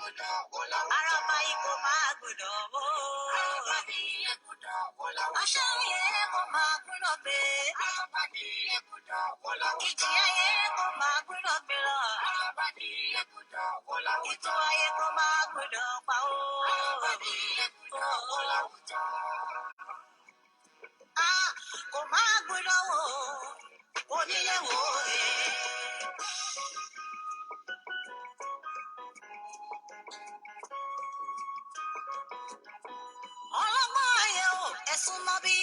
Araba iko máa gbọ́dọ̀ wó. Aṣọ yẹ kó máa gbọ́dọ̀ gbé. Ìjì ayé kó máa gbọ́dọ̀ gbé lọ. Ìtàn ayé kó máa gbọ́dọ̀ pa ó. Kò máa gbọ́dọ̀ wó. Onílé wò é. Ọlọ́gbọ́n ayé o, ẹ̀sùn mọ́ bí.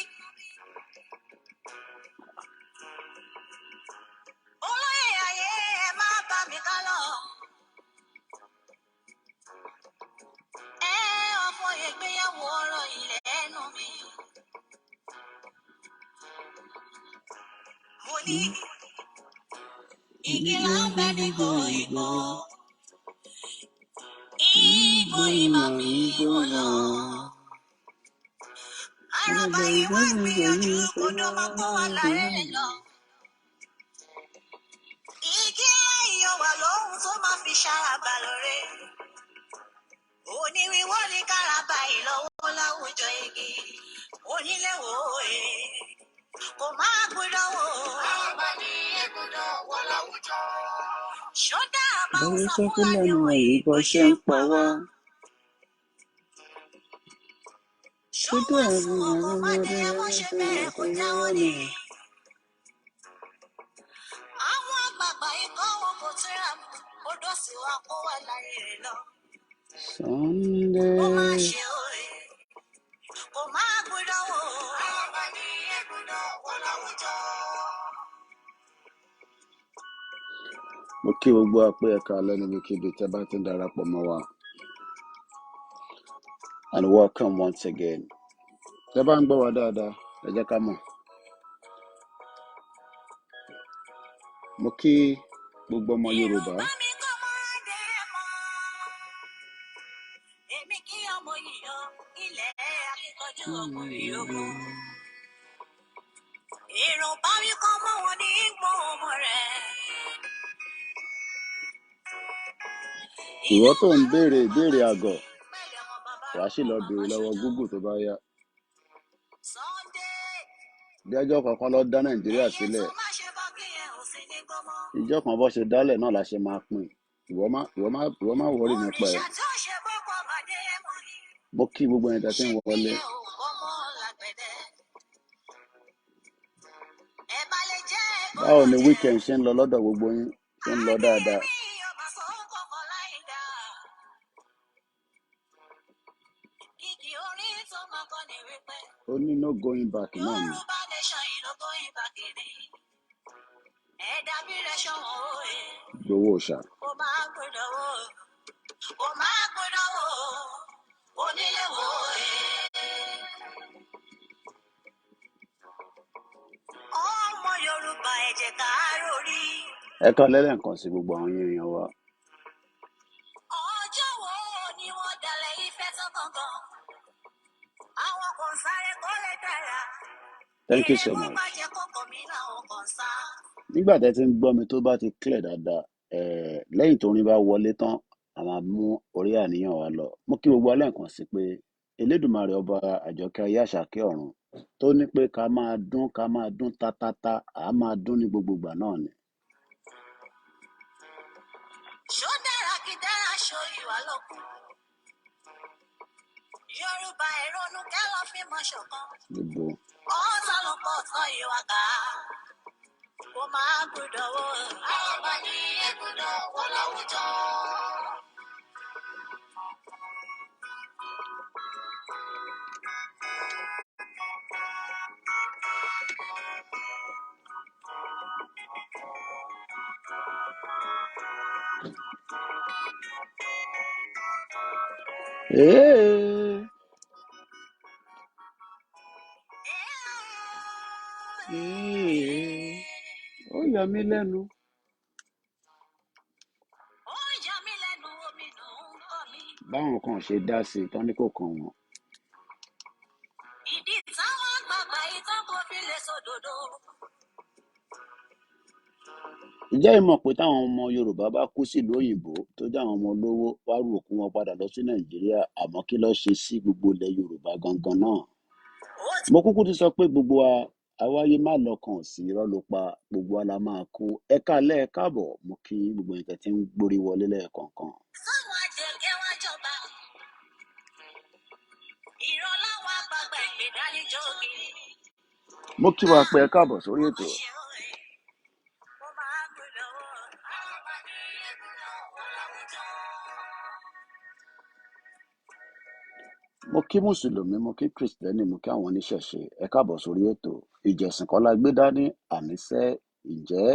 Olóyè ayé ẹ má bá mi ká lọ. Ọmọ ìgbéyàwó ọ̀rọ̀ ilẹ̀ ẹnu mi. Mo ní igi là ń bẹ nígbò ìgbò. Ìgbò ìmọ̀ mi ìgbò lọ. Àràbà ìwà gbìyànjú kódó máa kó wa lárẹ́ lọ. Igi ayọ̀ wà lóhun tó máa fi ṣàràbà lóore. Oníwíwọ́ ní káràbà ìlọ́wọ́ láwùjọ igi. Onílé wò é. Kò máa gbọ́dọ̀ wò. Àràbà ní gbọ́dọ̀ wọ láwùjọ. Ṣọ́dá àbá ń sọ Fúlàní wọ̀nyí bó ṣe ń pa wá. Ṣọ́dá àwọn ọmọdé wọ́n ṣe bẹ́ẹ̀ kó jáwọ́ ni. Àwọn àgbààgbà ikọ̀ wọn kò tẹ́ra mọ́. Odò sì wá kó wà láyé rẹ̀ lọ. Sunday. Ó máa ṣe òye. Kò máa gbọ́dọ̀ wò. Àràbà ní gbọ́dọ̀ wọ láwùjọ. Mo kí gbogbo apẹ ẹ̀ka alẹ́ níbikíbi tẹ́ bá ti ń darapọ̀ mọ́ wa. And welcome once again. Tẹ́ bá ń gbọ́ wa dáadáa, ẹ jẹ́ ká mọ̀. Mo kí gbogbo ọmọ Yorùbá. Mi kọ́ mọ́ra dé mọ́. Èmi kí ọmọ yìí ilẹ̀ akíkanjú ọkùnrin ogun. Èrò bá mi kọ́ mọ́ wọn ní gbọ́ ọmọ rẹ̀. Ìwọ tó ń béèrè ìbéèrè àgọ̀, wàá sì lọ béèrè lọ́wọ́ Google tó bá yá. Bí ọjọ́ kankan lọ dá Nàìjíríà sílẹ̀, ìjọ kan bó ṣe dálẹ̀ náà la ṣe máa pín. Ìwọ má wọrí nípa ẹ̀. Mo kí gbogbo ẹni tí ń wọlé. Báwo ni weekend ṣe ń lọ lọ́dọ̀ gbogbo yín? Ṣé ń lọ dáadáa? Ó ní no going back náà ni. Yorùbá nation yìí no going back ni. Dàbí rẹ̀ ṣọ̀wọ́n òye. Gbowó ṣá. Kò máa gbọ́dọ̀ wò. Kò máa gbọ́dọ̀ wò. Onílé wò òye. Ọmọ Yorùbá ẹ jẹ́ ká rórí. Ẹ kọ́ lẹ́lẹ́kan sí gbogbo àwọn èèyàn wa. Ọjọ́ wo ni wọ́n dalẹ̀ ìfẹ́ tán gangan? Àwọn kan sáré kó lè dára. Thank you so much. Nígbà tẹ́ ti ń gbọ́ mi tó bá ti clear dáadáa, lẹ́yìn tó orin bá wọlé tán, a máa mú orí àníyàn wa lọ. Mo kí gbogbo alẹ́ nǹkan sí pé Elédùmarè ọba àjọkẹ́ ayé àṣàkẹ́ ọ̀run tó ní pé ká máa dún tátátá, a máa dún ní gbogbo ìgbà náà ni. Ṣó dára kí dára ṣó ìwà lọ́kùn. Yorùbá ìrònú kẹ́ lọ fi mọ̀ ṣọ̀kan. Gbogbo. Ọ̀sà ló pọ̀ tán ìwà ká. Kò máa gbọ́dọ̀ wò. Àràbà ní gbọ́dọ̀ wọ láwùjọ. Ó yà mí lẹ́nu. Ó yà mí lẹ́nu omi nù ń kọ́ mi. Báwọn kan ṣe dá sí i tán ní kò kàn wọ́n. Ìdí táwọn àgbààgbà ìtàn kò fi lè sòdodo. Ìjẹ́ ìmọ̀ pé táwọn ọmọ Yorùbá bá kú sílùú òyìnbó tó jẹ́ àwọn ọmọ olówó wá rú òkú wọn padà lọ sí Nàìjíríà àmọ́ kí ló ṣe sí gbogbo ilẹ̀ Yorùbá gangan náà. Mo kúkú ti sọ pé gbogbo wa àwáyé má lọ́kàn sí irọ́ ló pa gbogbo wa la máa kú. Ẹ káalẹ́ ẹ káàbọ̀ mo kí gbogbo yín tẹ́ tí ń gbórí wọlé lẹ́ẹ̀kọ̀ọ̀kan. Mo kí wa pé ẹ káàbọ̀ sórí ètò. Mo kí mùsùlùmí mo kí kìrìsìtẹ́nì mo kí àwọn oníṣẹ̀ṣe ẹ káàbọ̀ sórí ètò. Ìjẹ̀sìn kọ́ la gbé dání àníṣe ǹjẹ́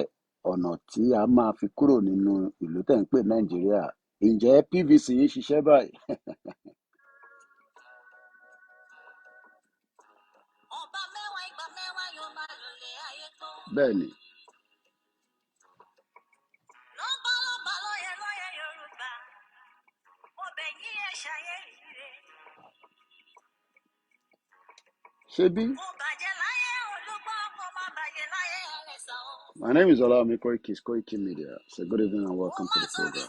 ọ̀nà tí a máa fi kúrò nínú ìlú tẹ̀ ń pè Nàìjíríà ǹjẹ́ PVC ń ṣiṣẹ́ báyìí. Bẹ́ẹ̀ ni. Ṣebí? My name is Olawumi KOIKIMEDIA. So good evening and welcome to the program.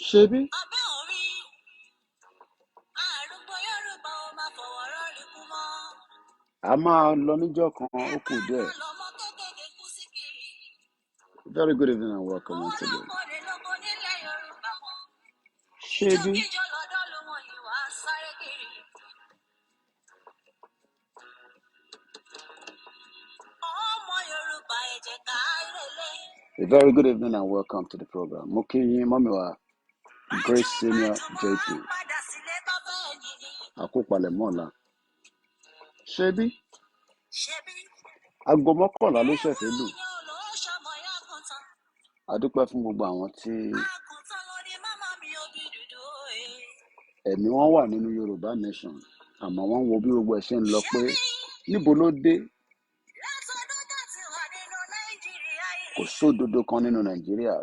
Ṣebí? A máa lọ níjọ́ kan ó kù díẹ̀. Very good evening and welcome once again. Ṣebí? A very good evening and welcome to the program. Mo kí yín mọ́mí wa Grace Senior JP. Àkópalẹ̀mọ́ ọ̀la. Ṣebí? Aago mọ́kànlá ló ṣẹ̀fẹ̀ lù. A dúpẹ́ fún gbogbo àwọn tí ẹ̀mí wọn wà nínú Yorùbá Nation àmọ́ wọ́n wo bí gbogbo ẹ̀ ṣe ń lọ pé níbo ló dé. Kò sódodo kan nínú Nàìjíríà.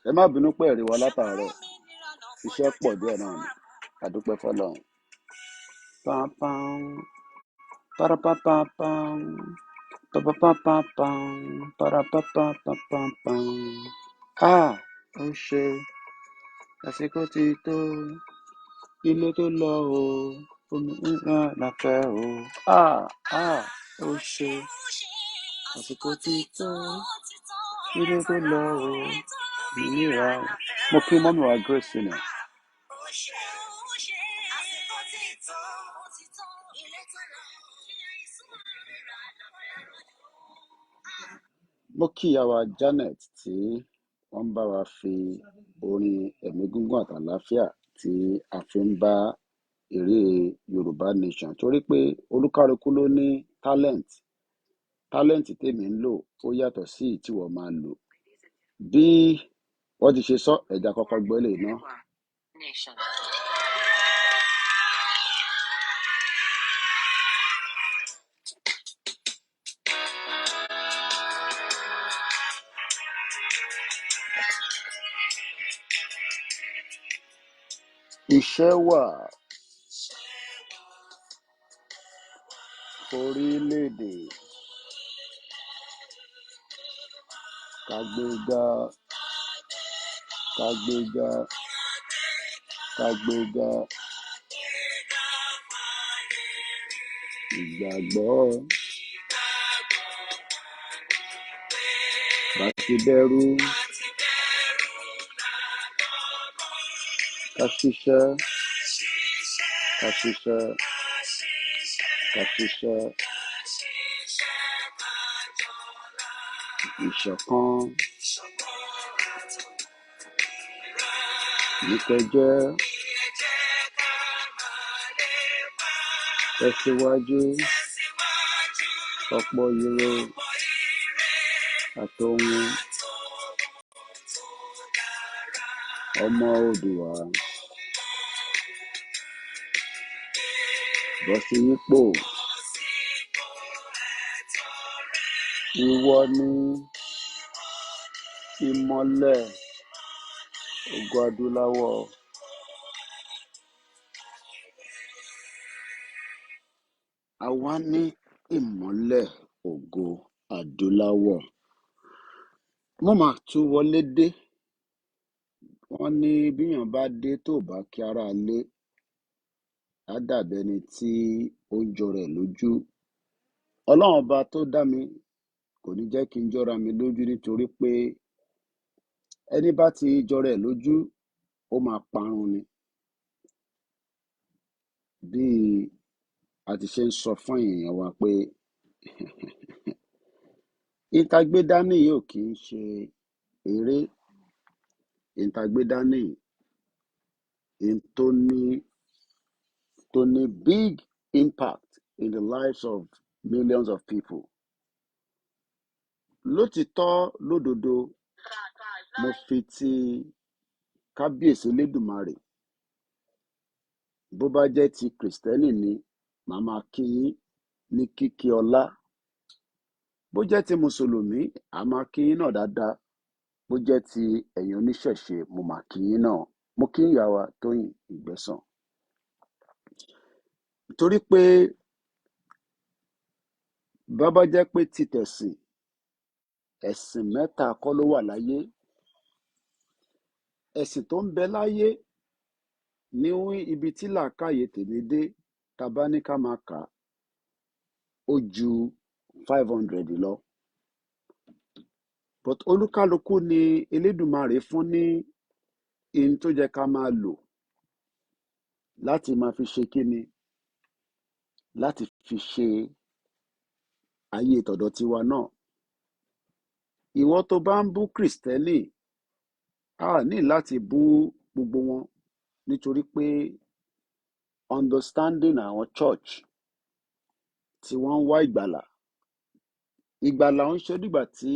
Ẹ má bínú pé ẹ̀rí wa látàárọ̀ iṣẹ́ pọ̀ díẹ̀ náà ni a dúpẹ́ fọ́lọ́run. Pam-pam, para-pa-pa-pam, pa-pa-pa-pa-pam, para-pa-pa-pa-pam. Ó ṣe àsìkò ti tó ilé tó lọ o òmìnira la fẹ́ o. Ó ṣe àsìkò ti tó ilé tó lọ o òmìnira. Mo kí mọ́mí wa Grace Senior. Mo kí ìyá wa Janet tí wọ́n ń bá wa fi orin ẹ̀mí gígùn àtàláfíà tí a fi ń bá eré Yorùbá Nation torí pé olúkálukú ló ní talent tèmi ń lò ó yàtọ̀ sí tí wọ́n máa lò. Bí wọ́n ti ṣe sọ ẹ̀dá kọ́kọ́ gbọ́lé náà. Iṣẹ́ wà orílẹ̀-èdè kágbéga ìgbàgbọ́ bá ti bẹ̀rù ká ṣiṣẹ́ ìṣọ̀kan ìkẹjẹ́ tẹ̀síwájú ọ̀pọ̀ ire àtòhun ọmọ Oòduà bọ́ sí ipò ìwọ ni ìmọ́lẹ̀ ògo adúláwọ̀. àwa ní ìmọ́lẹ̀ ògo adúláwọ̀. Mo mà tún wọlé dé. Wọ́n ní bíyàn bá dé tó bá kí ará ilé, á dàbí ẹni tí ó ń jọra ẹ̀ lójú. Ọlọ́run ọba tó dá mi kò ní jẹ́ kí n jọra mi lójú, nítorí pé ẹni bá ti jọra ẹ̀ lójú ó máa parun ni. Bí a ti ṣe ń sọ fún èèyàn wa pé ìtagbé dání yìí ò kì í ṣe eré. Ìtagbé dání in tó ní big impact in the lives of millions of people. Lótìítọ́ lódodo, mo fi ti kábíyèsí Elédùmarè. Bó bá jẹ́ ti Kìrìsìtẹ́nì ni, màá máa kí yín ní kíkí ọlá. Bó jẹ́ ti Mùsùlùmí, a máa kí yín náà dáadáa. Bó jẹ́ ti ẹ̀yin oníṣẹ̀ṣe, mo máa kí yín náà. Mo kí ìyá wa Tóyìn Ìgbẹ́sàn. Torí pé bá jẹ́ pé ti tẹ̀sìn, ẹ̀sìn mẹ́ta kọ́ ló wà láyé. Ẹ̀sìn tó ń bẹ láyé ní ibi tí làákàyè tèmi dé, tá bá ní ká máa kà á, ó ju 500 lọ. But olúkálukú ni Elédùmarè fún ní ihun tó jẹ́ ká máa lò láti máa fi ṣe kíni, láti fi ṣe ayé tọ̀dọ̀ tiwa náà. Ìwọ tó bá ń bú Kìrìsìtẹ́nì, a ní láti bú gbogbo wọn, nítorí pé understanding àwọn church tí wọ́n ń wá ìgbàlà. Ìgbàlà ń ṣe nígbà tí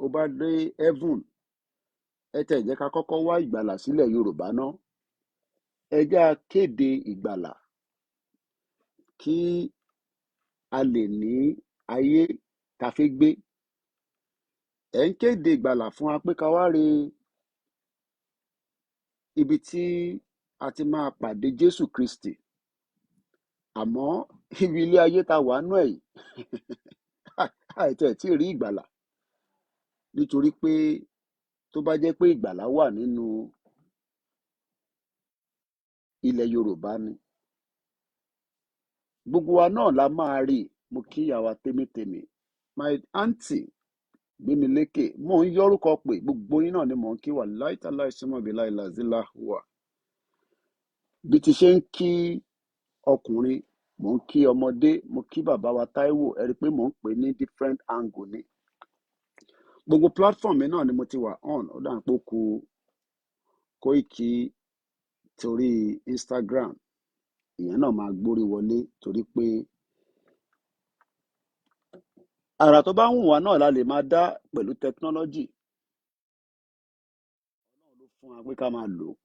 o bá dé heaven. Ẹ tẹ̀ jẹ́ ká kọ́kọ́ wá ìgbàlà sílẹ̀ Yorùbá náà. Ẹ jẹ́ á kéde ìgbàlà kí a lè ní ayé tá fẹ́ gbé. Ẹ ń kéde ìgbàlà fún wa pé ká wá re ibi tí a ti máa pàdé Jésù Kristi. Àmọ́ ibi ilé ayé tá wà nú ẹ̀ yìí, àìtẹ̀ tí ì rí ìgbàlà. Nítorí pé tó bá jẹ́ pé ìgbàlà wà nínú ilẹ̀ Yorùbá ni, gbogbo wa náà la máa rí. Mo kí ìyá wa Tèmítèmí, my aunty Gbémilékè. Mò ń yọ́rúkọ pé gbogbo yín náà ni mò ń kí wà láìtàláì súnmọ́ bí láìláìzílà wà. Bí ti ṣe ń kí ọkùnrin, mò ń kí ọmọdé, mo kí bàbá wa Táíwò. Ẹ rí i pé mò ń pè ní different angle ni. Gbogbo platform mi náà ni mo ti wà on. Ó dà pé ó kù Kóìkì torí Instagram. Ìyẹn náà máa gbórí wọlé, torí pé àrà tó bá wù wá náà la lè máa dá pẹ̀lú technology. Ọlọ́run ló fún wa pé ká máa lò ó.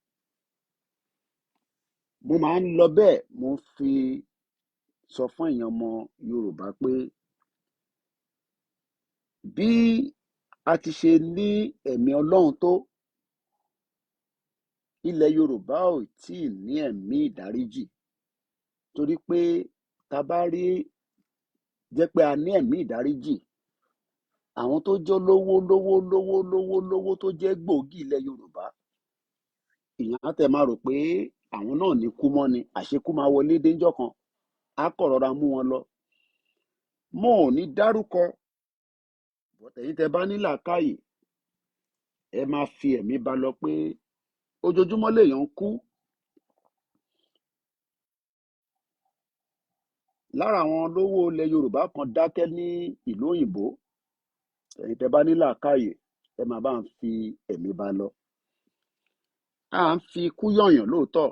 Mo máa ń lọ bẹ́ẹ̀, mo ń fi sọ fún èèyàn ọmọ Yorùbá pé bí a ti ṣe ní ẹ̀mí Ọlọ́run tó, ilẹ̀ Yorùbá ò tí ì ní ẹ̀mí ìdáríjì. Torí pé tá bá rí jẹ́ pé a ní ẹ̀mí ìdáríjì, àwọn tó jẹ́ lówó tó jẹ́ gbòógì ilẹ̀ Yorùbá, ìyẹn á tẹ̀ máa rò pé àwọn náà ní kú mọ́ ni. Àṣekú máa wọlé dé ńjọ́ kan, á kọ̀ rọra mú wọn lọ. Mo ò ní dárúkọ, but ẹ̀yin tẹ́ bá ní làákàyè, ẹ máa fi ẹ̀mí bá lọ pé ojoojúmọ́ lèèyàn ń kú. Lára àwọn olówó ilẹ̀ Yorùbá kan dákẹ́ ní ìlú òyìnbó. Ẹ̀yin tẹ́ bá ní làákàyè, ẹ máa bá ń fi ẹ̀mí bá lọ. À ń fi ikú yọ̀yàn lóòótọ́.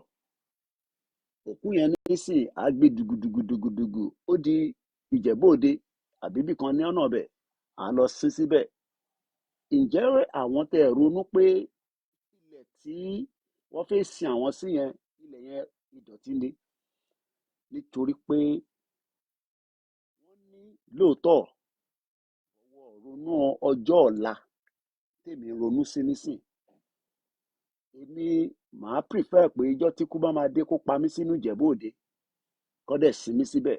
Òkú yẹn nísìn á gbé dugudugudugudugu, ó di Ìjẹ̀bú Òde àbí ibì kan ní ọ̀nà ọbẹ̀, à lọ sin síbẹ̀. Ǹjẹ́ àwọn tẹ́ ẹ ronú pé ilẹ̀ tí wọ́n fẹ́ sin àwọn sí yẹn, ilẹ̀ yẹn ìdọ̀tí ni? Nítorí pé wọ́n ní lóòótọ́ ọwọ́ ronú ọjọ́ ọ̀la tèmi ronú sí nísìn. Èmi màá prefer pé ijọ́ tí ikú bá máa dé kó pa mí sínú Ìjẹ̀bú Òde, kó dẹ̀ sin mí síbẹ̀.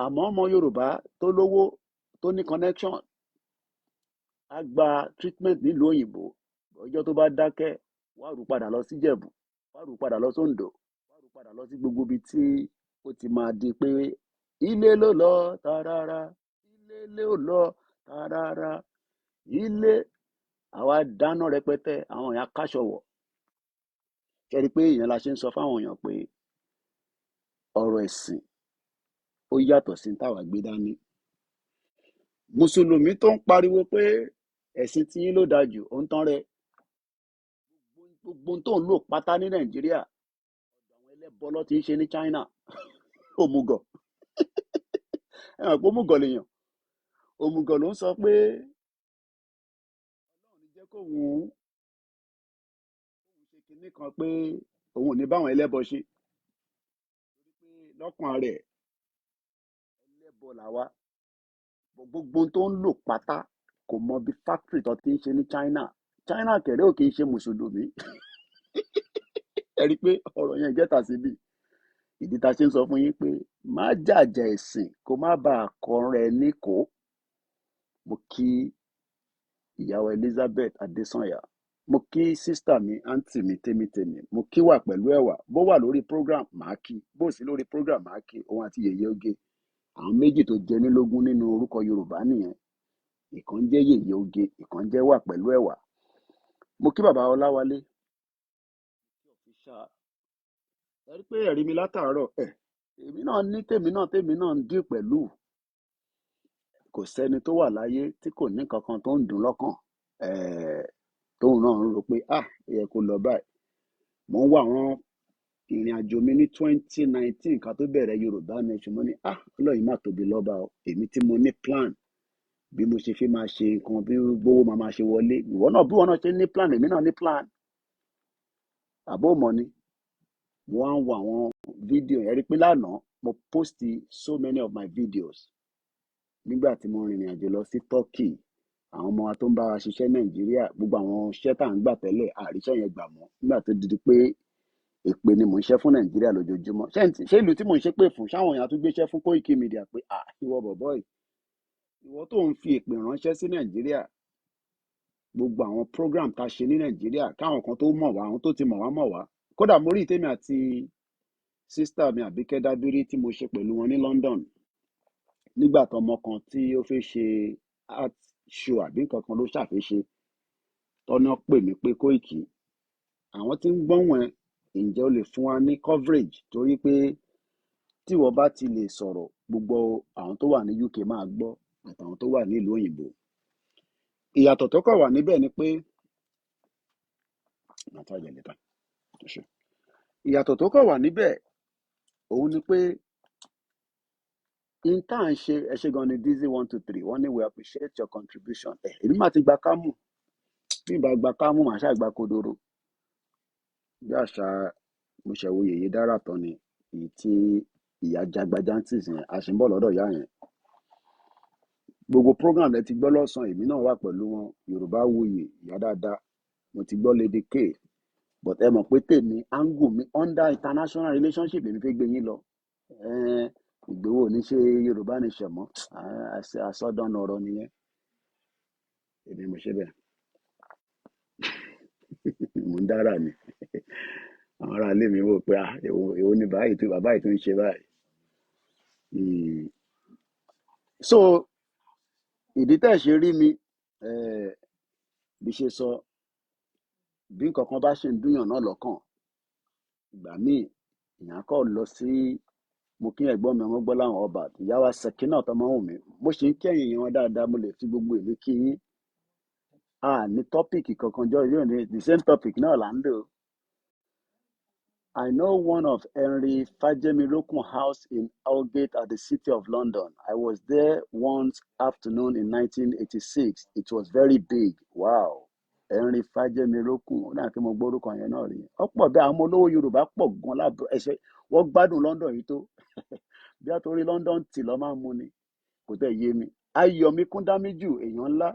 àmọ́ ọmọ Yorùbá tó lówó tó ní connection á gba treatment nílùú òyìnbó, ọjọ́ tó bá dákẹ́ wá rù padà lọ sí Ìjẹ̀bú, wá rù padà lọ sóńdó, wá rù padà lọ sí gbogbo ibi tí ó ti máa di pé ilé ló lọ tààràrà, ilé ló lọ tààràrà, ilé àwa dáná rẹpẹtẹ àwọn èèyàn káṣọ wọ̀. Ṣé ẹ rí i pé ìyẹn la ṣe ń sọ fáwọn èèyàn pé ọ̀rọ̀ ẹ̀sìn ó yàtọ̀ sí táwa gbé dání. Mùsùlùmí tó ń pariwo pé ẹ̀sìn tí yín ló dáa jù ó ń tán rẹ, gbogbo ohun tó ń lò pátá ní Nàìjíríà àwọn ẹlẹ́bọ ló ti ń ṣe ní China. Òmùgọ̀ ẹ hàn pé òmùgọ̀ lèèyàn, òmùgọ̀ ló ń sọ pé Ọlọ́run ní jẹ́ kóun ṣe kinní kan pé òun ò ní báwọn ẹlẹ́bọ ṣe, torí pé lọ́kàn rẹ̀ ẹlẹ́bọ làwa. Gbogbo ohun tó ń lò pátá kò mọ bí factory tó ti ń ṣe ní China. China kẹ̀rẹ́ ò kì í ṣe mùsùlùmí. Ẹ rí i pé ọ̀rọ̀ yẹn gẹ́tà síbí. Ìdí tá a ṣe ń sọ fún yín pé má jàjà ẹ̀sìn kó má bàa kọrẹ níkòó. Mo kí ìyàwó Elizabeth Adesanya, mo kí sísítà mi àǹtí mi tèmítèmí, mo kí wà pẹ̀lú ẹ̀wà, bó wà lórí program màá kí, bó sì lórí program màá kí, òun àti yèyé oge. Àwọn méjì tó jẹ mí lógún nínú orúkọ Yorùbá nìyẹn. Ìkan jẹ́ yèyé oge, ìkan jẹ́ wà pẹ̀lú ẹ̀wà. Mo kí bàbá Ọláwálé, ẹ rí pé ẹ̀rí mi látàárọ̀ èmi náà ní tèmi náà ń dì pẹ̀lú. Kò sẹ́ni tó wà láyé tí kò ní kankan tó ń dùn lọ́kàn, tóun náà ń rò pé ó yẹ kó lọ báyìí. Mo ń wá àwọn ìrìn àjò mi ní 2019 ká tó bẹ̀rẹ̀ Yorùbá Nation. Mo ní Ọlọ́run má tóbi lọ́ba o, èmi tí mo ní plan bí mo ṣe fi máa ṣe nǹkan, bí gbówó máa ṣe wọlé. Ìwọ náà bí wọn náà ṣe ní plan, èmi náà ní plan. Àbó mọ̀ ni mo wá ń wo àwọn fídíò ẹ rí pé lánàá mo post so many of my videos nígbà tí mo rìnrìn àjò lọ sí Turkey. Àwọn ọmọ wa tó ń bá wa ṣiṣẹ́ Nàìjíríà, gbogbo àwọn iṣẹ́ tá à ń gbà tẹ́lẹ̀ àríṣẹ́ yẹn gbà mọ́ nígbà tó di pé èpè ni mò ń ṣe fún Nàìjíríà lójoojúmọ́. Ṣé ìlú tí mò ń ṣe pé fún ṣáwọn èèyàn tó gbéṣẹ́ fún Koiki Media pé ìwọ bọ̀bọ́ yìí, ìwọ tó ń fi èpè ránṣẹ́ sí Nàìjíríà, gbogbo àwọn program tá a ṣe ní Nàìjíríà káwọn kan tó mọ̀ wá, àwọn tó ti mọ̀ wá. Kódà mo rí ìtẹ́mi àti sísítà mi Àbíkẹ́ Dábírí tí mo ṣe pẹ̀lú wọn ní London nígbà tọmọ kan tí ó fẹ́ ṣe art show àbí nǹkan kan ló ṣàfẹ́ṣe tọ́nà pè mí pé Kóìkì àwọn tí ń gbọ́n ẹ̀ ǹjẹ́ o lè fún wa ní coverage, torí pé tí wọ́n bá ti lè sọ̀rọ̀ gbogbo àwọn tó wà ní UK máa gbọ́ àtàwọn tó wà nílùú òyìnbó. Ìyàtọ̀ tó kàn wà níbẹ̀ ni pé ìyàtọ̀ tó kàn wà níbẹ̀ òun ni pé in tá à ń ṣe ẹ ṣe gan ni Dizzy 123 wọ́n ní we appreciate your contribution. Èmi máa ti gba kámù, bí ìbá gba kámù màá ṣáà gba kodoro. Bí àṣà mo ṣẹ̀wò yèyé dára tán ni èyí tí ìyá jagbajantis yẹn a ṣì ń bọ̀ lọ́dọ̀ ìyá yẹn. Gbogbo program lẹ ti gbọ́ lọ́sàn-án, èmi náà wà pẹ̀lú wọn. Yorùbá wuyì ìyá dáadáa, mo ti gbọ́ Lady K, but ẹ mọ̀ pé tèmi angle mi under international relationship lèmi fẹ́ gbé yín lọ. Ìgbòho ní ṣe Yorùbá Nation mọ́, àsọdànù ọ̀rọ̀ nìyẹn. Èmi mo ṣe bẹ́ẹ̀. Mo ń dára ni. Àwọn ará ilé mi wò pé èwo ni bàbá yìí tó ń ṣe báyìí. So ìdí tẹ́ ẹ̀ ṣe rí mi bí ṣe sọ, bí nǹkan kan bá ṣe ń dúnyàn náà lọ́kàn, ìgbà míì èèyàn kọ́ lọ sí, mo kí ẹ̀gbọ́n mi ọmọ gbọ́ láwọn ọba ìyá wa Ṣẹ̀kínà tọmọ wù mí, mo ṣe ń kẹ́yìn yẹn wọn dáadáa, mo lè fi gbogbo èmi kí yín. Ní tọ́pìkì kankan jọ yóò ní the same topic náà là ń lò. I know one of Henry Fajemirokun house in Aldgate at the City of London. I was there once afternoon in 1986. It was very big. Wow. Henry Fajemirokun, ó náà kí mo gbórúkọ yẹn náà rí. Ọ̀pọ̀ bí àwọn olówó Yorùbá pọ̀ gan lábẹ́ ẹ̀ṣẹ̀, wọ́n gbádùn London yìí tó. Bí a torí London tì lọ́ máa ń mú ni, kò tẹ̀ yé mi. Ayọ̀mí Kúndámíjù, èèyàn ńlá.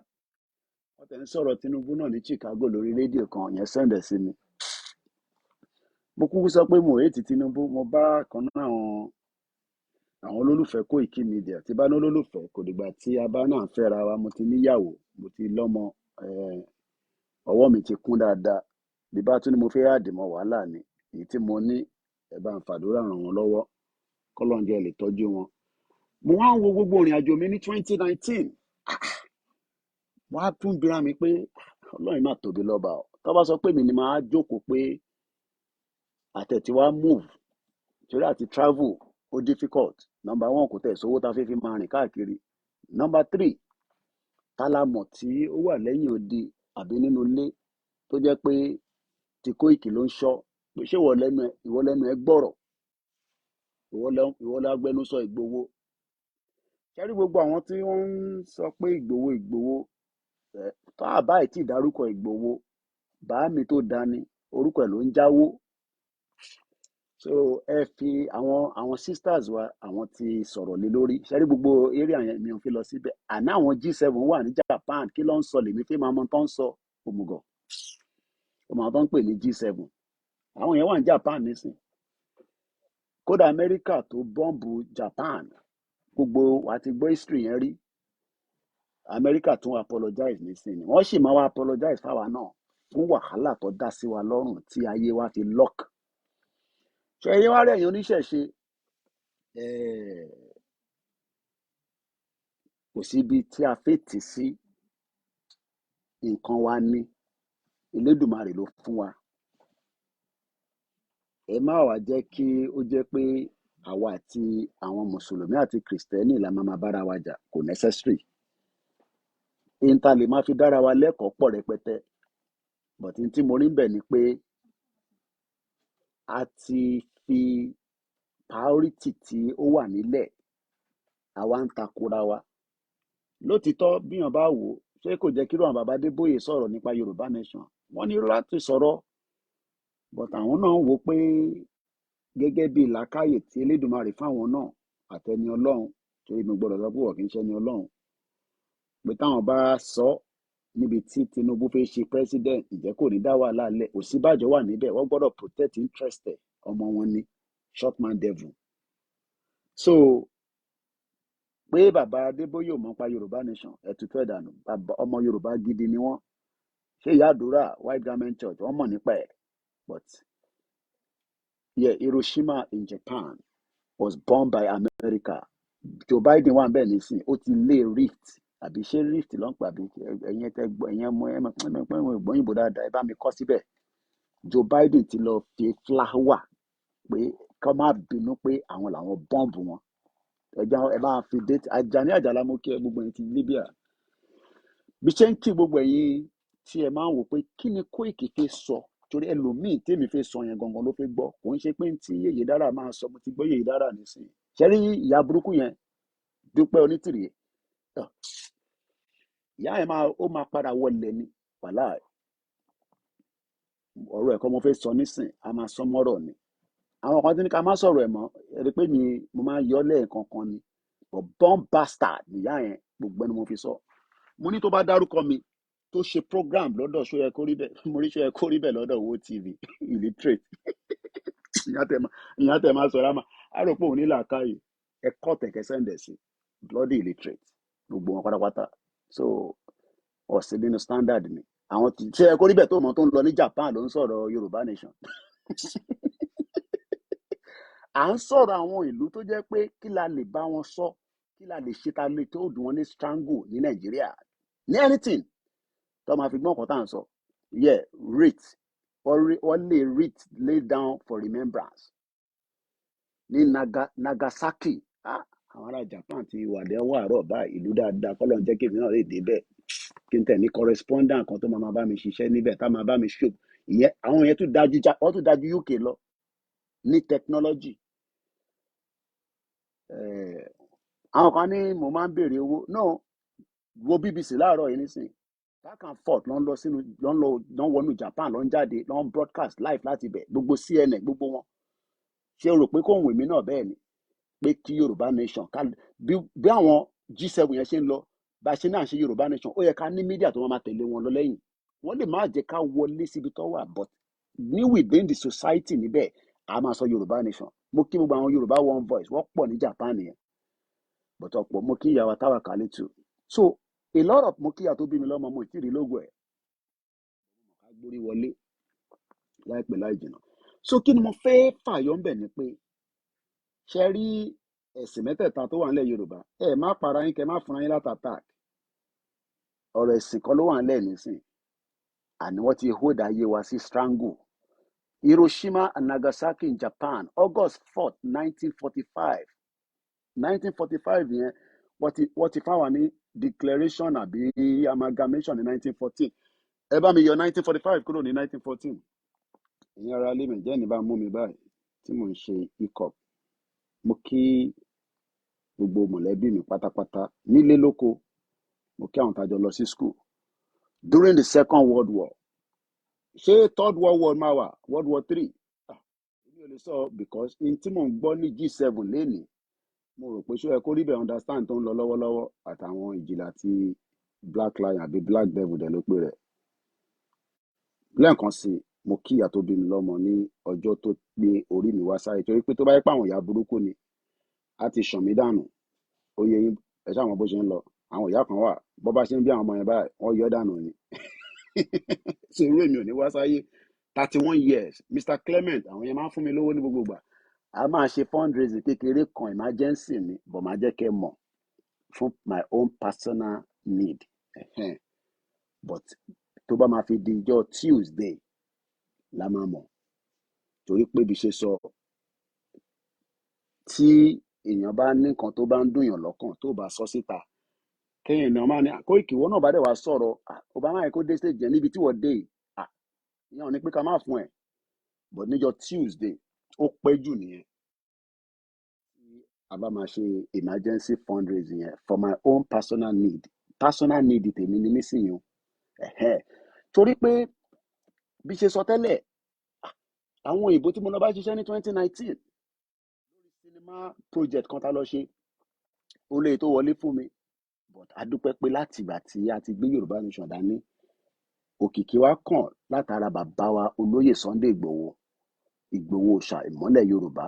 Wọ́n tẹ̀ ń sọ̀rọ̀ Tinubu náà ní Chicago lórí rédíò kan, yẹn sẹ́ndẹ̀ sí mi. Mo kúkú sọ pé mo hate Tinubu, mo bá kan náà àwọn àwọn olólùfẹ́ KOIKIMEDIA tí bá ní olólùfẹ́ kò dìgbà tí a bá náà fẹ́ra wa, mo ti níyàwó, mo ti lọ́mọ, ọwọ́ mi ti kún dáadáa. Bí bá tún ní mo fẹ́ àdìmọ́ wàhálà ni, èyí tí mo ní ẹ bá ń fàdúrà ràn wọ́n lọ́wọ́, kọ́lọ́run jẹ́ lè tọ́jú wọn. Mo wá ń wo gbogbo ìrìn àjò mi ní 2019, wọ́n á tún bira mi pé ọlọ́run má tóbi lọ́ba ọ̀, tó bá sọ pé mi ni màá jókòó pé àtẹ̀tí wa move torí àti travel ó difficult. Number one, kò tẹ̀ sówó tá a fi máa rìn káàkiri. Number three, tálámọ̀ tí ó wà lẹ́yìn odi àbí nínú ilé tó jẹ́ pé ti Kóìkì ló ń ṣọ́, pé ṣé ìwọ lẹ́nu ẹ gbọ́rọ̀, ìwọ lágbẹnusọ Ìgbòho. Ṣé rí gbogbo àwọn tí wọ́n ń sọ pé Ìgbòho tó àbá ẹ̀ tí ìdárúkọ Ìgbòho, bàámi tó dání orúkọ ẹ̀ ló ń jáwó. So ẹ fi àwọn sisters wa àwọn ti sọ̀rọ̀ lé lórí. Ṣé rí gbogbo area yẹn mi ò fi lọ síbẹ̀. Àná àwọn G7 wà ní Japan, kí ló ń sọ lèmi fi máa mọ tó ń sọ òmùgọ̀. Ọmọ àwọn tó ń pè ní G7 àwọn yẹn wà ní Japan nísìn. Kódà Amẹ́ríkà tó bọ́ǹbù Japan, gbogbo wa ti gbọ́ history yẹn rí. Amẹ́ríkà tún apologize nísìn, wọ́n sì máa wá apologize fáwa náà fún wàhálà tó dá sí wa lọ́rùn tí ayé wa fi lock. Ṣé ẹyẹ wá rẹ̀ yẹn oníṣẹ̀ṣe, kò síbi tí a fètì sí, nǹkan wa ní Elédùmarè ló fún wa. Ẹ má wá jẹ́ kí ó jẹ́ pé àwa àti àwọn mùsùlùmí àti kìrìsìtẹ́nì la máa bára wa jà, kò necessary. Ìta lè máa fi dára wa lẹ́kọ̀ọ́ pọ̀ rẹpẹtẹ, but tí mo rí bẹ̀ ni pé a ti fi priority tí ó wà nílẹ̀ àwa ń takora wa. Lótìítọ́ bíyàn bá wò ó, ṣé kò jẹ́ kí irú àwọn bàbá Adébóyè sọ̀rọ̀ nípa Yorùbá nation? Wọ́n ní láti sọ̀rọ̀, but àwọn náà wò pé gẹ́gẹ́ bí làákàyè tí Elédùmarè fáwọn náà àtẹni Ọlọ́run, torí mi gbọ́dọ̀ sọ pé wọ́n kì í ṣe ẹni Ọlọ́run, pé táwọn bá sọ níbi tí Tinubu fẹ́ ṣe president, ìjẹ́ kò ní dá wàhálà lẹ̀. Ọ̀ṣínbàjò wà níbẹ̀, wọ́n gbọ́dọ̀ protect interest ẹ̀, ọmọ wọn ni short man devil. So pé bàbá Adébóyè ò mọ̀ pa Yorùbá nation, ẹ̀tùtù ẹ̀dànù, ọmọ Yorùbá gidi ni wọ́n. Ṣé ìyá àdúrà White Garment Church wọ́n mọ̀ nípa ẹ̀? But yeah, Hiroshima in Japan was bombed by America. Joe Biden wà bẹ́ẹ̀ nísìn, ó ti lé rift, àbí ṣé rift ló ń pè, àbí ẹ̀yin tẹ́ gbọ́, ẹ̀yin ọmọ ìgbóyìnbó dáadáa, ẹ bá mi kọ́ síbẹ̀. Joe Biden ti lọ fi flower pé kọ́ má bínú pé àwọn làwọn bọ́ǹbù wọn. Ẹ bá fi dé Àjàní Àjàlá, mo kí ẹ gbogbo ẹ̀yin ti Libya. Bí ṣe ń kí gbogbo ẹ̀yin tí ẹ máa ń wò pé kí ni Kóìkì fẹ́ sọ, torí ẹlòmíì tèmi fẹ́ sọ yẹn gangan ló fẹ́ gbọ́, kò ń ṣe pé tí Yèyé Dára máa sọ, mo ti gbọ́ Yèyé Dára nísìnyí. Ṣé rí ìyá burúkú yẹn, Dúpẹ́ Onítìrì, ìyá yẹn ó máa padà wọlé ní wàhálà. Ọ̀rọ̀ ẹ̀kọ́ mo fẹ́ sọ nísìn, a máa sọ mọ́rọ̀ ni. Àwọn kan tí ní ká má sọ̀rọ̀ ẹ̀ mọ́, ẹ rí pé mo máa yọ lẹ́ẹ̀kan kan ni, but born bastard nìyá yẹn, gbogbo ẹni mo fi sọ. Mo ní tó bá dárúkọ mi tó ṣe program lọ́dọ̀ ṣó yẹ kó rí bẹ́ẹ̀, mo rí ṣó yẹ kó rí bẹ́ẹ̀ lọ́dọ̀ Owó TV illiterate. ìyá tẹ̀ máa sọ̀rọ̀ àmà á rò pé òun ní làákàyè, ẹ̀kọ́ tẹ̀kẹ́ sẹ́ǹdẹ̀ sí bloody illiterate gbogbo wọn pátápátá. So ọ̀sìn nínú standard ni àwọn tí ṣe yẹ kó rí bẹ́ẹ̀ tó mọ̀ tó ń lọ ní Japan ló ń sọ̀rọ̀ Yorùbá nation. À ń sọ̀rọ̀ àwọn ìlú tó jẹ́ pé kí la lè bá wọn sọ, kí la lè ṣe, ta lè tó dùn wọn ní strangle ní Nàìjíríà, ní anything tó máa fi gbọ́n ọ̀kan tá à ń sọ. Yeah, writ wọ́n lè writ lay down for remembrance ní Nagasaki. Àwọn ará Japan ti wà lẹ́wọ́ àárọ̀ báyìí, ìlú dáadáa, kọ́ ló ń jẹ́ kí èmi náà lè débẹ̀, kí n tẹ̀ ní correspondent kan tó máa bá mi ṣiṣẹ́ níbẹ̀, tá máa bá mi ṣò. Ìyẹn àwọn yẹn tún dájú UK lọ ní technology. Àwọn kan ní mo máa ń béèrè owó náà, wo BBC láàárọ̀ yìí nísìnyí, back and forth ló ń wọnú Japan, ló ń jáde, ló ń broadcast live láti bẹ̀, gbogbo CNN gbogbo wọn. Ṣé o rò pé kò ń wè mí náà bẹ́ẹ̀ ni pé kí Yorùbá nation bí àwọn G7 yẹn ṣe ń lọ, bá a ṣe náà ṣe Yorùbá nation, ó yẹ ká ní media tó máa tẹ̀lé wọn lọ lẹ́yìn. Wọ́n lè má jẹ́ ká wọlé síbi tó wà, but ní within the society níbẹ̀ a máa sọ Yorùbá nation. mo kí gbogbo àwọn Yorùbá one voice wọ́n pọ̀ ní Japan yẹn but ọ̀pọ̀ mo kí ìyàwó Táwàkálẹ̀ too. So a lot of mo kí ìyá tó bí mi lọ́mọ mo ìtìrí lógo ẹ̀ ká gbórí wọlé láìpẹ́ láì jìnnà. So kí ni mo fẹ́ fàyọ ń bẹ̀ ni pé ṣe rí ẹ̀sìn mẹ́tẹ̀ẹ̀ta tó wà nílẹ̀ Yorùbá ẹ má para yín kẹ má fúnra yín látàtà ọ̀rọ̀ ẹ̀sìn kan ló wà nílẹ̀ nísìn àní wọ́n ti hold ayé wa sí strangle. Hiroshima and Nagasaki in Japan August 4th 1945 1945 yẹn wọ́n ti fáwọn ní declaration àbí amalgamation ní 1914 ẹ bá mi yọ 1945 kúrò ní 1914 ìyẹn ara lé mi jẹ́ ní bá mú mi báyìí tí mò ń ṣe ikọ̀ mo kí gbogbo mọ̀lẹ́bí mi pátápátá nílé lóko mo kí àwọn tájọ lọ sí school during the Second World War ṣé Third World War máa wà World War 3 èmi ò lè sọ because in tí mò ń gbọ́ ní G7 lénìí mo rò pé ṣó yẹ kó rí bẹ́ẹ̀ understand tó ń lọ lọ́wọ́lọ́wọ́ àtàwọn ìjìlá tí Black Lion àbí Black Devil dẹ̀ ló pé rẹ̀ lẹ́ẹ̀kan sí mo kí ìyá tó bí mi lọ́mọ ní ọjọ́ tó gbé orí mi wá sáyé torí pé tó bá yẹ pé àwọn ìyá burúkú ni á ti ṣàn mí dànù ó yẹ yín ẹ ṣáà mọ bó ṣe ń lọ àwọn ìyá kan wà bó bá ṣe ń bí àwọn ọmọ yẹn báyìí wọ́n yọ dànù ni so irú èmi ò ní wá sáyé 31 years Mr. Clement àwọn yẹn máa ń fún mi lówó ní gbogbo ìgbà a máa ṣe fundraising kékeré kan emergency ni bọ̀ máa jẹ́ kẹ́ mọ̀ fún my own personal need but tó bá máa fi di ijọ́ Tuesday la máa mọ̀ torí pé bí ṣe sọ tí èèyàn bá ní nǹkan tó bá ń dùn yàn lọ́kàn tó bá sọ síta kéèyàn náà máa ní Koiki ìwọ náà bá dẹ̀ wá sọ̀rọ̀ Obama yẹ kó dé stage yẹn níbi tí wọ́n dé ìyẹn ò ní pé ká má fún ẹ̀ but níjọ́ Tuesday ó pẹ́ jù nìyẹn a bá máa ṣe emergency fundraising yẹn for my own personal need tèmi ni nísìnyí o torí pé bí ṣe sọ tẹ́lẹ̀ àwọn òyìnbó tí mo lọ bá ṣiṣẹ́ ní 2019 lórí cinema project kan tá lọ ṣe ó lè tó wọlé fún mi but a dúpẹ́ pé láti ìgbà tí a ti gbé Yorùbá Nation dání òkìkí wa kàn látara bàbá wa olóyè Sunday Ìgbòho ṣà ìmọ́lẹ̀ Yorùbá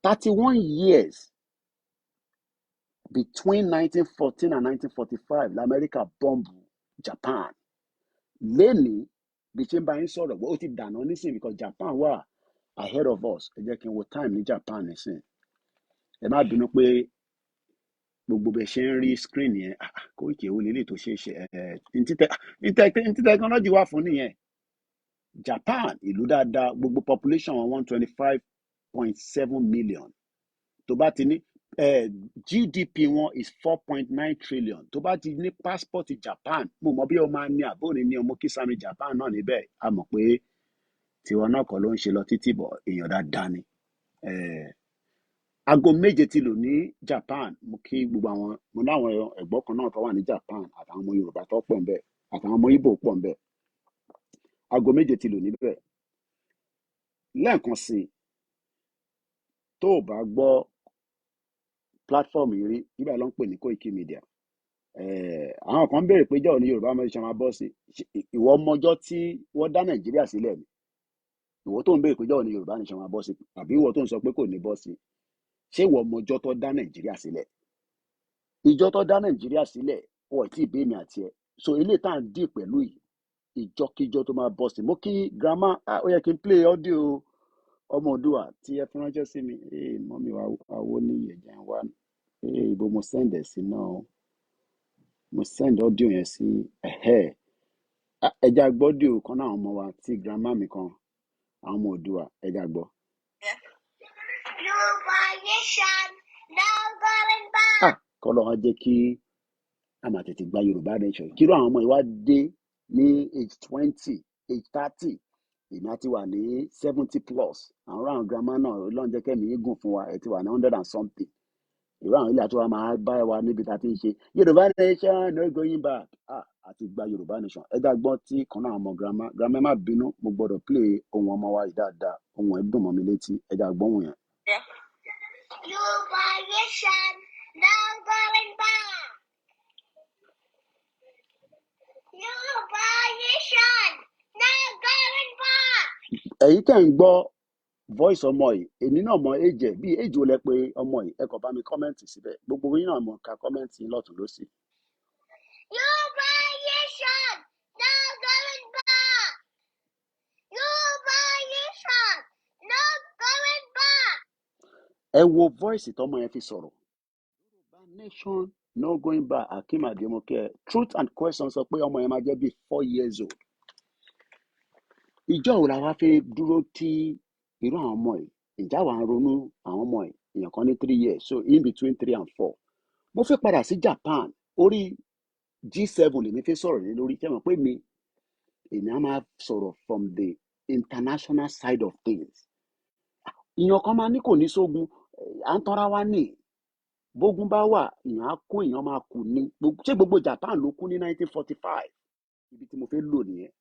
31 years between 1914 and 1945 l'Amẹ́ríkà bọ́ǹbù Japan lẹ́nìí bí ṣe ń bá yín sọ̀rọ̀ ó ti dànù nísìnyí because Japan wà ahead of us ẹ jẹ́ kí n wo time ní Japan nísìnyí ẹ má bínú pé gbogbo bẹ ṣe ń rí screen yẹn Koiki ewu lélẹ̀ tó ṣe é ṣe ní technology wà fún nìyẹn Japan ìlú dáadáa gbogbo population wọn 125.7 million tó bá ti ní GDP wọn is 4.9 trillion tó bá ti ní passport Japan mo mọ bí o máa ní àbórí ní ọmọ kìsàmì Japan náà níbẹ̀ a mọ̀ pé tiwọn náà kọ́ ló ń ṣe lọ títí bọ̀ èèyàn dáadáa ni aago 7 ti lù ní Japan mo kí gbogbo àwọn mo ní àwọn ẹ̀gbọ́n kan náà tó wà ní Japan àtàwọn ọmọ Yorùbá tó pọ̀ ńbẹ̀ àtàwọn ọmọ Ìgbò pọ̀ ńbẹ̀ aago 7 ti lù níbẹ̀ lẹ́ẹ̀kan sí tó o bá gbọ́ platform yìí rí nígbà ló ń pè ní KOIKIMEDIA àwọn kan béèrè pé jọ́ ní Yorùbá Nation máa bọ́ sí ìwọ ọmọjọ́ tí wọ́n dá Nàìjíríà sílẹ̀ ni ìwọ tó ń béèrè pé jọ́ ní Yorùbá Nation máa bọ́ sí àbí ìwọ tó ń sọ pé kò ní bọ́ sí ṣé ìwọ ọmọjọ́ tó dá Nàìjíríà sílẹ̀ ìjọ tó dá Nàìjíríà sílẹ̀ wọ́n ti bẹ́ mi àti ẹ̀ so ilé tá à ń dì pẹ̀lú ìjọkíjọ tó máa bọ́ sí mo kí grandma ó yẹ kí n play audio ọmọ Oòduà tí ẹ fi ránṣẹ́ sí mi mọ́mí wa àwo ní ìyẹ̀jẹ̀ wa ibo mo send ẹ̀ sí náà mo send audio yẹn sí ẹja gbọ́dọ̀ kan náà àwọn ọmọ wa tí grandma mi kan àwọn ọmọ Oòduà ẹja gbọ́. Yorùbá Nation no going back. Kọ́lọ́ wọn jẹ́ kí a máa tètè gba Yorùbá Nation kí ló àwọn ọmọ ìwà dé ní age 20 age 30 èmi àti wà ní 70 plus àwọn grandma náà Ọlọ́run jẹ́ kẹ́mi gùn fún wa ẹ̀ ti wà ní 100 and something ìwé àwọn ilé àti wa máa bá wa níbi tá a ti ń ṣe Yorùbá Nation no going back àti gba Yorùbá Nation ẹja gbọ́ tí kan náà ọmọ grandma má bínú mo gbọ́dọ̀ play ohun ọmọ wa yìí dáadáa ohun ẹ̀ dùn mọ́ mi létí ẹja gbọ́hùn yẹn. Yorùbá Nation no going back. Yorùbá Nation no going back. Èyí tẹ̀ ń gbọ́ voice ọmọ yìí èmi náà mọ age ẹ̀ bí age wo lẹ pé ọmọ yìí ẹ kàn bá mi kọ́mẹ́ǹtì síbẹ̀ gbogbo yín náà mọ̀ ká kọ́mẹ́ǹtì yín lọ́tún lọ́sì. Yoruba nation, no going back. Yoruba nation, no going back. ẹ wo voice tọmọ yẹn fi sọ̀rọ̀. Yorùbá nation no going back. Akeem Ademoke truth and question sọ pé ọmọ yẹn máa jẹ́ bíi 4 years old. ìjọ wo la wá fẹ́ dúró tí irú àwọn ọmọ yìí ìjà wa ń ronú àwọn ọmọ yìí èèyàn kan ní 3 years so in between 3 and 4. mo fẹ́ padà sí Japan orí G7 lèmi fẹ́ sọ̀rọ̀ lé lórí tẹ́wọ̀n pé èmi á máa sọ̀rọ̀ from the international side of things. èèyàn kan máa ní kò ní sógun à ń tanra wa ní bógun bá wà èèyàn á kú èèyàn máa kú ní ṣé gbogbo Japan ló kú ní 1945 ibi tí mo fẹ́ lò nìyẹn.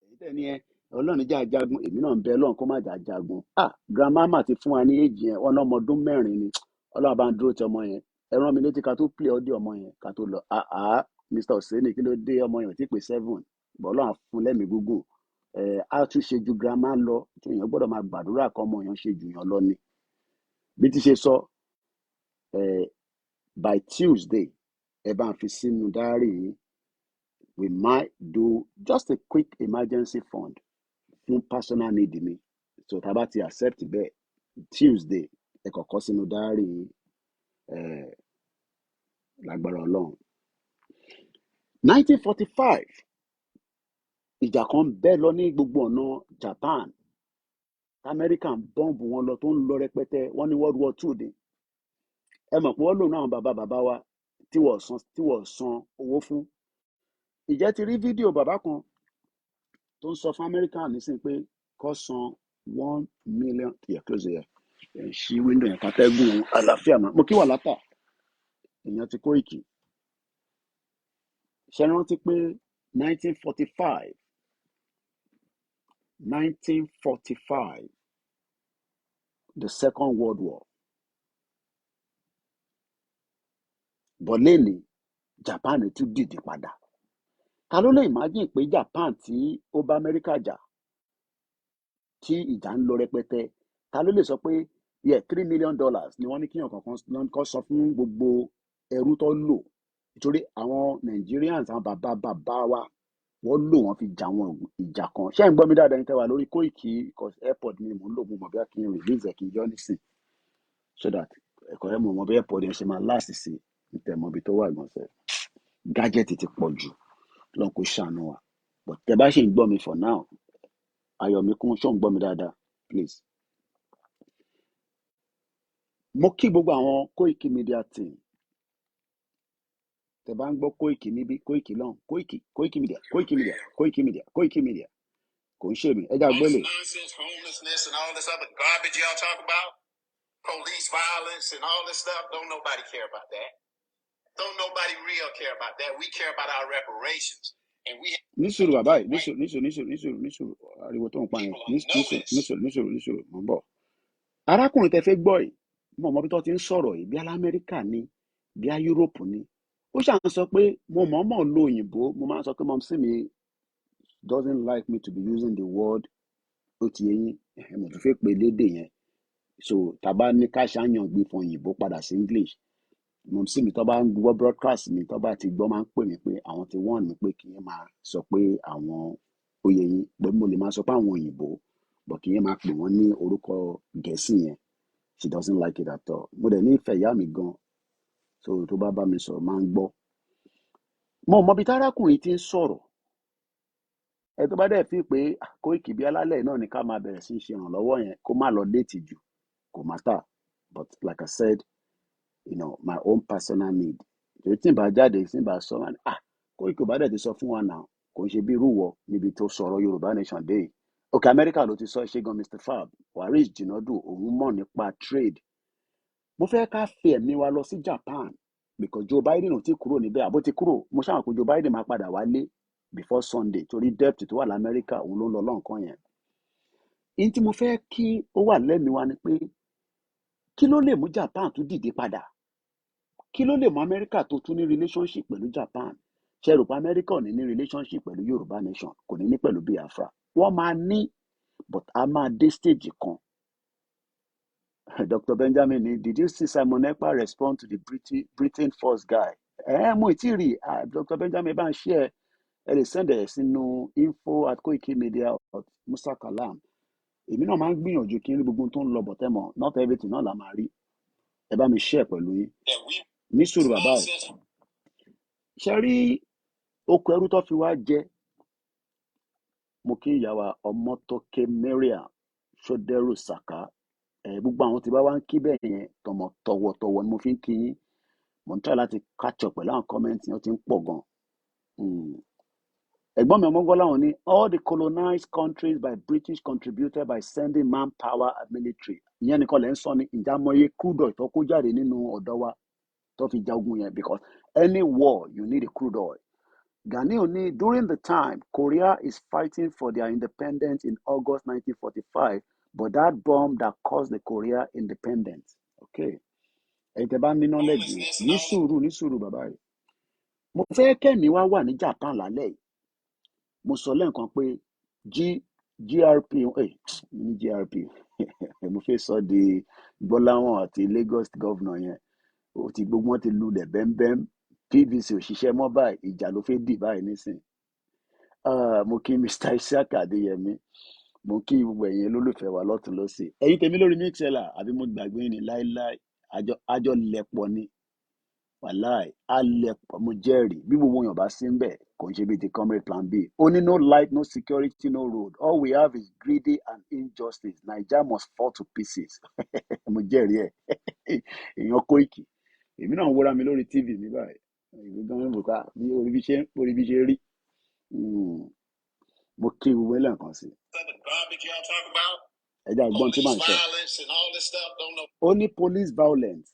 èyí tẹ̀ ní ẹ ọlọ́run jà jagun èmi náà ń bẹ ọlọ́run kó má jà jagun grandmama ti fún wa ní èjì yẹn ọ̀nà ọmọ ọdún 4 ni ọlọ́run bá ń dúró ti ọmọ yẹn ẹ rán mi létí ká tó play ọdẹ ọmọ yẹn ká tó lọ Mr. Oseni kí ló dé ọmọ yẹn ò tí pé 7 bọ́ ọlọ́run á fún lẹ́mìí gúngùn á tún ṣe ju grandma lọ tí èèyàn gbọ́dọ̀ máa gbàdúrà kọ́ ọmọ yẹn ṣe jù yàn lọ ni bí ti ṣe sọ by Tuesday ẹ bá ń fi sínú diary yìí we might do just a quick emergency fund fún personal need mi so tá a bá ti accept bẹ́ẹ̀ Tuesday ẹ kọ́kọ́ sínú diary yìí lágbára Ọlọ́run. 1945 ìjà kan bẹ́ lọ ní gbogbo ọ̀nà Japan Amẹ́ríkà ń bọ́ǹbù wọn lọ tó ń lọ rẹpẹtẹ wọ́n ní World War II dé ẹ mọ̀ pé wọ́n lòun náà bàbá wa tí wọ́n san owó fún. ìjẹ́ ti rí fídíò bàbá kan tó ń sọ fún Amẹ́ríkà nísìnyí pé kó san 1 million close yẹ ṣí wíńdò yẹn kátẹ́gùn àlàáfíà mọ́ mo kí wà látà èèyàn ti Kóìkì ṣe rántí pé 1945 the Second World War bọ̀ lẹ́ni Japan tún dìde padà ta ló lè imagine pé Japan tí ó bá Amẹ́ríkà jà tí ìjà ń lọ rẹpẹtẹ ta ló lè sọ pé $3 million ni wọ́n ní kíyàn kankan kọ́ sọ fún gbogbo ẹrú tó lò nítorí àwọn Nigerians àwọn bàbá wa wọ́n lò wọ́n fi jà wọn ìjà kan ṣé ẹ̀ ń gbọ́ mi dáadáa ní tẹ́wà lórí Kóìkì airport ni mò ń lò mo mọ̀ bí kí n release ẹ̀ kí n yọ nísìn so that ẹ̀kọ́ ẹ̀ mọ̀ bí airport yẹn ṣe máa last sí ìtẹ̀mọ́ ibi tó wà gbọ̀nsẹ̀ gadget ti pọ̀ jù lọ́n kó ṣàánú wa but tẹ́ bá ṣe ń gbọ́ mi for now Ayọ̀míkún ṣó ń gbọ́ mi dáadáa please. mo kí gbogbo àwọn Koiki Media team tẹ́ bá ń gbọ́ Koiki níbí Koiki lọ́hùn Koiki Media Koiki Media Koiki Media Koiki Media kò ń ṣe mí ẹja gbélé. Nonsense, homelessness and all this other garbage y'all talk about, police violence and all this stuff, don't nobody care about that. Don't nobody real care about that. We care about our reparations. nísòrò bàbá yìí nísòrò ariwo tó ń pa yẹn nísòrò mọ̀ ń bọ̀. arákùnrin tẹ́ fẹ́ gbọ́ yìí mo mọ̀ bí tó ti ń sọ̀rọ̀ yìí bí alamẹ́ríkà ni bí a Yúróòpù ni ó ṣàn sọ pé mo mọ̀ọ́mọ̀ lo òyìnbó mo máa ń sọ pé mọ̀ sí mi doesn't like me to be using the word ó ti yẹn mo tún fẹ́ pè lédè yẹn so tàbá ní ká ṣàyàn gbé fún òyìnbó padà sí English mo sì mi tó bá ń gbọ́ broadcast mi tó bá ti gbọ́ máa ń pè mí pé àwọn ti wọ́n mi pé kí n máa sọ pé àwọn oyè yín pé mo lè máa sọ pé àwọn òyìnbó but kí n máa pè wọ́n ní orúkọ Gẹ̀ẹ́sì yẹn she doesn't like it at all mo dẹ̀ nífẹ̀ẹ́ ìyá mi gan so tó bá mi sọ̀rọ̀ máa ń gbọ́ mo mọ bí tárákùnrin ti ń sọ̀rọ̀ ẹ tó bá dẹ̀ fi pé Kóìkì bí alálẹ̀ náà ni ká máa bẹ̀rẹ̀ sí í ṣe ìrànlọ́wọ́ yẹn kó má lọ létí jù kò matter but like I said my own personal need èyí tí n bá jáde tí n bá sọ wọn Kóìkì ò bá dẹ̀ ti sọ fún wa náà kò ń ṣe bí irú wọ níbi tó sọ̀rọ̀ Yorùbá Nation Day òkè Amẹ́ríkà ló ti sọ ṣégan Mr. Fab Waris Jinadu òun mọ̀ nípa trade mo fẹ́ ká fi ẹ̀mí wa lọ sí Japan because Joe Biden ò tí kúrò níbẹ̀ àbó ti kúrò mo ṣáà kó Joe Biden máa padà wálé before Sunday torí debt tó wà lamẹ́ríkà òun ló ń lọ lọ́nkàn yẹn ní tí mo fẹ́ kí ó wà lẹ́mìí wa ni pé kí ló lè mú Japan tún dìde padà kí ló lè mú Amẹ́ríkà tó tún ní relationship pẹ̀lú Japan ṣe rò pé Amẹ́ríkà ò ní ní relationship pẹ̀lú Yorùbá Nation kò ní ní pẹ̀lú Biafra wọ́n máa ní but a máa dé stage kan. Dr. Benjamin, did you see Simon Ekpa respond to the Britain First guy? Mo ti rí Dr. Benjamin bá ń share ẹ lè send ẹ̀ sínú info@koikimedia Musa Kalam. Èmi náà máa ń gbìyànjú kí n rí gbogbo tó ń lọ bọ̀ tẹ́mọ̀ not everything náà la máa rí. Ẹ bá mi share pẹ̀lú yín. Ní sùúrù bàbá ẹ̀. Ṣé rí oko ẹrú tó fi wá jẹ? Mo kí ìyá wa Ọmọ́tókè Mariam Ṣódẹ́rù Sàká. Gbogbo àwọn tí bá wá ń kí bẹ́ẹ̀ yẹn tọ̀wọ̀tọ̀wọ̀ ni mo fi ń kí yín. Mo ń try láti catch up pẹ̀lú àwọn comment yẹn ó ti ń pọ̀ gan. Ẹ̀gbọ́n mi Ọmọ́gbọ́láwọn ní all the colonized countries by British contributed by sending manpower and military. Ìyẹn nìkan lẹ́ ń sọ ní ìjámọ̀ye crude oil tó kó jáde nínú ọ̀dọ̀ wa tó fi ja ogun yẹn, because any war you need a crude oil. Gani ní during the time Korea is fighting for their independence in August 1945, but that bomb that caused the Korea independence. Okay. Ẹ̀yin tẹ́ bá ní knowledge ní sùúrù bàbá yìí. Mo fẹ́ kẹ́mi wá wà ní Japan lálẹ́ yìí. Mo sọ lẹ́ẹ̀kan pé GRP ní GRP mo fẹ́ sọ di Gbọ́láhàn àti Lagos governor yẹn. Ti gbogbo wọn ti lulẹ̀ bẹ́ńbẹ́ń. PVC ò ṣiṣẹ́ mọ́ báyìí, ìjà ló fẹ́ dì báyìí nísìn. Mo kí Mr. Isiaq Adéyẹmí. Mo kí gbogbo ẹ̀yin olólùfẹ́ wa lọ́tùn lósì. Ẹ̀yin tèmi lórí Mixlr àbí mo gbàgbé ni láíláí. Àjọ lẹ̀pọ̀ ni. Wàláì, a lẹ̀pọ̀, mo jẹ́rìí. Bí gbogbo èèyàn bá sí ń bẹ̀, kò ń ṣe bíi ti comrade plan B. Ó ní no light, no security, no road. All we have is greedy and injustice. Naija must fall to pieces. Mo jẹ́rìí ẹ̀. Èèyàn Kóìkì. Èmi náà ń wúra mi lórí TV mi báyìí. Èmi gan-an ń bùkà bí orí bí ṣe rí. Mo kí gbogbo ẹlẹ́ǹkan sí. Ẹja àgbọn tí màá sọ. Ó ní police violence.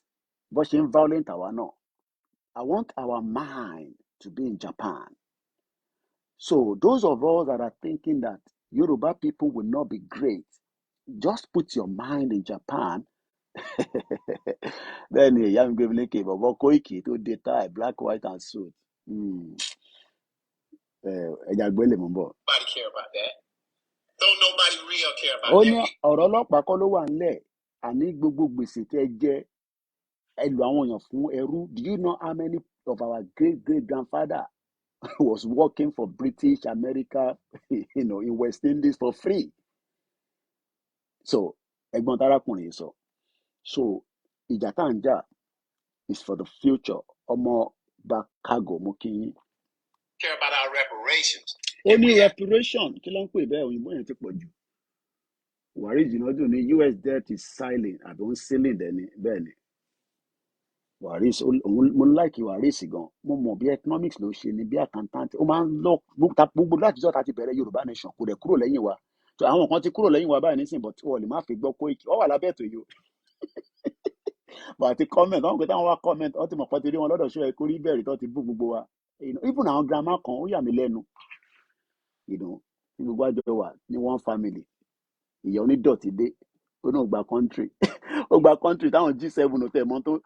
Bó ṣe ń violent àwa náà. I want our mind to be in Japan. So those of us that are thinking that Yoruba people will not be great, just put your mind in Japan. Then ìyá mi gbé mi lékè bọ̀bọ̀ Kóìkì tó dé tie black, white and suit. Ẹja gbélé mú bọ̀. Ó ní ọ̀rọ̀ ọlọ́pàá kọ́ ló wà nílẹ̀, àní gbogbo gbèsè tẹ́ jẹ́ ẹ lu àwọn èèyàn fún ẹrú. Do you know how many of our great grandfather was working for British America, in West Indies for free? So ẹ̀gbọ́n tarakùnrin sọ. So ìjà tá à ń jà is for the future. Ọmọ Bakago mo kí yín. Care about our reparations. Ó ní reparation kí ló ń pè bẹ́ẹ̀ òyìnbó yẹn ti pọ̀ jù. Wàrí ìjìnàjò ní US debt is silent àbí ó ń sílìn dẹ́ni bẹ́ẹ̀ ni. Waris mo like Waris gan. Mo mọ̀ bí economics ló ṣe ni bí accountant. Ó máa ń lọ gbogbo láti jọ́ ta ti bẹ̀rẹ̀ Yorùbá nation kò dẹ̀ kúrò lẹ́yìn wa. So àwọn kan ti kúrò lẹ́yìn wa báyìí nísìnyí, but wọ́n lè má fi gbọ́ Kóìkì. Wọ́n wà lábẹ́ ètò yìí o. But àti comment àwọn táwọn wá comment wọ́n ti mọ̀ pé ti rí wọn lọ́dọ̀ ṣọ́ ẹ kórí bẹ̀rẹ̀ tó ti bú gbogbo wa. Even àwọn grandma kan ó yà mí lẹ́nu. Gbogbo àjọ wà ní one family. Ìyá onídọ̀tí dé. Ó náà gba country. Ó gba country táwọn G7 tẹ̀ mọ́ tó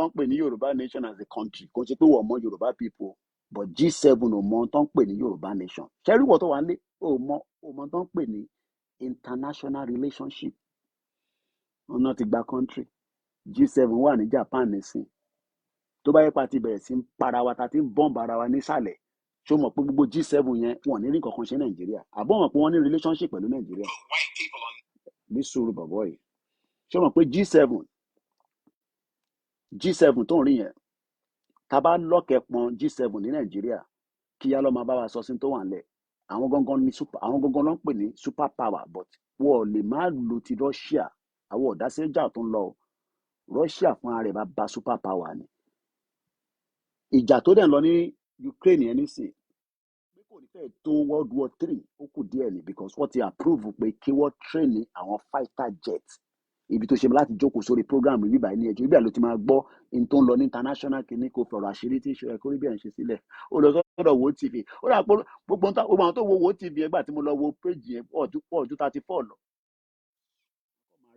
ń pè ní Yorùbá nation as a country. Kò ṣe pé wọ́n mọ Yorùbá people, but G7 ò mọ tó ń pè ní Yorùbá nation. Ṣẹ́rí wọ̀ tó wà nílé ò mọ tó ń pè ní international relationship. Wọ́n náà ti gba country. G7 wà ní Japan nísìn. Tó bá yẹ pa ti bẹ̀rẹ̀ sí ń para wa ta ti ń bọ́ǹbù ara wa nísàlẹ̀. Ṣé o mọ̀ pé gbogbo G7 yẹn wọ́n ní rí nǹkan kan ṣe Nàìjíríà? Àbọ̀ mọ̀ pé wọ́n ní relationship pẹ̀lú Nàìjíríà? Ní sùúrù bọ̀bọ̀ yìí. Ṣé o mọ̀ pé G7 tó ń rí yẹn, tá a bá lọ́kẹ̀ pọn G7 ní Nàìjíríà, kí yá lọ́ máa bá wa sọ sí tó wà nílẹ̀. Àwọn gangan ló ń pè ní super power, but wọ́n lè má lo ti Russia. Àwọn ọ̀dásẹ́jà tó ń lọ Russia fúnra rẹ̀ bá super power ni. Ìjà tó dẹ̀ ń lọ ní Ukraine yẹn nísìn, pé kò ní fẹ́ tó World War III, ó kù díẹ̀ ni, because wọ́n ti approve pé kí wọ́n train àwọn fighter jets. Ibi tó ṣe láti jókòó sórí program yìí báyìí ní ẹjọ́ ibà ló ti máa gbọ́ in tó ń lọ ní international kìíní kò fọ̀rọ̀ àṣírí tí ìṣòro ẹ̀kọ́ rí bí ẹ̀ ń ṣe sílẹ̀. Ó lọ sọ́dọ̀ Wo TV. Ó rà pé gbogbo àwọn tó wo Wo TV ẹgbà tí mo lọ wo page yẹn pọ̀ ju 34 lọ.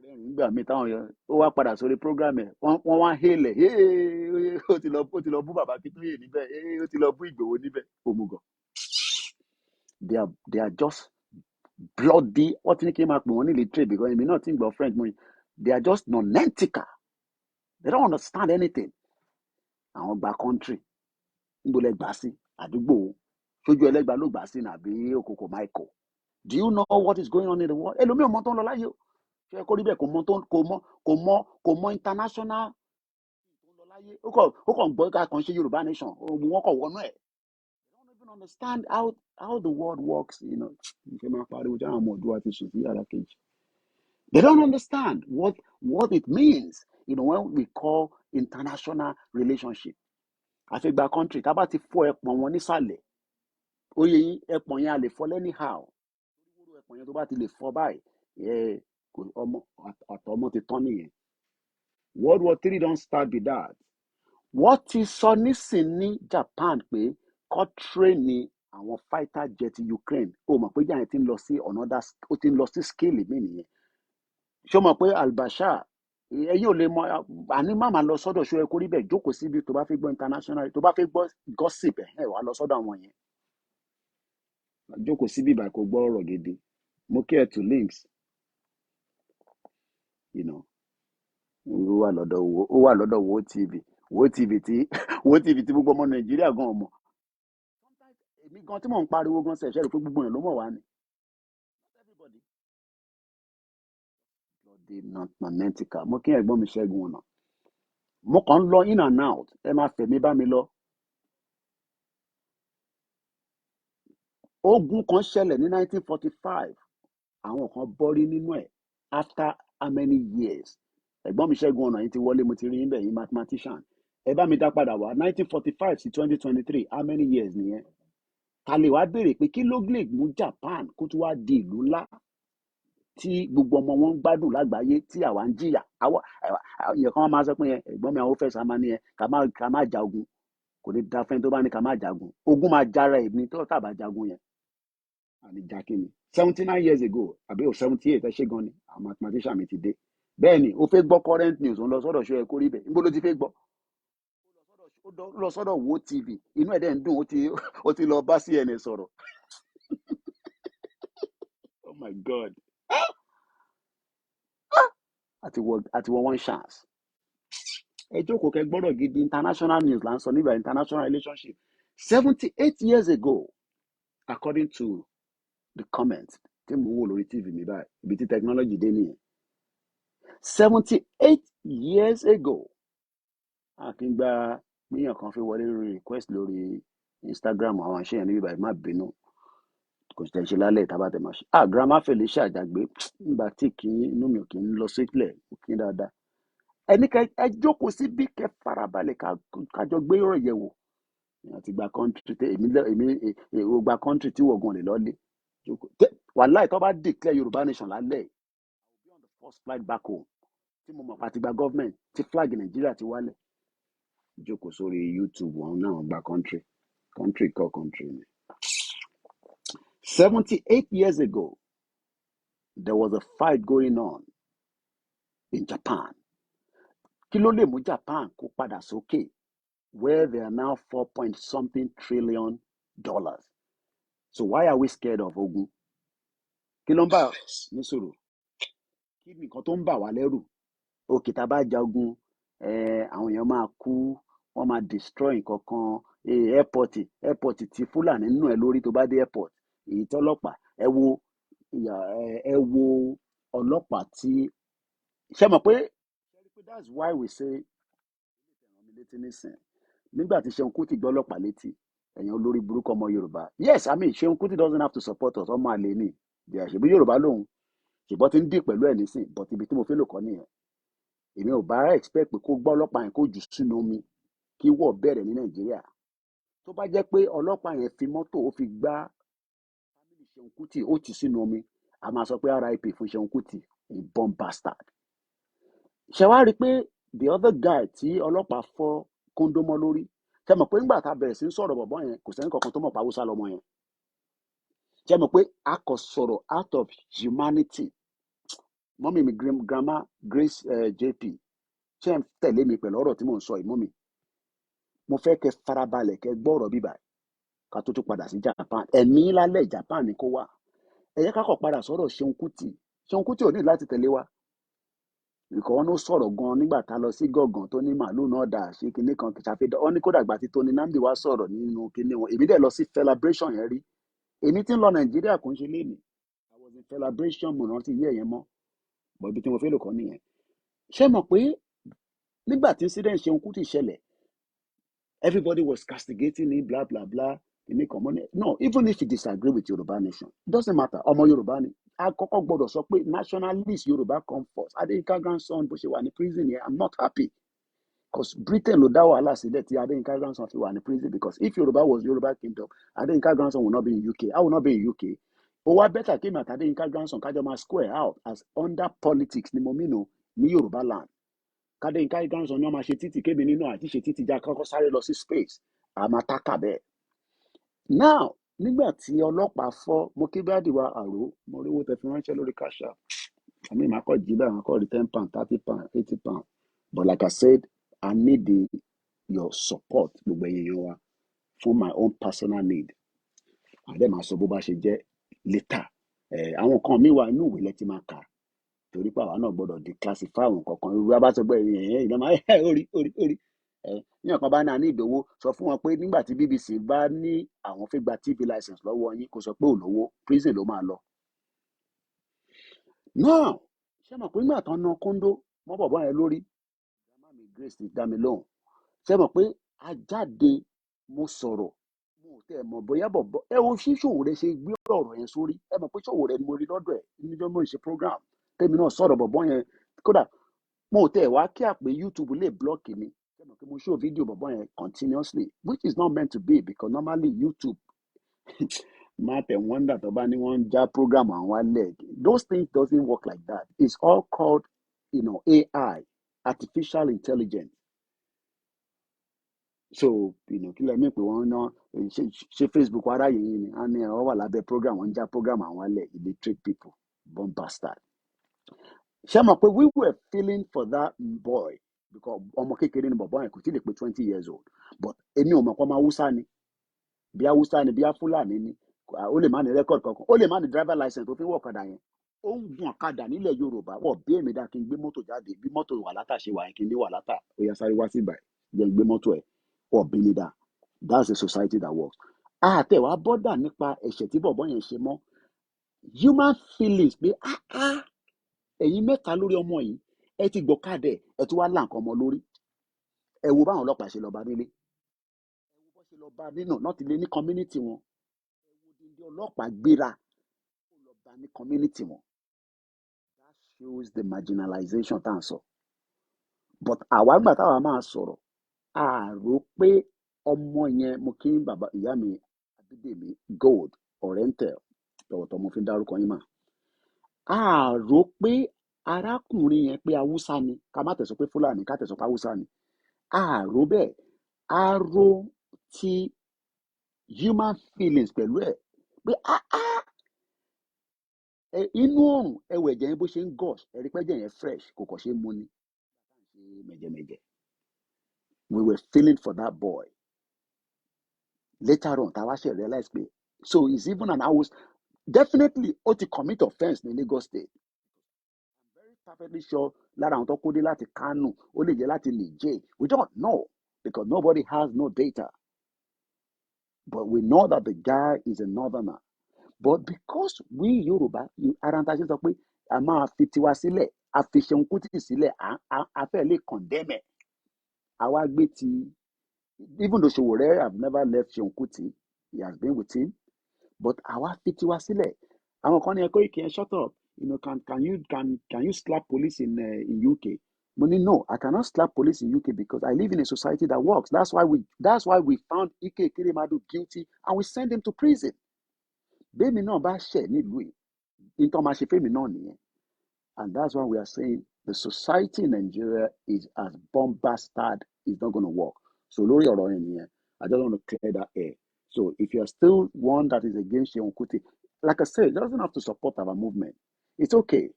Nígbà míì táwọn yẹn ó wá padà sórí program ẹ̀ wọ́n wá hélẹ̀ ó ti lọ bú bàbá Akíntóyè níbẹ̀ ó ti lọ bú Ìgbòho níbẹ̀ òmùgọ̀. They are just bloody, what ní kí n máa pè wọ́n ní illiterate because èmi náà ti ń gbọ́ French mo they are just nonentical, they don't understand anything. Àwọn gba country níbo lẹ gbà sí àdúgbò sójú ẹlẹ́gbàá ló gbà sí nàbí òkòkò Michael. Do you know what is going on in the world? Ẹlòmíì ò mọ tó ń lọ láyé o ṣe kó rí bẹ́ẹ̀ kò mọ international tó ń lọ láyé ó kàn gbọ́ ká kàn ṣe Yorùbá nation wọ́n kàn wọnú ẹ̀. They don't even understand how the world works. Ṣé máa pariwo jẹ́ àwọn ọmọ òdua ti sùn sí yàrá kejì. They don't understand what it means, when we call international relationship. Àfìgbà country tá a bá ti fọ́ ẹpọ̀n wọn nísàlẹ̀, oyè yín ẹpọ̀n yẹn a lè fọ́ anyhow. Ẹpọ̀n yẹn tó bá ti lè fọ́ báyìí, ọ̀tọ̀ ọmọ ti tán nìyẹn. World War III don start be that. Wọ́n ti sọ nísìn ní Japan pé kó train ní àwọn fighter jet Ukraine. Ó mọ̀ pé jáde ti ń lọ sí another, ó ti ń lọ sí scale mi nìyẹn. Ṣé o mọ̀ pé Al-Bashir ẹ̀yin ò lè mọ àní má máa lọ sọ́dọ̀ ṣó ẹ kó rí bẹ́ẹ̀ jókòó síbi tó bá fẹ́ gbọ́ international tó bá fẹ́ gbọ́ gossip wà lọ sọ́dọ̀ àwọn yẹn. Jókòó síbi ìbà kò gbọ́ ọ̀rọ̀ gidi. Mo kí ẹ to links. Ó wà lọ́dọ̀ wo TV tí gbogbo ọmọ Nàìjíríà gan ọmọ. Èmi gan tí mò ń pariwo gan ṣẹ̀ṣẹ̀ rò pé gbogbo yẹn ló mọ̀ wá ni. Everybody. Nonentical. Mo kí ẹ̀gbọ́n mi Ṣẹ́gun ọ̀nà. Mo kàn ń lọ in and out. Ẹ máa fẹ̀mí bá mi lọ. Ogun kan ṣẹlẹ̀ ní 1945. Àwọn kan bọ́rí nínú ẹ̀ after how many years? Ẹ̀gbọ́n mi Ṣẹ́gun ọ̀nà yìí ti wọlé mo ti rí yín bẹ̀ yín mathematician. Ẹ bá mi dá padà wá 1945 sí 2023 how many years nìyẹn? Ta lè wá béèrè pé kí ló lè mú Japan kó tún wá di ìlú ńlá tí gbogbo ọmọ wọn ń gbádùn lágbàáyé tí àwa ń jìyà. Ìyẹn kan máa sọ pé ẹ̀gbọ́n mi àwọn fẹsẹ̀ máa ní ká má jagun. Kò ní da fẹ́ni tó bá ní ká má jagun. Ogun máa jára ẹ̀ ní tó tàbá jagun yẹn. Àní jákèmí 79 years ago àbí 78 ẹ ṣe gan ni àwọn mathematician mi ti dé. Bẹ́ẹ̀ ni ó fẹ́ gbọ́ current news ó ń lọ sọ́dọ̀ ṣó ẹ kó rí bẹ́ẹ̀ níbo ló ti fẹ́ gbọ́. Ó lọ sọ́dọ̀ wo TV inú ẹ̀ dẹ̀ ń dùn ó ti lọ bá CNN sọ̀rọ̀. Oh my God. Àti wọ one chance. Ẹ jókòó kẹ́ gbọ́dọ̀ gidi international news là ń sọ nígbà international relationship 78 years ago according to the comment tí mo wò lórí TV mi báyìí ibi tí technology dé nìyẹn 78 years ago. Àkíngbà míyàn kan fi wọlé lórí request lórí Instagram àwọn àṣeyàn níbi báyìí má bínú kò sì tẹ̀sí lálẹ́ ìta tẹ̀ máa ṣe. Grandma Felicia àjàgbé nígbà tí inú mi ò kí ń lọ sílẹ̀ kò kí ń dáadáa. Ẹni ẹ jókòó sí bí kẹ farabalẹ̀ kájọ gbé ọ̀rọ̀ yẹ̀ wò. Àti gba country èmi gba country tí wọ̀gùn lè lọ́lé. Wàláì tó bá declare Yorùbá nation lálẹ́ I'll be on the first flight back home. Tí mo mọ̀ pé àti gba government tí flag Nàìjíríà ti wálẹ̀. Jókòó sórí YouTube wọn náà gba country kọ́ country ni. 78 years ago, there was a fight going on in Japan. Kí ló lè mú Japan kó padà sókè where they are now 4.something trillion dollars. So why are we scared of ogun? Kí ló ń bà ní sọ̀rọ̀? Kí nìkan tó ń bà wá lẹ́rù? Òkè tá a bá jagun àwọn èèyàn máa kú wọ́n máa destroy nǹkan kan airport tí Fúlàní nínú ẹ̀ lórí tó bá dé airport èyí tí ọlọ́pàá ẹ wo ọlọ́pàá tí ṣe mọ̀ pé that's why we say nígbà tí Ṣeun Kútì gbọ́ ọlọ́pàá létí ẹ̀yàn olórí burúkú ọmọ Yorùbá yes I mean Ṣeun Kútì doesn't have to support us ọmọ àlè ni ṣèbí Yorùbá lòun ṣùgbọ́n ti ń dì pẹ̀lú ẹ̀ nísìn but ibi tí mo fẹ́ lò kọ́ nìyẹn èmi ò bá expect pé kó gbọ́ ọlọ́pàá yẹn kó jù sínú omi kí wọ́ọ̀ bẹ̀rẹ̀ ní Nàìjíríà tó bá jẹ́ pé ọlọ́pàá yẹn fi mọ́tò ó fi gbá family Ṣeun Kútì ó tì sínú omi a máa sọ pé RIP fún Ṣeun Kútì a bomb bastard. Ṣé wàá rí i pé the other guy tí ọlọ́pàá fọ́ kóńdó mọ́ lórí ṣe mọ̀ pé ńgbà tá a bẹ̀rẹ̀ sí ń sọ̀rọ̀ bọ̀bọ́ yẹn kò sẹ́ni kankan tó mọ̀ pa Haúsá lọ́mọ yẹn ṣe mọ̀ pé a kò sọ̀rọ̀ out of humanity. Mọ́mí mi grandma Grace JP ṣe ń tẹ̀lé mi pẹ̀lú ọ̀rọ̀ tí mò ń sọ yìí mọ́mí mo fẹ́ kẹ́ farabalẹ̀ kẹ́ gbọ́ ọ̀rọ̀ bíbà ká tó tún padà sí Japan ẹ̀mí lálẹ́ Japan ni kó wà ẹ yẹ ká kọ̀ padà sọ̀rọ̀ Ṣeun Kútì ò ní láti tẹ̀lé wa nǹkan wọn ló sọ̀rọ̀ gan nígbà tá a lọ sí gọ̀gàn tó ní màálù náà dà ṣe kinní kan ṣàfihàn wọn ní kódà gbà tí Tony Nnamdi wá sọ̀rọ̀ nínú kinní wọn èmi dẹ̀ lọ sí celebration yẹn rí èmi tí ń lọ Nàìjíríà kò ń ṣe léèmí I was in celebration mo rántí yẹ́ ẹ̀yẹn mọ́ bọ̀ ibi tí mo fẹ́ lò kọ́ nìyẹn ṣé mọ̀ pé nígbà tí incident Ṣeun Kútì ṣẹlẹ̀ everybody was castigating him blah blah blah kinní kan mọ́ ní no even if you disagree with Yorùbá nation it doesn't matter ọmọ Yorùbá ni àkọ́kọ́ gbọ́dọ̀ sọ pé nationalist Yorùbá come first Adéyínká grandson bó ṣe wà ní prison yẹn I'm not happy because Britain ló dá wàhálà sílẹ̀ tí Adéyínká grandson fi wà ní prison because if Yorùbá was Yorùbá kingdom Adéyínká grandson will not be in UK I will not be in UK ó wá bẹ́tà kí mi àti Adéyínká grandson kájọ máa square out as under politics ni mo mìíràn ní Yorùbá land kádéyínká grandson ni wọ́n máa ṣe títì kébì nínú àti ṣe títì já kọ́kọ́ sáré lọ sí space àmọ́ tákà bẹ́ẹ̀ now nígbà tí ọlọ́pàá fọ́ mo kí bíádìí wa àrò mo rí owó tẹ fi ránṣẹ́ lórí cash app àmì ìmọ̀ akọ́ jí bẹ́ẹ̀ akọ́ rí £10 £30 £80 but like I said I need your support gbogbo èèyàn wa for my own personal need àdé máa sọ bó bá ṣe jẹ́ later àwọn kan mi wà inú ìwé lẹ́tí máa kà torí pé àwa náà gbọ́dọ̀ declassify àwọn kankan irú wa bá sọ pé èèyàn ìlànà orí ní ọ̀kan bá náà ní ìdòwò sọ fún wọn pé nígbà tí BBC bá ní àwọn fẹ́ gba TV license lọ́wọ́ yín kò sọ pé òlówó prison ló máa lọ. now ṣé mọ̀ pé nígbà tán ná kóńdó mọ́ bọ̀bọ́ yẹn lórí grandma mi Grace ti dá mi lóhùn ṣé mọ̀ pé a jáde mo sọ̀rọ̀ mo tẹ́ ẹ mọ̀ bóyá bọ̀bọ́ ẹ wo ṣí Ṣòwòrẹ́ ṣe gbé ọ̀rọ̀ yẹn sórí ẹ mọ̀ pé Ṣòwòrẹ́ ni mo rí lọ́dọ̀ ẹ̀ níjọ́ mo ń ṣe program tèmi náà sọ̀rọ̀ bọ̀bọ́ yẹn kódà mo tẹ́ ẹ wá kí àpè YouTube lè blọ́ọ̀kì mi ṣé mọ̀ pé mo show video bọ̀bọ́ yẹn continuously which is not meant to be because normally YouTube má tẹ̀ wọ́ndà tó bá ní wọ́n ń já program àwọn alẹ́ those things doesn't work like that it's all called AI artificial intelligence so kí lẹ́mí pé wọ́n ná ṣe Facebook aráyè yìí ni á ní ọ wà lábẹ́ program wọ́n ń já program àwọn alẹ́ illiterate people born bastard ṣé mọ̀ pé we were feeling for that boy because ọmọ kékeré ni bọ̀bọ́ yẹn kò tí lè pé 20 years old but èmi ò mọ̀ pé ọmọ Haúsá ni bí Haúsá ni bí Fúlàní ni ó lè má ní record kankan ó lè má ní driver license tó fi ń wọ ọ̀kadà yẹn ó ń gun ọ̀kadà nílẹ̀ Yorùbá wọ̀ bí èmi dá kí n gbé mọ́tò jáde bí mọ́tò wàlátà ṣe wà yẹn kí n ní wàlátà ó yá sáré wá sí ibà jẹ́ n gbé mọ́tò ẹ̀ wọ̀ bí mi dá that's a society that works àtẹ̀wá bọ́dà nípa ẹ̀ṣẹ̀ tí bọ̀bọ́ yẹn ṣe mọ́ human feelings pé ẹ̀yin mẹ́ta lórí ọmọ yìí ẹ ti gbọ́kadẹ̀ ẹ tún wá là nǹkan ọmọ lórí ẹ wo báwọn ọlọ́pàá ṣe lọ bá nílé ẹ wo bó ṣe lọ bá nínú náà ti lé ní community wọn ẹ wo dídí ọlọ́pàá gbéra ó lọ bá ní community wọn that shows the marginalization tá à ń sọ but àwa gbà táwa máa sọ̀rọ̀ a rò pé ọmọ yẹn mo kí bàbá ìyá mi Adédèmí Gold Oriental tọ̀wọ̀tọ̀ mo fi dárúkọ yín mà a rò pé arákùnrin yẹn pé Haúsá ni ká má tẹ̀sọ́ pé Fúlàní ká tẹ̀sọ́ pé Haúsá ni a rò bẹ́ẹ̀ a rò ti human feelings pẹ̀lú ẹ̀ pé inú oòrùn ẹwọ ẹ̀jẹ̀ yẹn bó ṣe ń gush ẹ̀rí pẹ́jẹ̀ yẹn fresh kò kàn ṣe é mu ni ṣe mẹ̀jẹ̀mẹ̀jẹ̀ we were feeling for that boy later on táwa ṣe realize pé so it's even an house definitely ó ti commit offence ní Lagos State I'm very perfectly sure lára àwọn tó kó dé láti Kano ó lè jẹ́ láti Niger we don't know because nobody has no data but we know that the guy is a northerner but because we Yorùbá aranta ṣe sọ pé a máa fi tiwa sílẹ̀ a fi Ṣeun Kútì sílẹ̀ a fẹ́ lè condemn ẹ̀ àwa gbé ti even though Ṣòwòrẹ́ have never left Ṣeun Kútì he has been with him but àwa fi tiwa sílẹ̀ àwọn kan ní ẹ Koiki ẹ shut up can you slap police in UK mo ní no I cannot slap police in UK because I live in a society that works that's why we found Ike Ekéremadu guilty and we sent him to prison bẹ́ẹ̀mi náà bá ṣẹ̀ nílùú yìí nítorí máa ṣe fẹ́mi náà nìyẹn and that's why we are saying the society in Nigeria is as bomb bastard it's not going to work so lórí ọ̀rọ̀ yẹn nìyẹn I just want to clear that air so if you are still one that is against Ṣeun Kútì like I said it doesn't have to support our movement it's okay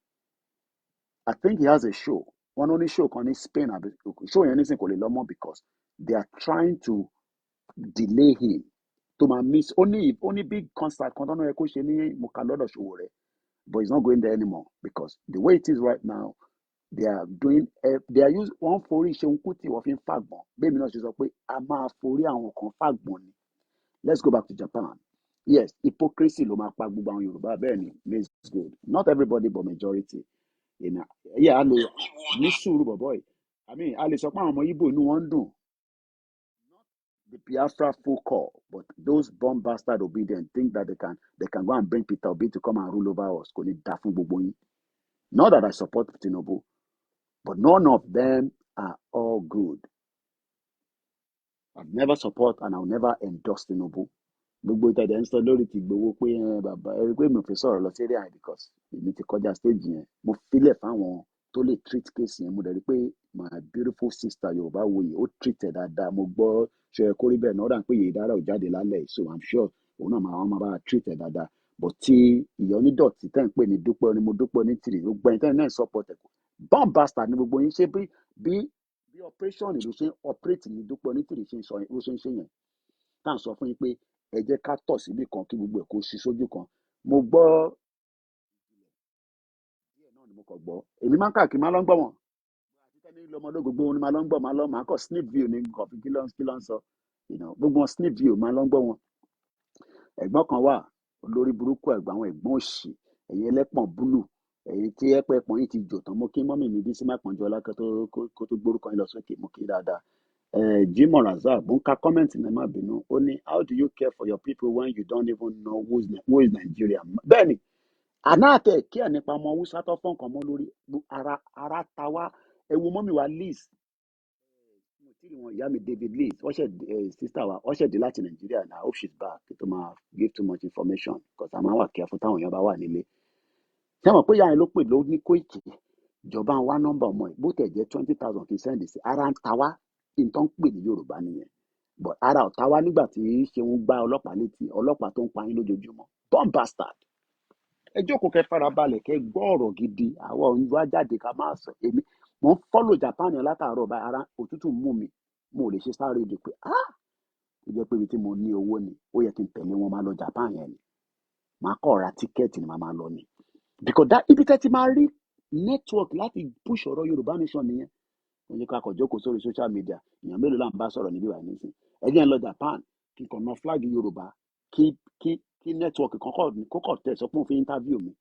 I think he has a show one only show kan ní Spain show yẹn nísìnyí kò lè lọ mọ́ because they are trying to delay him tó máa miss ó ní big concert kan tọ́nà yẹ kó ṣe ní mo kà lọ́dọ̀ Ṣòwòrẹ́, but he's not going there anymore because the way it is right now they are doing they are use wọ́n forí Ṣeun Kútì wọ́n fi ń fàgbọ́n bẹ́ẹ̀ mi náà ṣe sọ pé a máa forí àwọn kan fàgbọ́n ni. Let's go back to Japan. Yes, hypocrisy ló máa pa gbogbo àwọn Yorùbá bẹ́ẹ̀ ni maize is good, not everybody but majority. Yeah, a lè ní sùúrù bọ̀bọ̀ yìí. I mean, a lè sọ pé àwọn ọmọ Igbo inú wọn ń dùn. The Biafra full call, but those bomb bastard obedient think that they can go and bring Peter Obi to come and rule over us. Kò ní dá fún gbogbo yín. Not that I support Tinubu, but none of them are all good. I've never support and I'll never endorse Tinubu. Gbogbo ìtẹ̀dẹ̀ ń sọ lórí ti Ìgbòho pé bàbá ẹ rí pé mi ò fi sọ̀rọ̀ lọ sí area because èmi ti kọjá stage yẹn. Mo filẹ̀ fáwọn tó lè treat case yẹn. Mo dẹ̀ rí pé my beautiful sister Yorùbáwòye ó treat ẹ̀ dáadáa. Mo gbọ́ ṣe ẹ kórí bẹ́ẹ̀ náà ó dà pé Yèyé Dára ò jáde lálẹ́ so I'm sure òun náà máa bá treat ẹ̀ dáadáa. But tí ìyá onídọ̀tí tẹ́ ń pè ní Dúpẹ́ ni mo Dúpẹ́ ní tìrì gbogbo ẹni tẹ́ ń náà support ẹ̀ bomb bastard ni gbogbo yín ṣe bí operation ìlú ṣe operate ní Dúpẹ́ ní tìrì ṣe ń sọ ló ṣe ń ṣe yẹn. Tá à ń sọ fún yín pé ẹ jẹ́ ká tọ̀ síbì kan kí gbogbo ẹ̀ kó ṣí sójú kan. Mo gbọ́ díẹ̀ náà ni mo kàn gbọ́. Èmi máa ń káàkiri máa lọ ń gbọ́ wọn. Àti tẹ́ni lọ́mọdé gbogbo wọn ni máa lọ ń gbọ́ máa kọ́ snip view ní nǹkan fi kí ló ń sọ. Gbogbo wọn snip view máa lọ ń gbọ́ wọn. Ẹ̀gbọ́n kan wà olórí burúkú ẹ̀gbọ́n àwọn ẹ̀gbọ́n òṣì ẹ̀yin ẹlẹ́pọ̀n búlù èyí tí ẹ̀pẹ̀pọ̀n yìí ti jò tán mo kí mọ́mì mi bí sí má pọ̀njọ́ ọlá kó tó gbórúkọ yín lọ sókè mo kí dáadáa. Jimoh Razak bó ń ka kọ́mẹ̀ntì náà má bínú ó ní how do you care for your people when you don't even know who is Nigeria. Bẹ́ẹ̀ni àná àtẹ kí ẹ̀ nípa ọmọ Hausa tó fọ́n kan mọ́ lórí ara ta wá ẹ wo mọ́mì wa Liz wọn ìyá mi David Liz sister wa wọ́n ṣẹ̀dí láti Nàìjíríà and I hope she's back tó máa give too much information because a máa wà careful táwọn èèyàn bá wà nílé. Ṣé mọ̀ pé ìyá yẹn ló pè ló ní Koiki ìjọba wa nọ́mbà ọmọ ẹ̀ bó tẹ̀ jẹ́ 20,000 kì í sẹ́ndì sí ara ń ta wá nǹkan pè ní Yorùbá nìyẹn but ara ọ̀tá wá nígbà tí Ṣeun gbá ọlọ́pàá létí ọlọ́pàá tó ń pa yín lójoojúmọ́ bomb bastard. Ẹ jókòó kẹ́ farabalẹ̀ kẹ́ gbọ́ ọ̀rọ̀ gidi àwọn òyìnbó ajáde ká máa sọ èmi mo ń follow Japan yẹn látàárọ̀ báyìí ara òtútù mú mi mo lè ṣe sáré de pé ó jẹ́ pé ibi tí mo ní owó ni ó yẹ kí n tẹ̀lé wọn máa lọ Japan yẹn ni màá kọ́ ra tíkẹ́ẹ̀tì ni màá máa lọ ni because ibi tẹ́ ti máa rí network láti push ọ̀rọ̀ Yorùbá nation nìyẹn. Wọ́n ní ká kọ̀ jókòó sórí social media èèyàn mélòó là ń bá sọ̀rọ̀ níbí wà nísìn ẹ jẹ́ ń lọ Japan kí n kàn ná flag Yorùbá kí network kọ́kọ́ tẹ̀ sọ pé òun fi interview mi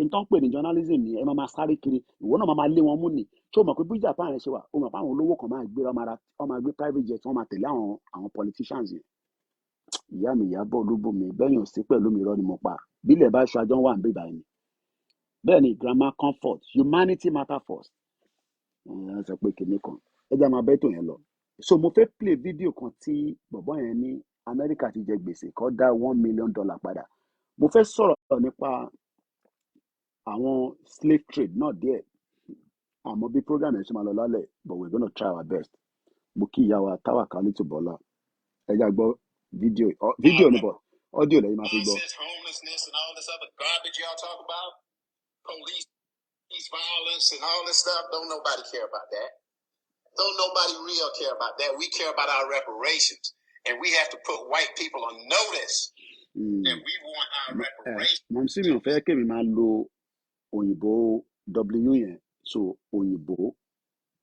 nǹkan pè ní journalism ni ẹ máa sáré kiri ìwọ náà máa lé wọn mú ni tí o mọ̀ pé bí Japan rẹ ṣe wà o mọ̀ pé àwọn olówó kan máa gbé wọn máa gbé private jet wọn máa tẹ̀lé àwọn politicians yẹn. Ìyá mi Ìyábọ̀ Olúbùnmi bẹ́yìn ò sí pẹ̀lú mi irọ́ ni mo pa bílẹ̀ bá aṣọ àjọ wà ń bèbà ẹni bẹ́ẹ̀ ni grammar comfort humanity matter first ẹ sọ pé kìnìún kan ẹ jẹ́ máa bẹ́ tó yẹn lọ. So mo fẹ́ play fídíò kan tí bọ̀bọ́ yẹn ní Amẹ́ríkà ti jẹ gbèsè kó dá $1 million padà. Mo fẹ́ sọ̀rọ̀ nípa àwọn slave trade náà díẹ̀ àmọ́ bí program yẹn ṣe máa lọ lálẹ́ but we're gonna try our best. Mo kí ìyá wa Táwàkálítù Bọ́lá ẹ já gbọ́ fídíò ní bọ̀ ọ́díò lẹ́yìn máa fi gbọ́. Homelessness and all this other garbage y'all talk about, police violence and all this stuff, don't nobody care about that. Don't nobody real care about that. We care about our reparations. And we have to put white people on notice that we want our reparations. Mọ̀mísí mi ò fẹ́ kémi máa lo òyìnbó W yẹn so òyìnbó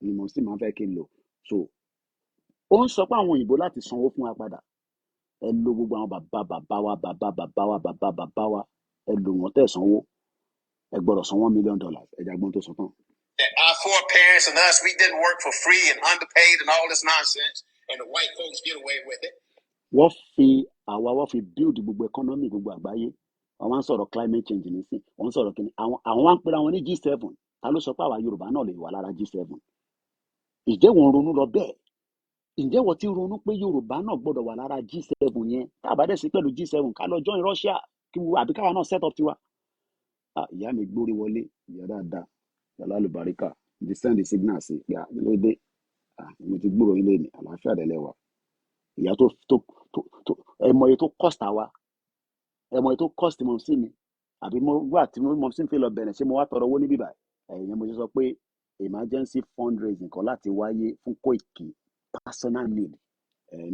ni mọ̀mísí máa fẹ́ kí n lò so ó ń sọ pé àwọn òyìnbó láti sanwó fún wa padà ẹ lo gbogbo àwọn bàbá wa ẹ lò wọ́n tẹ̀ sanwó ẹ gbọ́dọ̀ san $1 million ẹ jágbọ́n tó sọ tán. Our foreparents and us, we didn't work for free and underpaid and all this nonsense, and the white folks get away with it. Wọ́n fi build gbogbo economy gbogbo àgbáyé àwọn ń sọ̀rọ̀ climate change nísìn wọ́n ń sọ̀rọ̀ kìíní àwọn wá ń pera wọn ní G7 ta ló sọ pé àwa Yorùbá náà lè wà lára G7 ìjẹ́ wọn ronú lọ bẹ́ẹ̀ ǹjẹ́ wọ́n ti ronú pé Yorùbá náà gbọ́dọ̀ wà lára G7 yẹn tá a bá dẹ̀ sí pẹ̀lú G7 ká lọ join Russia àbí káwa náà set up tiwa. Ìyá mi gbórí wọlé ìyá dáadáa yàrá àlùbáríkà ti send the signal sí pé lóde mo ti gbúrò ilé ní àlàáfíà dẹ̀lẹ́wà ìyá tó ẹmọye tó cost àwa ẹmọye tó cost mọ̀ sí mi àbí mo wà tí mo sì ń fi lọ bẹ̀rẹ̀ ṣé mo wá tọrọ owó níbí báyìí ẹ̀yìn mo ṣe sọ pé emergency fundraising kan láti wáyé fún Koiki personal need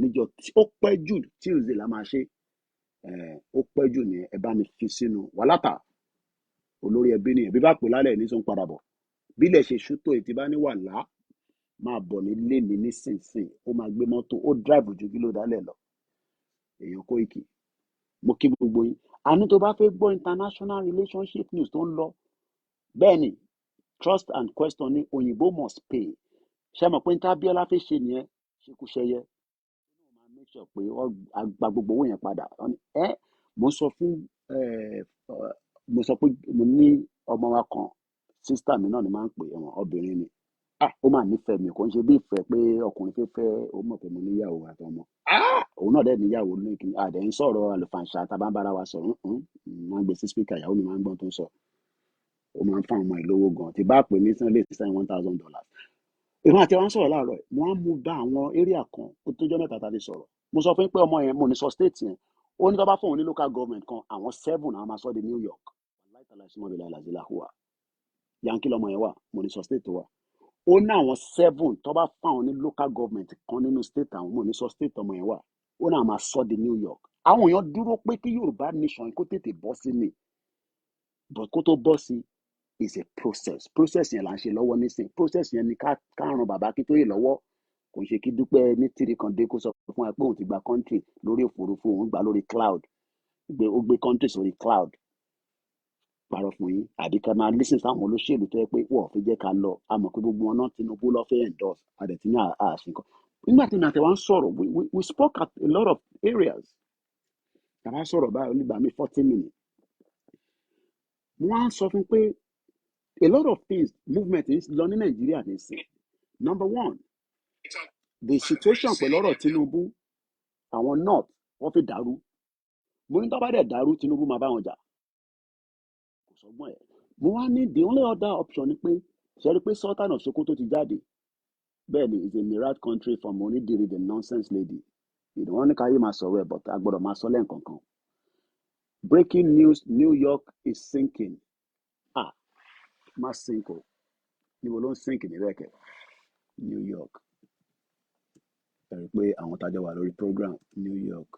níjọ́ tí ó pẹ́ jù Tuesday la máa ṣe ó pẹ́ jù ní ẹ bá mi fi sínú wàhálà olórí ẹbí nìyẹn bí bá pè lálẹ́ ní tó ń padà bọ̀ bílẹ̀ ṣe ṣútó ètí bá ní wàhálà máa bọ̀ nílé mi nísinsìnyí ó máa gbé mọ́tò ó drive ju kí ló dálẹ̀ lọ èèyàn Kóìkì mo kí gbogbo yín àní tó bá fẹ́ gbọ́ international relationship news tó ń lọ bẹ́ẹ̀ ni trust and question ní òyìnbó must pay ṣe mọ̀ pé níta Abíọ́lá fẹ́ ṣe nìyẹn ṣekúṣẹyẹ máa make sure pé wọ́n gba gbogbo owó yẹn padà mo sọ fún mo sọ pé mo ní ọmọ wa kan sísítà mi náà ni máa ń pè ẹ̀wọ̀n obìnrin ni ó máa nífẹ̀ẹ́ mi kò ń ṣe bí ìfẹ́ pé ọkùnrin fẹ́ ó mọ̀ pé mo níyàwó àtọmọ òun náà dẹ̀ níyàwó lókè àdẹ̀ ń sọ̀rọ̀ àlùfàǹṣà tá a bá ń bára wa sọ̀rọ̀ máa ń gbé sí spíkà ìyàwó mi máa ń gbọ́n tó ń sọ ó máa ń fún àwọn ìlówó gan tí bá pè ní sunday $1,000 ìran àti àwọn sọ̀rọ̀ láàárọ̀ mo á mú bá àwọn area kan ó tó jọ́ mẹ́ta tá a lè sọ̀rọ̀ mo sọ fún pé ọmọ yẹn mo ní sọ state yẹn ó ní tó bá fún òun ní local government kan àwọn 7 àwọn máa sọ di New York yankee lọmọ yẹn wà mo ní sọ state tó wà ó ní àwọn 7 tó bá fún àwọn ní local government kan nínú state àwọn mo ní sọ state ọmọ yẹn wà ó náà máa sọ di New York àwọn èèyàn dúró pé kí Yorùbá nation kó tètè bọ́ sí ni but kó tó bọ́ sí is a process yẹn là ń ṣe lọ́wọ́ nísìn process yẹn ni ká ràn bàbá Akíntóyè lọ́wọ́ kò ń ṣe kí Dúpẹ́ ní tìrì kan dé kó sọ fún wa pé òun ti gba country lórí òfurufú òun gbà lórí cloud ó gbé country sórí cloud parọ́ fún yín àbí ká máa listen sáwọn olóṣèlú tó yẹ pé wọ́n fi jẹ́ ká lọ a mọ̀ pé gbogbo wọn náà Tinubu lọ́ fẹ́ endorse àdẹ̀tí ní àṣìkò nígbà tí nàtẹ̀ wá ń sọ̀rọ̀ we spoke at a lot of areas tàbá sọ̀rọ̀ báyìí onígbà mi 40 minutes wọ́n á sọ fún pé a lot of things movement is lọ ní Nàìjíríà nísìn number one the situation pẹ̀lú ọ̀rọ̀ Tinubu àwọn north wọ́n fi dàrú mo ní tó bá dẹ̀ dàrú Tinubu máa bá wọn jà kò sọgbọ́n ẹ̀ mo wá ní the only other option ni pé ṣe rí pé Sultan of Sokoto ti jáde bẹ́ẹ̀ ni is a mirage country from onídìrí the nonsense lady wọ́n ní káyé máa sọ̀rọ̀ ẹ̀ but a gbọ́dọ̀ máa sọ lẹ́ǹkankan breaking news New York is sinking má sink o níbo ló ń sink níbẹ̀ kẹ́ New York ẹ̀rí pé àwọn tájọ wà lórí program New York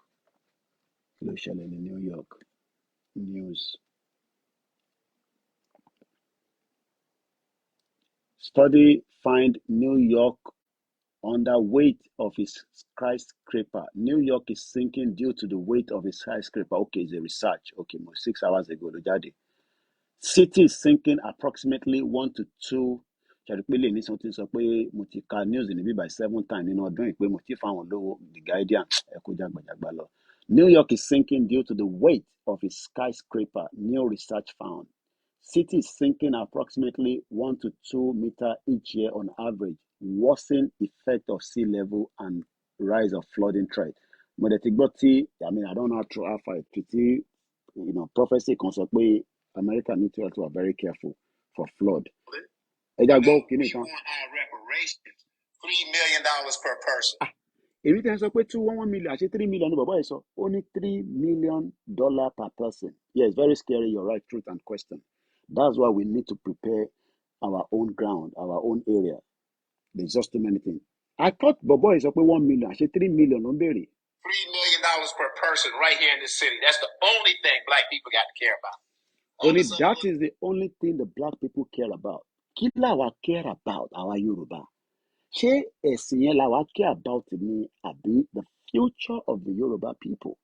kí ló ṣẹlẹ̀ ní New York news study find New York under weight of its skyscraper. New York is sinking due to the weight of its skyscraper. Okay, it's a research. Okay, 6 hours ago ló jáde. City is sinking approximately 1 to 2. Ṣàdúpẹ́lẹ̀ ní sọ́tún sọ pé mo ti ka news níbí by 7 times nínú ọdún yìí pé mo ti fáwọn olówó The Guardian ẹ̀kọ́ jàgbàjàgbà lọ. New York is sinking due to the weight of its skyscraper, new research found. City is sinking approximately 1 to 2 meters each year on average, worsening effect of sea level and rise of flooding threat. Mo dẹ̀ ti gbọ́ tí I don't know how far it tí prophecy kan sọ pé America need to be very careful for flood. Ẹja gbọ́ kínní kan. $3 million per person. Èmi tẹ́ ń sọ pé 1 million àti 3 million ni bàbá yìí sọ ó ní $3 million per person. Yes, very scary. You're right. Truth and question. That's why we need to prepare our own ground, our own area. There's just too many things. I thought bàbá yìí sọ pé 1 million àti 3 million ló ń béèrè. $3 million per person right here in this city. That's the only thing black people got to care about. Only that is the only thing the black people care about. Kí làwa care about our Yoruba? Ṣé ẹ̀sìn yẹn làwa care about ni àbí the future of the Yoruba people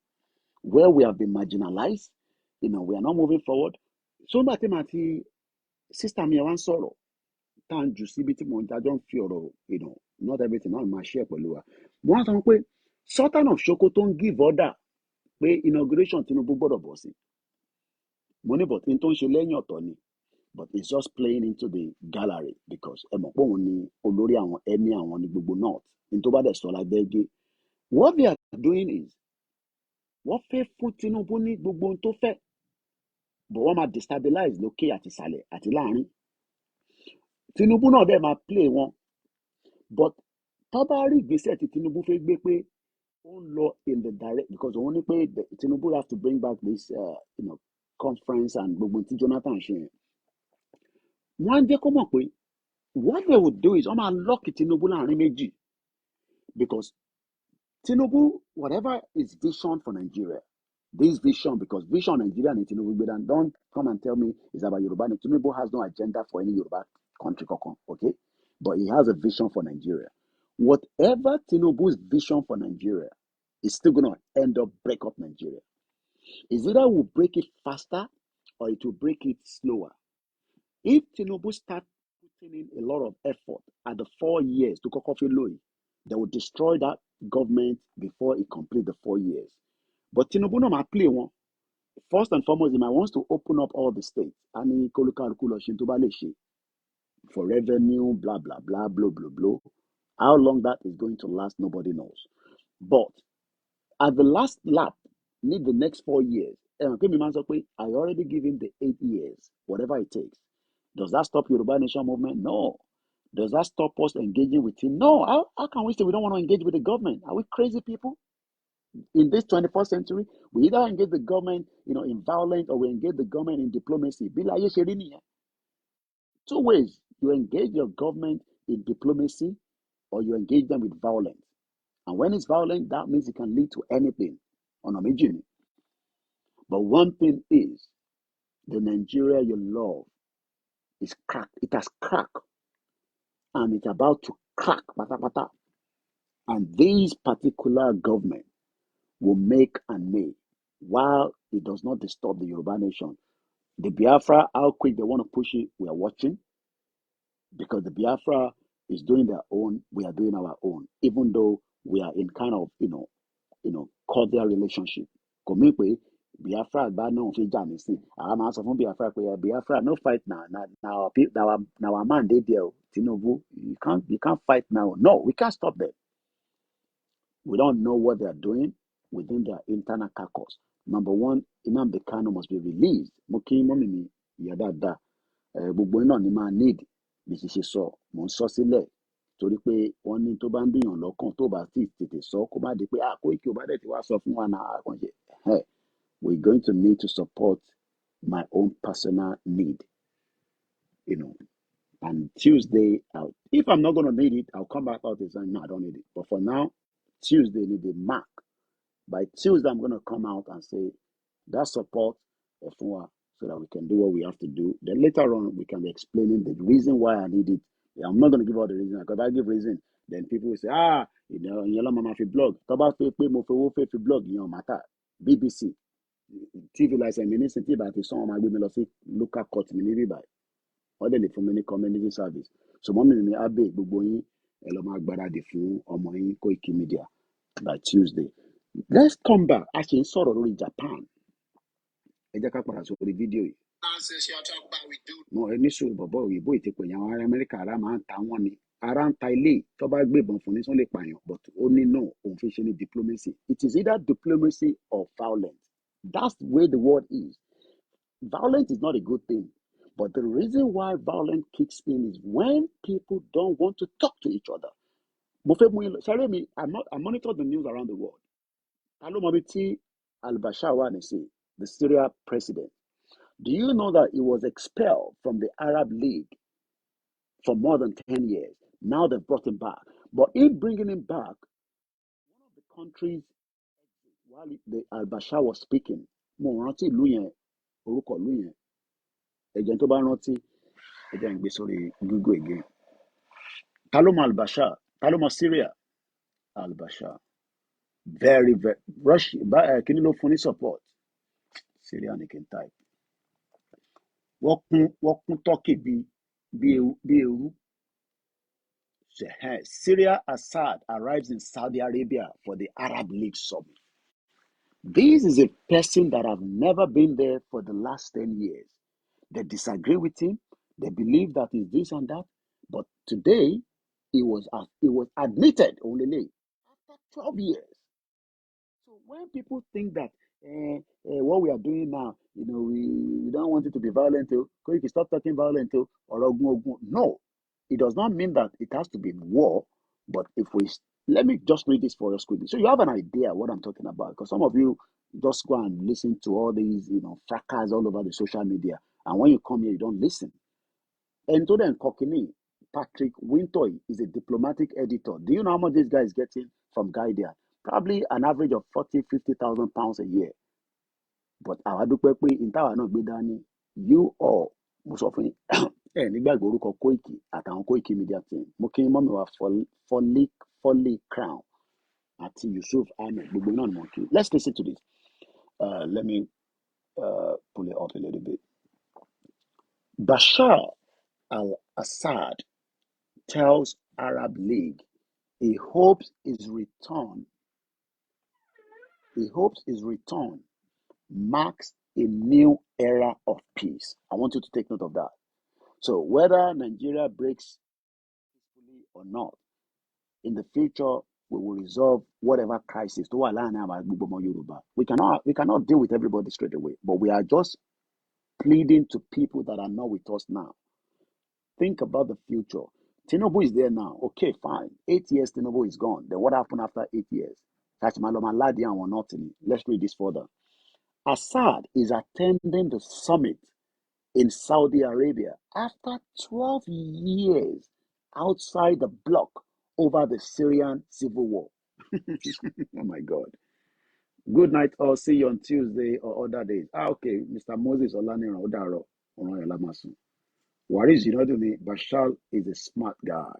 where we have been marginalized, we are not moving forward. So nígbà tí màá ti sister mi ẹ̀ wá ń sọ̀rọ̀ tá à ń jù síbi tí mo ń dájọ́ ń fi ọ̀rọ̀ not everything náà máa share pẹ̀lú wa. Mo wá sọ pé Sultan of Sokoto ń give order pé inauguration Tinubu gbọ́dọ̀ bọ̀ sí. Mo ní but n tó ń ṣe lẹ́yìn ọ̀tọ̀ ni but it's just playing into the gallery because ẹ mọ̀ pé òun ni olórí àwọn ẹ̀mí àwọn ní gbogbo north n tó bá dẹ̀ sọ lágbẹ́gẹ́. What they are doing is wọ́n fẹ́ fún Tinubu ní gbogbo ohun tó fẹ́ but wọ́n máa destabilize lókè àti ìsàlẹ̀ àti láàrin. Tinubu náà dẹ̀ máa play wọn but tó bá rí ìgbésẹ̀ tí Tinubu fẹ́ gbé pé ó ń lọ in the direct because òun ní pé Tinubu have to bring back this conference and gbogbo tí Jonathan ṣe yẹn. Wọ́n á jẹ́ kó mọ̀ pé what they would do is wọ́n máa lock Tinubu láàrin méjì because Tinubu whatever his vision for Nigeria This vision, because vision Nigeria and Tinubu, and don't come and tell me it's about Yoruba. And Tinubu has no agenda for any Yoruba country, okay? But he has a vision for Nigeria. Whatever Tinubu's vision for Nigeria is still going to end up break up Nigeria. Is either will break it faster or it will break it slower. If Tinubu starts putting in a lot of effort at the 4 years to Kokofi Loyi, they will destroy that government before it completes the 4 years. But Tinubu no might play one. First and foremost, he might wants to open up all the states. And for revenue, blah, blah, blah, blah, blah, blah. How long that is going to last, nobody knows. But at the last lap, need the next 4 years. I already give him the 8 years, whatever it takes. Does that stop Yoruba Nation movement? No. Does that stop us engaging with him? No. How can we say we don't want to engage with the government? Are we crazy people? In this 21st century, we either engage the government, in violence, or we engage the government in diplomacy. Two ways. You engage your government in diplomacy, or you engage them with violence. And when it's violent, that means it can lead to anything on a major. But one thing is, the Nigeria you love is cracked. It has cracked. And it's about to crack. Pata, pata. And this particular government will make and make, while it does not disturb the Yoruba nation. The Biafra, how quick they want to push it, we are watching. Because the Biafra is doing their own, we are doing our own. Even though we are in kind of, cordial relationship. Kò mí pé Biafra bá náà fi jà mí sí. Àwa máa sọ fún Biafra pé Biafra no fight now. Now our man dey there. Tinubu, you can't fight now. No, we can't stop them. We don't know what they are doing within their internal caucus. Number one, Nnamdi Kanu must be released. Mo kí mọ́mì mi ìyá dáadáa. Gbogbo iná ni máa need bí ṣe sọ. Mo ń sọ sílẹ̀ torí pé wọ́n ní tó bá ń dùnyàn lọ́kàn tó bá sì tètè sọ kó má di pé Koiki ò bá dẹ̀ ti wá sọ fún wa náà àkànṣe. We're going to need to support my own personal need. And Tuesday, if I'm not going to need it, I'll come back out and say, no, I don't need it. But for now, Tuesday need a mark. By Tuesday, I'm going to come out and say, that support so that we can do what we have to do. Then later on, we can be explaining the reason why I need it. I'm not going to give all the reason, because if I give reason, then people will say, Yellow Mama fi blog. Toba fi pe mo fowó fe fi blog, matter. BBC, TV license, ministry, but it's on my women local court, order for many community service. So mommy me abe gbogbo yin ẹ lọ máa gbáradì fún ọmọ yín KOIKIMEDIA by Tuesday. Let's come back. A ṣe ń sọ̀rọ̀ lórí Japan. Ẹ jẹ́ ká padà sórí fídíò yìí. Nonsense y'all talk about we do. No, ẹni sùn bọ̀bọ̀ òyìnbó ìtẹ̀pẹ̀ yẹn àwọn ará Amẹ́ríkà ara máa ń ta wọ́n ni. Ara ń ta ilé tó bá gbébọn fún ní sọ́n lè pààyàn, but ó ní no òun fi ṣe ní diplomacy. It is either diplomacy or violence. That's the way the world is. Violence is not a good thing. But the reason why violence kicks in is when people don't want to talk to each other. I monitor the news around the world. Al-Bashar, the Syria president. Do you know that he was expelled from the Arab League for more than 10 years? Now they've brought him back. But in bringing him back, one of the countries, while Al-Bashar was speaking, Agent tó bá rántí, ẹ jẹ́ n gbé sórí Google again. Ta ló mọ Al-Bashar? Ta ló mọ Syria? Al-Bashar. Very, very. Kí ni ló fún ní support? Syria ni kí n type. Wọ́n kún Turkey bí ewu. Syria Assad arrives in Saudi Arabia for the Arab League summit. This is a person that have never been there for the last 10 years. They disagree with him. They believe that he's this and that. But today, he was admitted only after 12 years. So when people think that what we are doing now, we don't want it to be violent, Koiki, stop talking violent, or ogun. No, it does not mean that it has to be war. But let me just read this for you quickly, so you have an idea what I'm talking about. Because some of you just go and listen to all these, fracas all over the social media, and when you come here, you don't listen. And to then Kokini, Patrick Wintoy is a diplomatic editor. Do you know how much this guy is getting from Guardian? Probably an average of 40,000, 50,000 pounds a year. but àwa dúpẹ́ pé ìtawà náà gbé dání you all mo sọ fún yín ẹ nígbàgbọ́ orúkọ Koiki àtàwọn Koiki Media team mo kí mọ́mí wa Fọlí Crown àti Yusuf Ahmed gbogbo náà ni mo kí. Let's listen to this. Let me pull it up a little bit. Bashar al-Assad tells Arab League he hopes his return marks a new era of peace. I want you to take note of that. So whether Nigeria breaks peacefully or not, in the future we will resolve whatever crisis. We cannot deal with everybody straight away, but we are just pleading to people that are not with us now. Think about the future. Tinubu is there now. Okay, fine. 8 years, Tinubu is gone. Then what happened after 8 years? Let's read this further. Assad is attending the summit in Saudi Arabia after 12 years outside the bloc over the Syrian civil war. Oh my God. Good night, all. See you on Tuesday or other days. Okay, Mr. Moses Olaniran Odaro. Waris, you know to me, Bashar is a smart guy.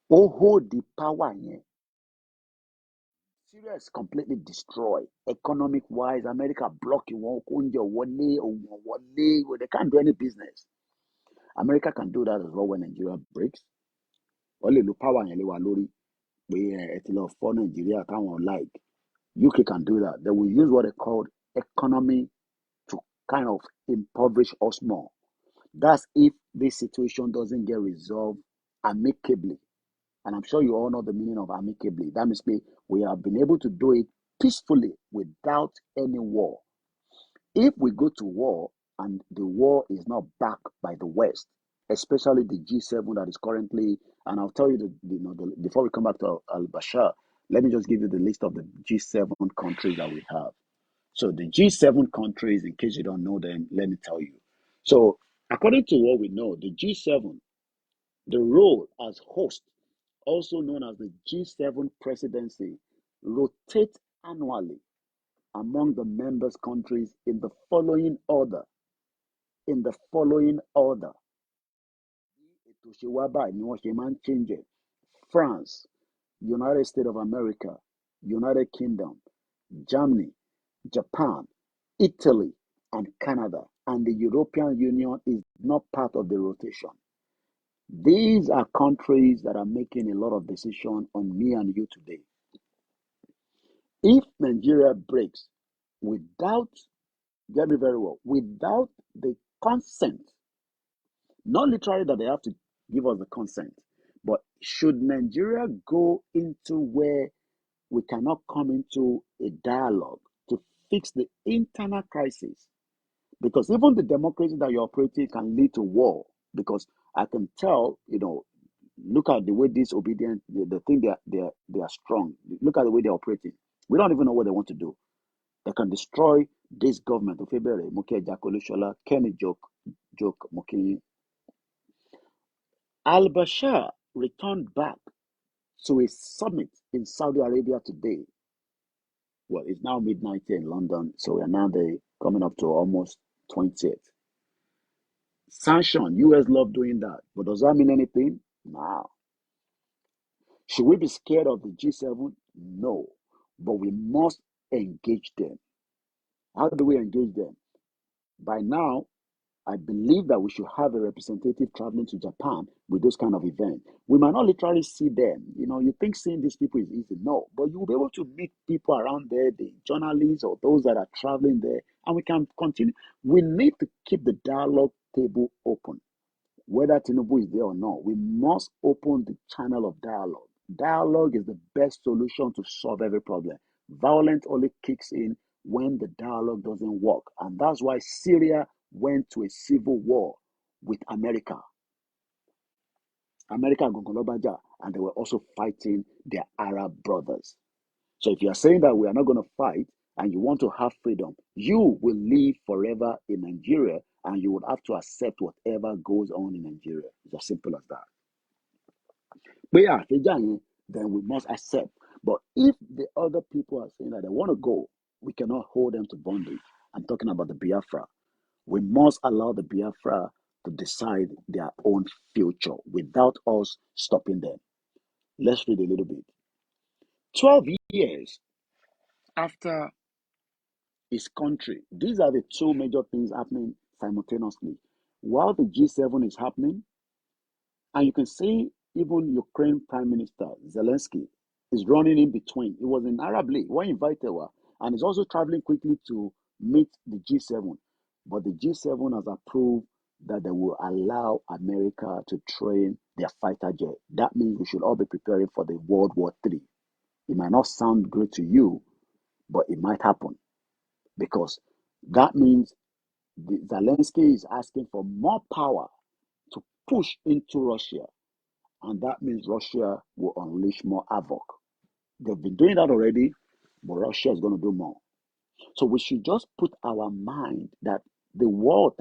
Hold the power here. Syria is completely destroyed. Economic wise, America blocking they can't do any business. America can do that as well when Nigeria breaks. Only the power in Lori, for Nigeria, like UK can do that. They will use what they call economy to kind of impoverish us more. That's if this situation doesn't get resolved amicably. And I'm sure you all know the meaning of amicably. That means we have been able to do it peacefully without any war. If we go to war and the war is not backed by the West, especially the G7 that is currently, and I'll tell you, before we come back to al-Bashar, let me just give you the list of the G7 countries that we have. So the G7 countries, in case you don't know them, let me tell you. So according to what we know, the G7, the role as host, also known as the G7 presidency, rotates annually among the members countries in the following order. France, United States of America, United Kingdom, Germany, Japan, Italy, and Canada. And the European Union is not part of the rotation. These are countries that are making a lot of decisions on me and you today. If Nigeria breaks without, get me very well, without the consent, not literally that they have to give us the consent, but should Nigeria go into where we cannot come into a dialogue to fix the internal crisis, because even the democracy that you're operating can lead to war. Because I can tell, look at the way disobedient, the thing they are strong. Look at the way they're operating. We don't even know what they want to do. They can destroy this government. Kenny joke, Al-Bashir returned back to a summit in Saudi Arabia today. Well, it's now midnight here in London, so we are now coming up to almost 20th. Sanction, US love doing that, but does that mean anything? Nah. Should we be scared of the G7? No, but we must engage them. How do we engage them? By now, I believe that we should have a representative traveling to Japan with those kind of events. We might not literally see them. You think seeing these people is easy. No, but you will be able to meet people around there, the journalists or those that are traveling there, and we can continue. We need to keep the dialogue table open. Whether Tinubu is there or not, we must open the channel of dialogue. Dialogue is the best solution to solve every problem. Violence only kicks in when the dialogue doesn't work. And that's why Syria went to a civil war with America. America and Gongolobaja, and they were also fighting their Arab brothers. So if you are saying that we are not going to fight and you want to have freedom, you will live forever in Nigeria and you would have to accept whatever goes on in Nigeria. It's as simple as that. But yeah, then we must accept. But if the other people are saying that they want to go, We cannot hold them to bondage. I'm talking about the Biafra. We must allow the Biafra to decide their own future without us stopping them. Let's read a little bit. 12 years after his country, these are the two major things happening simultaneously. While the G7 is happening, and you can see even Ukraine Prime Minister Zelensky is running in between. He was in Arab League, we invited her, and he's also traveling quickly to meet the G7. But the G7 has approved that they will allow America to train their fighter jet. That means we should all be preparing for the World War III. It might not sound good to you, but it might happen because that means Zelensky is asking for more power to push into Russia. And that means Russia will unleash more havoc. They've been doing that already, but Russia is going to do more. So we should just put our mind that the war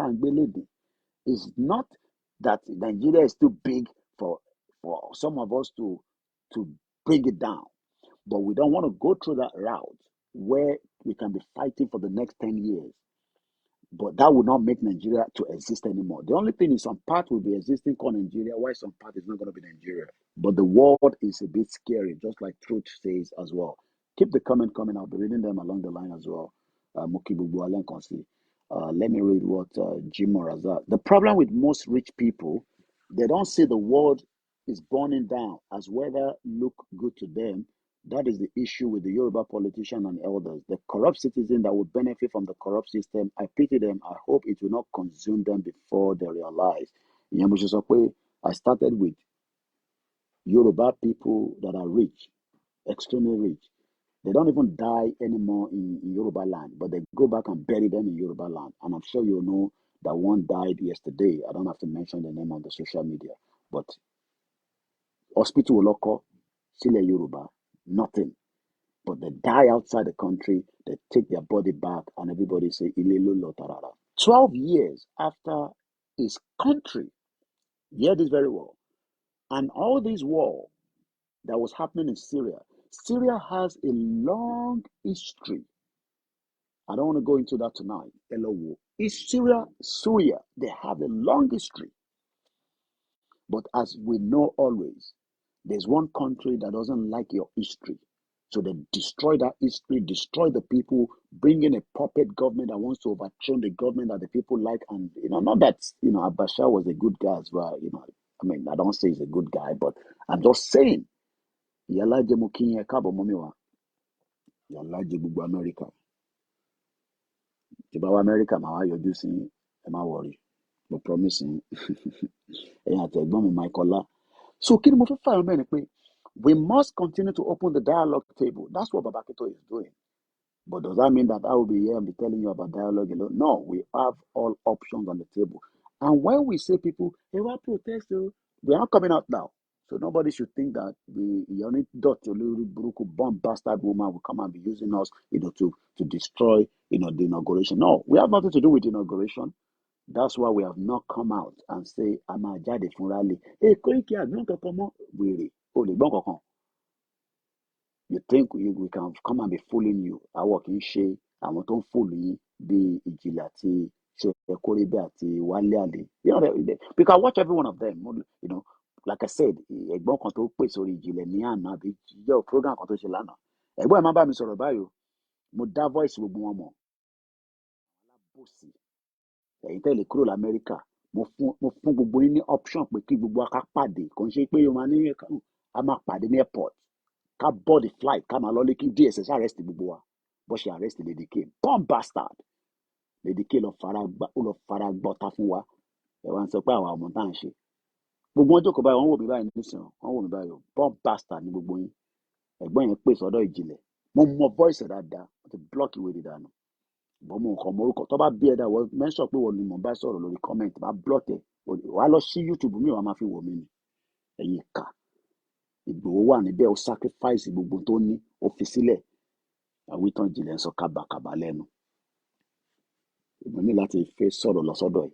is not that Nigeria is too big for some of us to bring it down. But we don't want to go through that route where we can be fighting for the next 10 years. But that will not make Nigeria to exist anymore. The only thing is some part will be existing called Nigeria, while some part is not going to be Nigeria. But the world is a bit scary, just like Truth says as well. Keep the comment coming. I'll be reading them along the line as well. Mukibubu Alen Konsi. Let me read what Jim Morazat. The problem with most rich people, they don't see the world is burning down as weather look good to them. That is the issue with the Yoruba politician and elders. The corrupt citizen that will benefit from the corrupt system, I pity them. I hope it will not consume them before they realize. I started with Yoruba people that are rich, extremely rich. They don't even die anymore in Yoruba land, but they go back and bury them in Yoruba land. And I'm sure you know that one died yesterday. I don't have to mention the name on the social media, but hospital local, Sile Yoruba, nothing. But they die outside the country, they take their body back, and everybody say, Ilelu Lotarara. 12 years after his country, hear this very well, and all this war that was happening in Syria, Syria has a long history. I don't want to go into that tonight. Hello, is Syria, they have a long history. But as we know always, there's one country that doesn't like your history. So they destroy that history, destroy the people, bring in a puppet government that wants to overthrow the government that the people like. And, not that, Abacha was a good guy as well. I mean, I don't say he's a good guy, but I'm just saying, Yala Jemukinye Kabo Momiwa, Yala Jebubu America. Tibawa America, Mawa, you're using, am I worried? We're promising. Michael. So, we must continue to open the dialogue table. That's what Babakito is doing. But does that mean that I will be here and be telling you about dialogue alone? No, we have all options on the table. And when we say people, hey, what protest? We are not coming out now. So nobody should think that the unit dot bomb bastard woman will come and be using us, to destroy, the inauguration. No, we have nothing to do with inauguration. That's why we have not come out and say, I'm a jade fun rally. Hey, Koiki, I don't come Holy Bongokon. You think we can come and be fooling you? I work in Shay, I want to fool you, be Ijilati, Koribe àti Wale Ale. We can watch every one of them. Like I said, ẹ̀gbọ́n kan tó pè sórí ìjìnlẹ̀ ní àná àbí yọ program kan tó ṣe lánàá. Ẹ̀gbọ́n ẹ̀ máa bá mi sọ̀rọ̀ báyìí o. Mo dá voice gbogbo wọn mọ̀. Alábòsí. Ẹ̀yin tẹ́lẹ̀ kúrò l'Amẹ́ríkà. Mo fún gbogbo yín ní option pé kí gbogbo wa ká pàdé. Kò ń ṣe pé o máa ní a máa pàdé ní airport. Ká board the flight, ká máa lọ lé kí DSS arrest gbogbo wa. Bó ṣe arrest Lady K. Bomb bastard. Lady K lọ fara gbọ́ta fún wa. Ẹ wá ń sọ pé àwa ọmọ tá à ń ṣe. Gbogbo wọn jókòó báyìí, wọ́n wò mí báyìí nísìnyí. Wọ́n wò mí báyìí o. Bomb bastard ní gbogbo yín. Ẹ̀gbọ́n yẹn pè sọ́dọ̀ ìjìnlẹ̀. Mo mọ voice dáadáa. Mo ti block ìwé dídánù. Bọ́ mo nǹkan morúkọ. Tó bá bí ẹ̀dá wọ́n mention pé wọ́n ni mo bá sọ̀rọ̀ lórí comment. Bá block ẹ̀. Wàá lọ sí YouTube mi, wàá máa fi wò mí ni. Ẹ̀yin ìkà. Ìgbòho wà níbẹ̀, ó sacrifice gbogbo tó ní, ó fi sílẹ̀. Àwítán ìjìnlẹ̀ ń sọ kábàkàbà lẹ́nu. Èmi ní láti fẹ́ sọ̀rọ̀ lọ sọ́dọ̀ ẹ̀.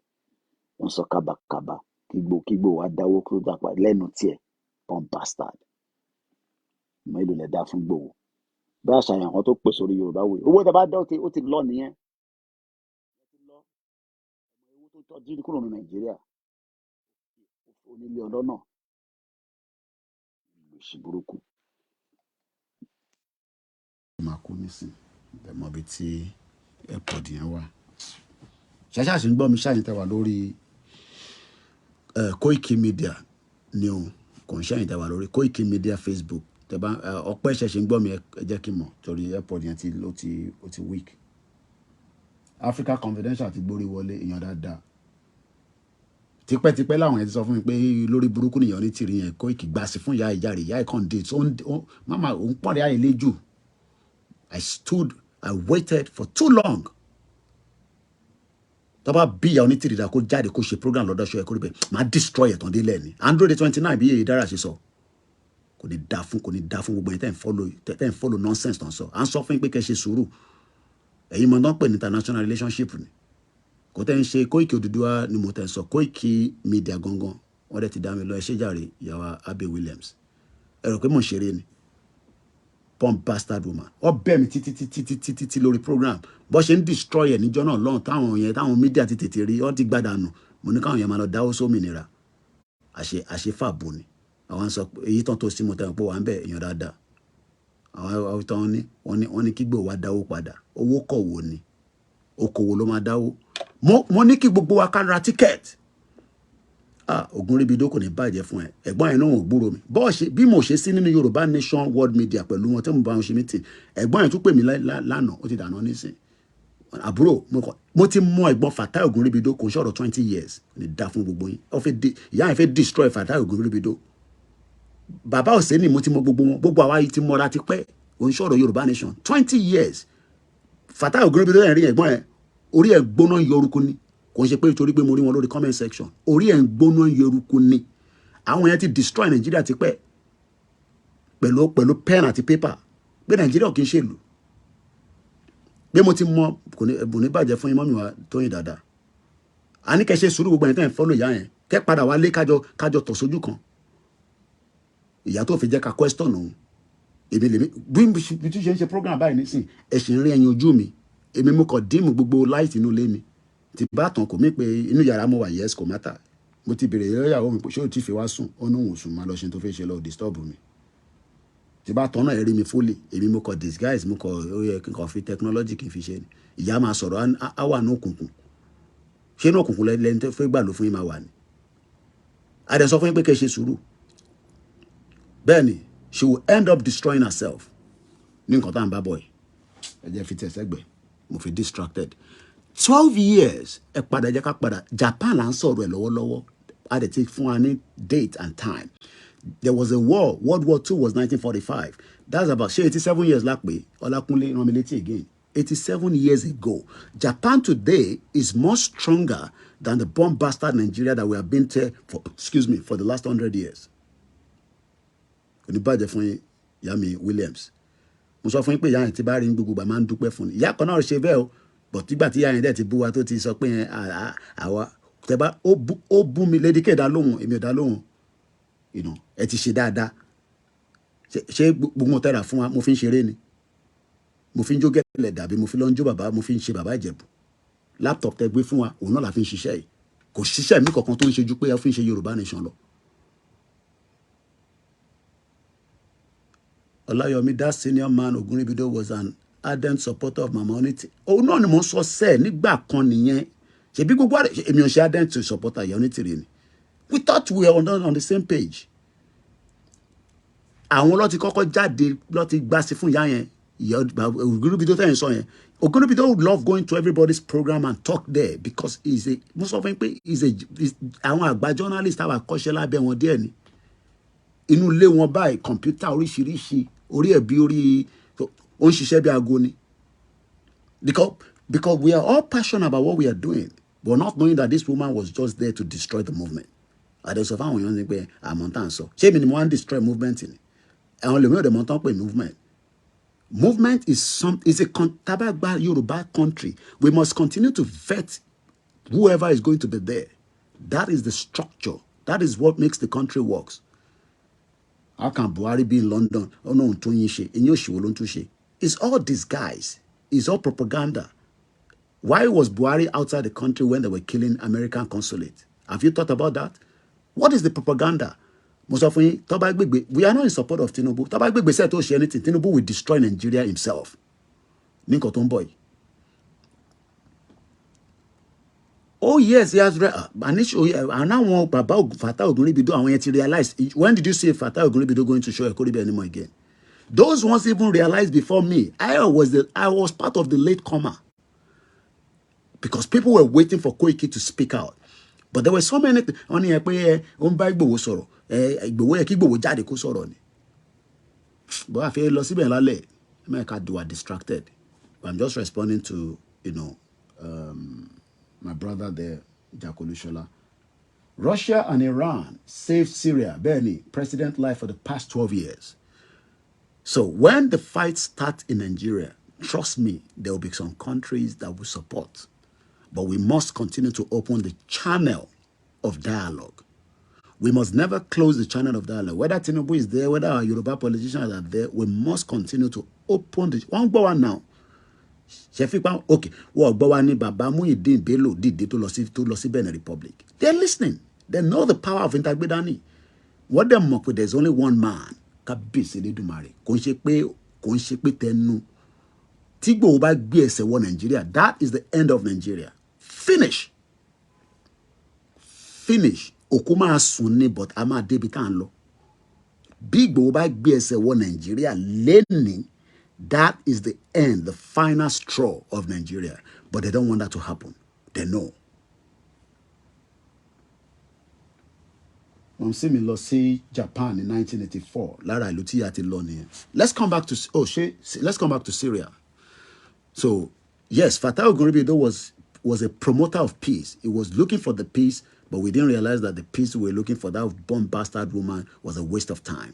Wọ́n sọ kábàkàbà. Kígbò wá dáwó kúrò dàpọ̀ lẹ́nu tiẹ̀. Bomb bastard. Mélòó lẹ dá fún Gbòho? bí àṣàyàn kan tó pè sórí Yorùbá wò owó tẹ bá dá ó ti lọ nìyẹn ó ti lọ owó tó tọ́jú ní kúrò ní Nàìjíríà onílé ọlọ́nà lòsì burúkú. ó máa kú nísìn ìbẹ̀mọ́ bíi tí airpod yẹn wà ṣáṣá sì ń gbọ́ mi ṣáyìn tẹ́wà lórí KOIKIMEDIA ni o kò ń ṣáyìn tẹ́wà lórí KOIKIMEDIA Facebook tẹ́bá ọpẹ́ ṣẹ̀ṣẹ̀ ń gbọ́ mi ẹ jẹ́ kí n mọ̀ torí airpod yẹn ó ti weak. Africa Confidential ti gbórí wọlé èèyàn dáadáa tipẹ́tipẹ́ láwọn yẹn ti sọ fún mi pé lórí burúkú nìyẹn ní tìrì yẹn Koiki gbà sí fún ìyá ìjàre ìyá ìkàn dé mama òun pọ̀nrẹ́ àyè léjù I waited for too long tó bá bí ìyá onítìrì dà kó jáde kó ṣe program lọ́dọ̀ ṣọ́ ẹ̀ kó rí bẹ́ẹ̀ máa destroy ẹ̀tàn délẹ̀ ni Android 29 bí èyí dára ṣe sọ kò ní dá fún gbogbo yẹn tẹ́ ń follow nonsense tán sọ à ń sọ fún yín pé kẹ́ ṣe sùúrù ẹ̀yin mọ̀ tán pè ní international relationship ni kò tẹ́ ń ṣe Koiki Odùduwà ni mo tẹ́ ń sọ KOIKIMEDIA gangan wọ́n dẹ̀ ti dá mi lọ ẹ ṣé jàre ìyàwó Abe Williams ẹ rò pé mò ń ṣeré ni pump bastard woman ọ bẹ̀ mí títí lórí program bó ṣe ń destroy ẹ̀ níjọ́ náà lọ́hùn táwọn media ti tètè rí ọ́ ti gbàdánù mo ní káwọn yẹn máa lọ dáwó sómìnira àṣefàbò ni àwọn sọ pé èyí tán tó sí mo tẹ̀ pé wà ń bẹ̀ èèyàn dáadáa àwọn tán wọ́n ní kígbò wá dáwó padà owó kọ̀wò ni okòwò ló máa dáwó mo ní kí gbogbo wa ká ra tíkẹ́ẹ̀tì Ògúnríbidó kò ní bàjẹ́ fún ẹ ẹ̀gbọ́n yẹn náà ò gbúrò mi bí mo ṣe sí nínú Yorùbá Nation World Media pẹ̀lú wọn tí mo bá wọn ṣe meeting ẹ̀gbọ́n yẹn tún pè mí lánàá ó ti dànù nísìn àbúrò mo ti mọ ẹ̀gbọ́n Fatai Ògúnríbidó kò ń ṣọ̀rọ̀ 20 years ní dá fún gbogbo yín ìyá yẹn fẹ́ destroy Fatai Ògúnríbidó bàbá Òsénì mo ti mọ gbogbo wọn gbogbo àwa yìí ti mọra ti pẹ́ kò ń ṣọ̀rọ̀ Yorùbá Nation 20 years Fatai Ògúnríbidó yẹn rí ẹ̀gbọ́n yẹn orí ẹ̀ gbóná yọrùkú ni kò ń ṣe pé torí pé mo rí wọn lórí comment section orí ẹ̀ ń gbóná yẹrùkú ni àwọn yẹn ti destroy Nàìjíríà ti pẹ́ pẹ̀lú pen àti paper pé Nàìjíríà kì í ṣèlú pé mo ti mọ kò ní bàjẹ́ fún yín mọ́mí wa Tóyìn dáadáa a ní kẹ́ ṣe sùúrù gbogbo ẹ̀yin tẹ́ ń follow ìyá yẹn kẹ́ padà wá lé kájọ tọ̀ sójú kan ìyá tó fi jẹ́ ká question òun èmi lèmi bí tí ṣe ń ṣe program báyìí nísìn ẹ̀sìn rí ẹyin ojú mi èmi mo kàn díìmù gbogbo light inú ilé mi ti bá tàn kò mí pé inú yàrá mo wà yes kò mátà mo ti bèrè ìyàwó mi pé ṣé o ti fi wá sùn ó ní òun sùn máa lọ ṣe tó fẹ́ ṣe lọ disturb mi ti bá tán náà ẹ rí mi fólè èmi mo kàn disguise mo kàn ó yẹ kí n kàn fi technology kì í fi ṣe ni ìyá máa sọ̀rọ̀ á wà ní òkùnkùn ṣé ní òkùnkùn lẹ́ni tó fẹ́ gbà ló fún yín máa wà ní adẹ sọ fún yín pé kẹ́ ṣe sùúrù bẹ́ẹ̀ ni she will end up destroying herself ní nǹkan tá à ń bá bọ̀ yìí ẹ jẹ́ fi tẹ̀ sẹ́gbẹ̀ẹ́ mo fi distracted 12 years ẹ padà jẹ́ ká padà Japan là ń sọ̀rọ̀ ẹ̀ lọ́wọ́lọ́wọ́ a dẹ̀ ti fún wa ní date and time there was a war World War II was 1945 that's about 87 years lápè Ọlákúnlé rán mi létí again 87 years ago Japan today is more stronger than the bomb bastard Nigeria that we have been there for the last 100 years. Oníbàjẹ́ fún yín Yami Williams mo sọ fún yín pé ìyá yẹn ti bá rí gbogbo gbà máa ń dúpẹ́ fún ni ìyá kan náà ṣe bẹ́ẹ̀ o but nígbà tí ìyá yẹn dẹ̀ ti bú wa tó ti sọ pé àwa tẹ́bá ó bú mi lédíkè dá lóhùn èmi ò dá lóhùn ẹ ti ṣe dáadáa ṣé gbogbo tẹ́ra fún wa mo fi ń ṣeré ni mo fi ń jó gẹ́lẹ̀ dàbí mo fi lọ ń jó bàbá mo fi ń ṣe bàbá Ìjẹ̀bú laptop tẹ́ gbé fún wa òun náà la fi ń ṣiṣẹ́ yìí kò ṣiṣẹ́ mi kankan tó ń ṣe ju pé ẹ fi ń ṣe Yorùbá Nation lọ. Olayomi, that senior man Ogunribido was an ardent supporter of Mama Onitiri. Oh no, ni mo sọ sẹ nígbà kan nìyẹn. Ṣé bí gbogbo èmi ò ṣe ardent supporter Ìyá Onitiri ni. We thought we were on the same page. Àwọn ló ti kọ́kọ́ jáde ló ti gbà sí fún ìyá yẹn. Ìyá Ogunribido tẹ́ ń sọ yẹn. Ogunribido would love going to everybody's program and talk there because most of them pé àwọn àgbà journalist àwọn àkọ́ṣẹ́ lábẹ́ wọn díẹ̀ ni. Inú ilé wọn báyìí kọ̀mpútà oríṣiríṣi orí ẹ̀ bí orí ó ń ṣiṣẹ́ bí aago ni because we are all passionate about what we are doing but not knowing that this woman was just there to destroy the movement àdẹ̀sọ fáwọn èèyàn ní pé àmọ́ tá à ń sọ ṣé èmi ni mo wá ń destroy movement ni àwọn lèmi ò dẹ̀ mọ́ tán pé movement is a tabagba Yorùbá country we must continue to vet whoever is going to be there that is the structure that is what makes the country works. How can Buhari be in London? Oh no, tó yín ṣe. Ẹ̀yin òṣìwò ló ń tún ṣe. It's all disguise. It's all propaganda. Why was Buhari outside the country when they were killing American consulate? Have you thought about that? What is the propaganda? Most of we are not in support of Tinubu. Tó bá gbégbé say tó ṣe anything, Tinubu will destroy Nigeria himself. Ní nǹkan tó ń bọ̀ yìí. Oh yes, he has. And now Baba Fatai Ogunribido, àwọn yẹn ti realize. When did you see Fatai Ogunribido going to show Ekoribe anymore again? Those ones even realized before me. I was part of the late comer. Because people were waiting for Koiki to speak out. But there were so many things. Only a pé ó ń bá Igboho sọ̀rọ̀. Igboho yẹ kí Igboho jáde kó sọ̀rọ̀ ni. But I feel lọ síbẹ̀ lálẹ́. America do are distracted. But I'm just responding to, my brother there, Jakolushola. Russia and Iran saved Syria, Bernie, president life for the past 12 years. So when the fight starts in Nigeria, trust me, there will be some countries that will support. But we must continue to open the channel of dialogue. We must never close the channel of dialogue. Whether Tinubu is there, whether our Yoruba politicians are there, we must continue to open the... One go on now. Okay, wọ́n gbọ́ wa ní Bàbá Muyideen Bello dìde tó lọ sí Benin Republic. They're listening. They know the power of Intagbedani. What they mock with, there's only one man. Kábíyèsí Elédùmarè. Kò ń ṣe pé tẹnu. Tí Ìgbòho bá gbé ẹsẹ̀ wọ Nigeria, that is the end of Nigeria. Finish. Finish. Òkú máa sùn ní, but a máa débi tá à ń lọ. Bí Ìgbòho bá gbé ẹsẹ̀ wọ Nigeria lénìí, that is the end, the final straw of Nigeria. But they don't want that to happen. They know. Wọ́n sì mi lọ sí Japan in 1984. Lára ìlú tí a ti lọ nìyẹn. Let's come back to Syria. So, yes, Fatai Ogunribido was a promoter of peace. He was looking for the peace, but we didn't realize that the peace we were looking for, that bomb bastard woman, was a waste of time.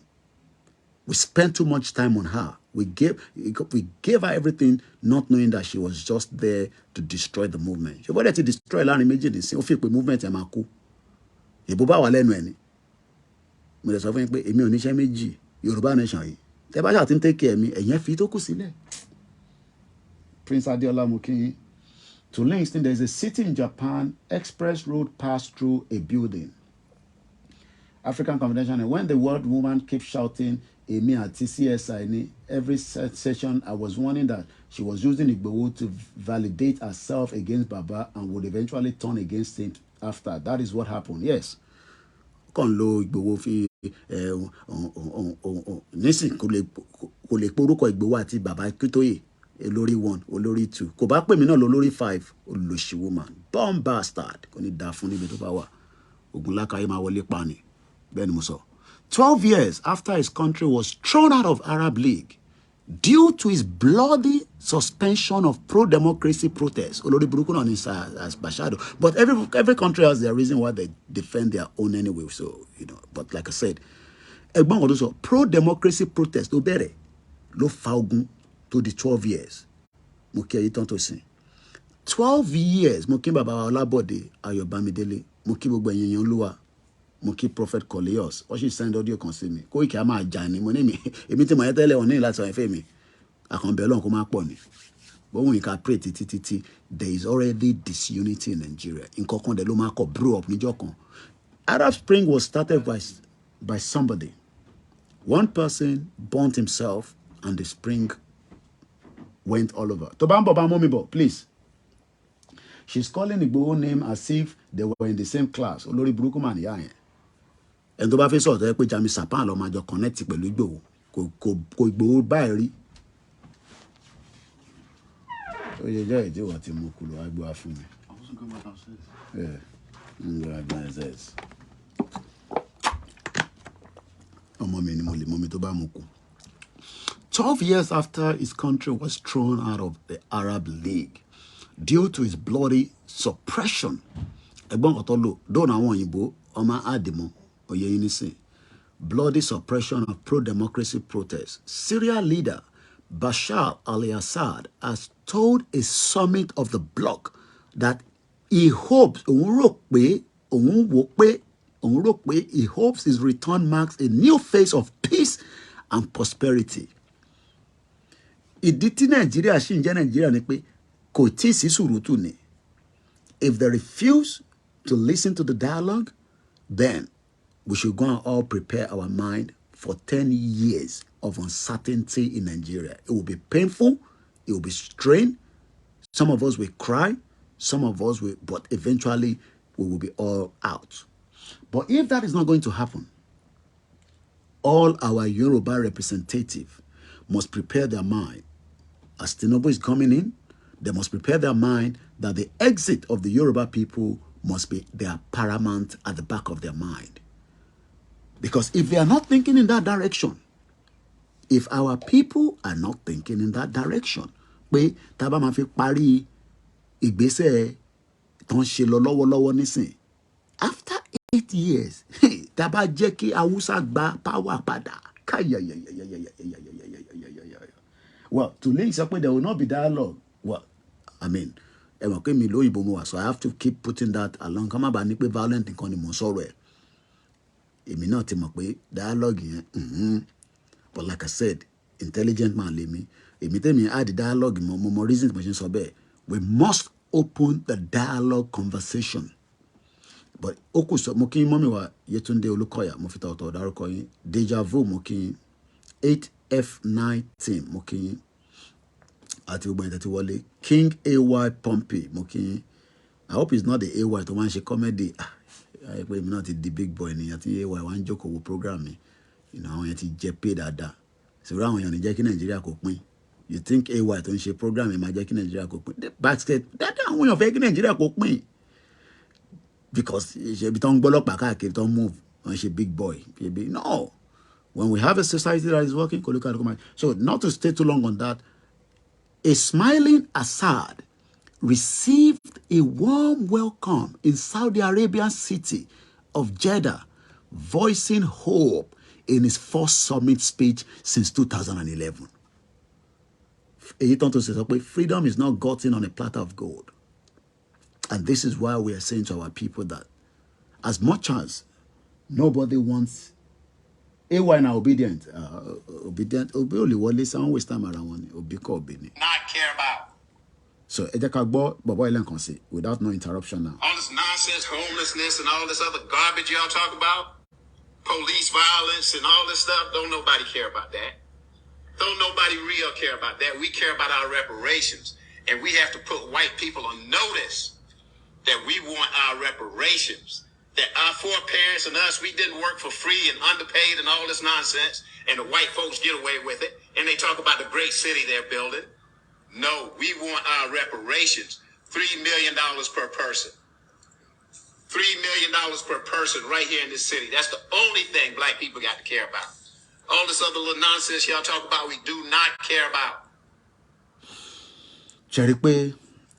We spent too much time on her. We gave her everything, not knowing that she was just there to destroy the movement. She wanted to destroy láàrin méjì nísìn. Ó fi pé movement ẹ̀ máa kú. Ìbò bá wà lẹ́nu ẹ̀ ni. Mo lè sọ fún yín pé èmi ò níṣẹ́ méjì Yorùbá nation yìí. Tẹ́ bá ṣáà ti ń take care mi, ẹ̀yẹn fi tó kù sílẹ̀. Prince Adeola Mukinyi. To Langston, there is a city in Japan. Express road passed through a building. African Confidential. And when the world woman keeps shouting, Emi àti CSI ni, every session I was warning that she was using Igboho to validate herself against Baba and would eventually turn against him after. That is what happened. Yes. Kàn lo Igboho fi nísìn kò lè porúkọ Igboho àti Baba Akintoye olórí 1 olórí 2 kò bá pè mí náà lórí 5 olóṣì woman bomb bastard kò ní dá fún níbi tó bá wà Ogunlákayé máa wọlé pa ni bẹ́ẹ̀ ni mo sọ. 12 years after his country was thrown out of Arab League due to his bloody suspension of pro-democracy protests. Olórí burúkú náà ní as Bashado. But every country has their reason why they defend their own anyway. So, but like I said, ẹ̀gbọ́n ọdún sọ pro-democracy protest tó bẹ̀rẹ̀ ló fa ogun tó di 12 years. Mo kí ẹyí tán tó sìn. 12 years mo kí bàbá wa Ọlábọ̀dé Ayọ̀ Bámidélé, mo kí gbogbo ẹ̀yin èèyàn Olúwa. Mo kí Prophet Koleos, ó sì send audio kan sí mi. Koiki a máa jà ní mo ní mi. Èmi tí mo yẹ tẹ́lẹ̀ wọ́n ní láti sọ ìfẹ́ mi. Àkànbẹ̀ Ọlọ́run kó máa pọ̀ ni. But when you can pray títí, there is already disunity in Nigeria. Nǹkan kan dẹ̀ ló máa kọ̀ brew up níjọ́ kan. Arab Spring was started by somebody. One person burnt himself and the spring went all over. Tó bá ń bọ̀ bá mọ́ mi bọ̀, please. She's calling Igboho name as if they were in the same class. Olórí burúkú mà níyà yẹn. Ẹni tó bá fẹ́ sọ̀rọ̀ tó yẹ pé Jami Sapan lọ máa jọ connect pẹ̀lú Igboho kò Igboho báyìí rí. Ó yẹ jẹ́ ìdíwọ̀ tí mo kú lọ wá gbé wá fún mi. I wasn't going back downstairs. Yeah, I'm going downstairs. Ọmọ mi ni mo lè mọ mi tó bá mu kú. 12 years after his country was thrown out of the Arab League due to his bloody suppression. Ẹ̀gbọ́n kan tó lò dóònà àwọn òyìnbó ọmọ àdìmọ́ oyè yín nísìn. Bloody suppression of pro-democracy protests. Syria leader Bashar al-Assad has told a summit of the bloc that he hopes he hopes his return marks a new phase of peace and prosperity. ìdí tí Nàìjíríà ṣì ń jẹ́ Nàìjíríà ni pé kò tí ì sí sùúrùtù ni. If they refuse to listen to the dialogue, then we should go and all prepare our mind for 10 years of uncertainty in Nigeria. It will be painful. It will be strained. Some of us will cry. Some of us will, but eventually we will be all out. But if that is not going to happen, all our Yoruba representatives must prepare their mind. As Tinubu is coming in, they must prepare their mind that the exit of the Yoruba people must be their paramount at the back of their mind. Because if they are not thinking in that direction, if our people are not thinking in that direction, pé tá bá máa fi parí ìgbésẹ̀ tó ń ṣe lọ lọ́wọ́lọ́wọ́ nísìn, after 8 years, tá bá jẹ́ kí Hausa gba power padà, well, to lay sọ pé there will not be dialogue. Well, I mean, ẹ̀wọ̀n pé mi lóyìnbó mo wà, so I have to keep putting that along. Ká má bàa ní pé violent nǹkan ni mò ń sọ̀rọ̀ ẹ̀. Èmi náà ti mọ̀ pé dialogue yẹn, but like I said, intelligent man lèmi. Èmi tẹ́mi add dialogue mo reasons mo ṣe ń sọ bẹ́ẹ̀. We must open the dialogue conversation. But ó kù sọ mo kí mọ́mì wa Yétúndé Olúkọ̀yà mo fi tọ̀tọ̀ dárúkọ yín. Deja vu mo kí 8F9 team mo kí yín. Àti gbogbo ẹ̀dẹ̀ ti wọlé. King AY Pompey mo kí yín. I hope it's not the AY tó máa ń ṣe comedy. Pé èmi náà ti di big boy nìyẹn tí AY wá ń jókòó wo program mi. Àwọn yẹn ti jẹ pay dáadáa. Ṣùgbọ́n àwọn èèyàn ní jẹ́ kí Nàìjíríà kó pín. You think AY tó ń ṣe program yẹn máa jẹ́ kí Nàìjíríà kó pín. Basket dáadáa àwọn èèyàn fẹ́ kí Nàìjíríà kó pín. Because ṣebí tó ń gbọ́lọ́pàá káàkiri tó ń move wọ́n ṣe big boy. No. When we have a society that is working, so not to stay too long on that, a smiling Assad received a warm welcome in Saudi Arabian city of Jeddah, voicing hope in his first summit speech since 2011. Freedom is not gotten on a platter of gold. And this is why we are saying to our people that as much as nobody wants AY now obedient, Obi only wọlé sound waste time around one, Obi ko Obi ni. Not care about. So ẹ jẹ́ ká gbọ́ bọ̀bọ̀ ilé nǹkan sí without no interruption now. All this nonsense, homelessness, and all this other garbage y'all talk about, police violence and all this stuff, don't nobody care about that. Don't nobody real care about that. We care about our reparations. And we have to put white people on notice that we want our reparations. That our foreparents and us, we didn't work for free and underpaid and all this nonsense. And the white folks get away with it. And they talk about the great city they're building. No, we want our reparations. $3 million per person. $3 million per person right here in this city. That's the only thing black people got to care about. All this other little nonsense y'all talk about, we do not care about. Ṣé rí pé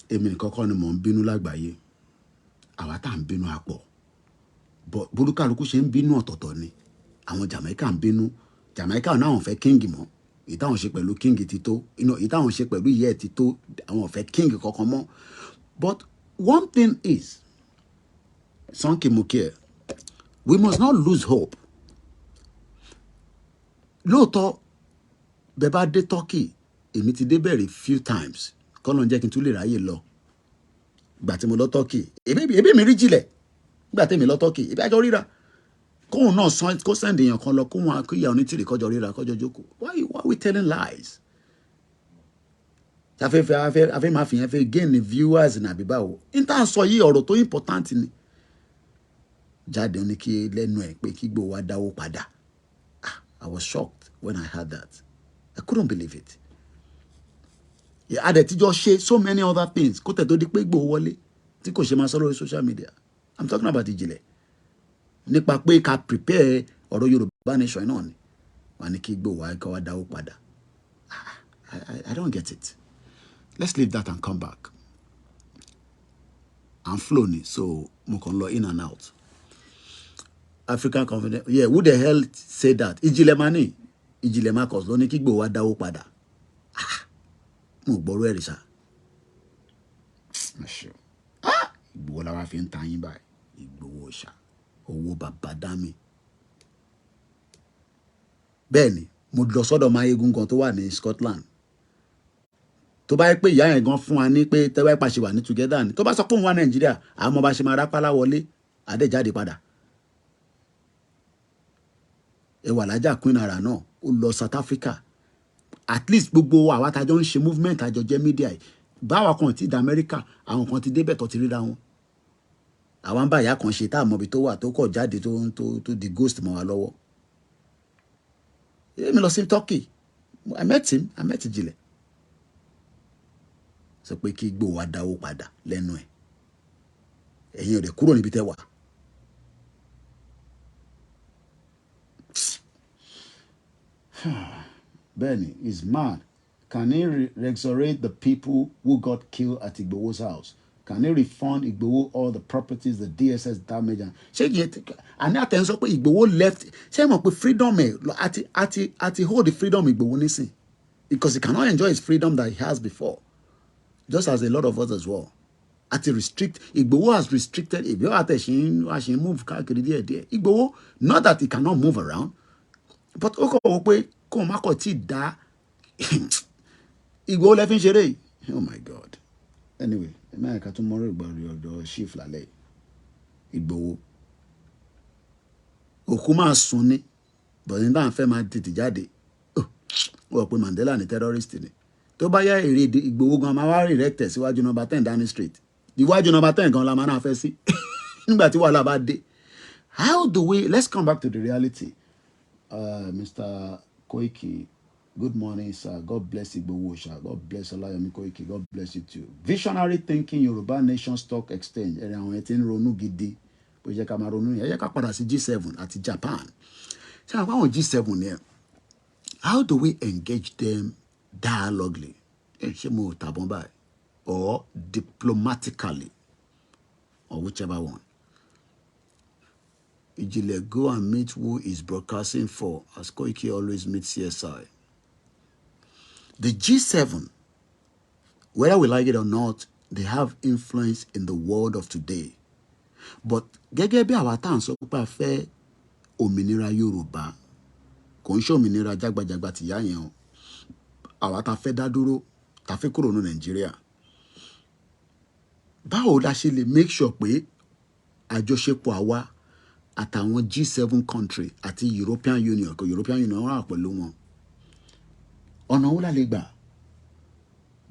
èmi nìkan kọ́ ni mò ń bínú lágbàáyé. Àwa tá ń bínú àpọ̀. But burúkálukú ṣe ń bínú ọ̀tọ̀ọ̀tọ̀ ni. Àwọn Jamaica ń bínú. Jamaica náà wọ́n fẹ́ king mọ́. Ìtàwọn ṣe pẹ̀lú king ti tó. Ìtàwọn ṣe pẹ̀lú ìyẹ́ ti tó. Àwọn fẹ́ king kankan mọ́. But one thing is, Sanki Mukie, we must not lose hope. Lóòótọ́, bẹ́ẹ̀ bá dé Turkey, èmi ti dé bẹ̀rẹ̀ few times. Kọ́lọ́n jẹ́ kí n tún lè ráyè lọ. Ìgbà tí mo lọ Turkey, èmi mi rí jìlẹ̀. Ìgbà tí mi lọ Turkey, ìbí àjọ ríra. Kóhun náà kó send èèyàn kan lọ, kóhun akíyà onítìrì kọjọ ríra, kọjọ jókòó. Why are we telling lies? Afẹ́ máa fi yẹn fẹ́ gain the viewers ní àbí báwo. Ìtàn sọ yìí ọ̀rọ̀ tó important ni. Jáde ó ní kí lẹ́nu ẹ̀ pé kí Igboho wá dáwó padà. I was shocked when I heard that. I couldn't believe it. Yeah, adẹ̀ tí jọ ṣe so many other things. Kó tẹ̀ tó di pé Igboho wọlé tí kò ṣe máa sọ lórí social media. I'm talking about ìjìnlẹ̀. Nípa pé ká prepare ọ̀rọ̀ Yorùbá nation náà ni. Wọ́n ní kí Igboho wá ká wá dáwó padà. I don't get it. Let's leave that and come back. I'm flow ni, so mo kàn lọ in and out. African confidence. Yeah, who the hell said that? Ìjìnlẹ̀ mani. Ìjìnlẹ̀ Marcus ló ní kí Igboho wá dáwó padà. Mo gbọ́rọ̀ ẹ̀rí sá. Igboho la wá fi ń ta yín báyìí. Igboho ṣá. Owó bàbá dá mi. Bẹ́ẹ̀ni, mo lọ sọ́dọ̀ Máyégún kan tó wà ní Scotland. tó bá yẹ pé ìyá yẹn gan fún wa ní pé tẹ́wọ́ ìpàṣẹ wà ní together ni tó bá sọ pé òun wà Nàìjíríà àwọn ọmọ bá ṣe máa rápálá wọlé àdéjáde padà. ẹwà lájà Queen Naira náà ó lọ South Africa at least gbogbo àwa tájọ ń ṣe movement àjọ jẹ́ media yìí báwa kan ti dé Amẹ́ríkà àwọn kan ti débẹ̀ tó ti ríra wọn àwọn bá ìyá kan ṣe tá àmọ́bi tó wà tó kọ̀ jáde tó di ghost mọ́ wa lọ́wọ́. èmi lọ sí Turkey I met Jìnlẹ̀ sọ pé kí Ìgbòho wa dáwó padà lẹ́nu ẹ̀ ẹ̀yin ò dẹ̀ kúrò níbi tẹ́ wà. Benny is mad. Can he resurrect the people who got killed at Igboho's house? Can he refund Igboho all the properties the DSS damaged? Ṣé yẹn àní àtẹ̀yìn sọ pé Igboho left ṣé mọ̀ pé freedom ẹ̀ àti hold the freedom Igboho nísìn because he cannot enjoy his freedom that he has before just as a lot of us as well. Àti restrict Igboho has restricted Igboho àtẹ̀sìn move káàkiri díẹ̀díẹ̀ Igboho not that he cannot move around but ó kọ̀ wọ́n pé kó o má kọ̀ tí ì dá Ìgbòho lẹ́fín ṣeré yìí. Oh my God. Anyway ẹ̀mí àyíká tó mọ́rọ̀ ìgbàlódé ọ̀dọ̀ chief lálẹ́ Ìgbòho òkú máa sùn ní bọ̀dé náà fẹ́ máa tètè jáde wọ́n pé Mandela ní terrorist ni tó bá yá èrè Ìgbòho gan máa wá rìrẹ́tẹ̀ síwájú nọ́mbà 10 Downing Street iwájú nọ́mbà 10 gan la máa náà fẹ́ sí nígbà tí wàhálà bá dé. How do we let's come back to the reality. Mr. Koiki, good morning, sir. God bless Igboho, sir. God bless Olayomi Koiki. God bless you too. Visionary thinking Yoruba Nation Stock Exchange. Ẹ̀rẹ̀ àwọn ẹ̀tí ń ronú gidi. Bó jẹ́ ká máa ronú yẹn. Ẹ jẹ́ ká padà sí G7 àti Japan. Ṣé àwọn àwọn G7 yẹn? How do we engage them dialoguely? Ṣé mo tàbọn báyìí? Or diplomatically? Or whichever one. Ijile, go and meet who is broadcasting for, as Koiki always meets CSI. The G7, whether we like it or not, they have influence in the world of today. But gẹ́gẹ́ bí àwa tá à ń sọ pé a fẹ́ òmìnira Yorùbá, kò ń ṣe òmìnira jágbajàgba tìyá yẹn o. Àwa tá fẹ́ dá dúró, tá fẹ́ kúrò ní Nàìjíríà. Báwo la ṣe lè make sure pé àjọṣepọ̀ àwa àtàwọn G7 country àti European Union kò European Union wà pẹ̀lú wọn ọ̀nà wo la lè gbà.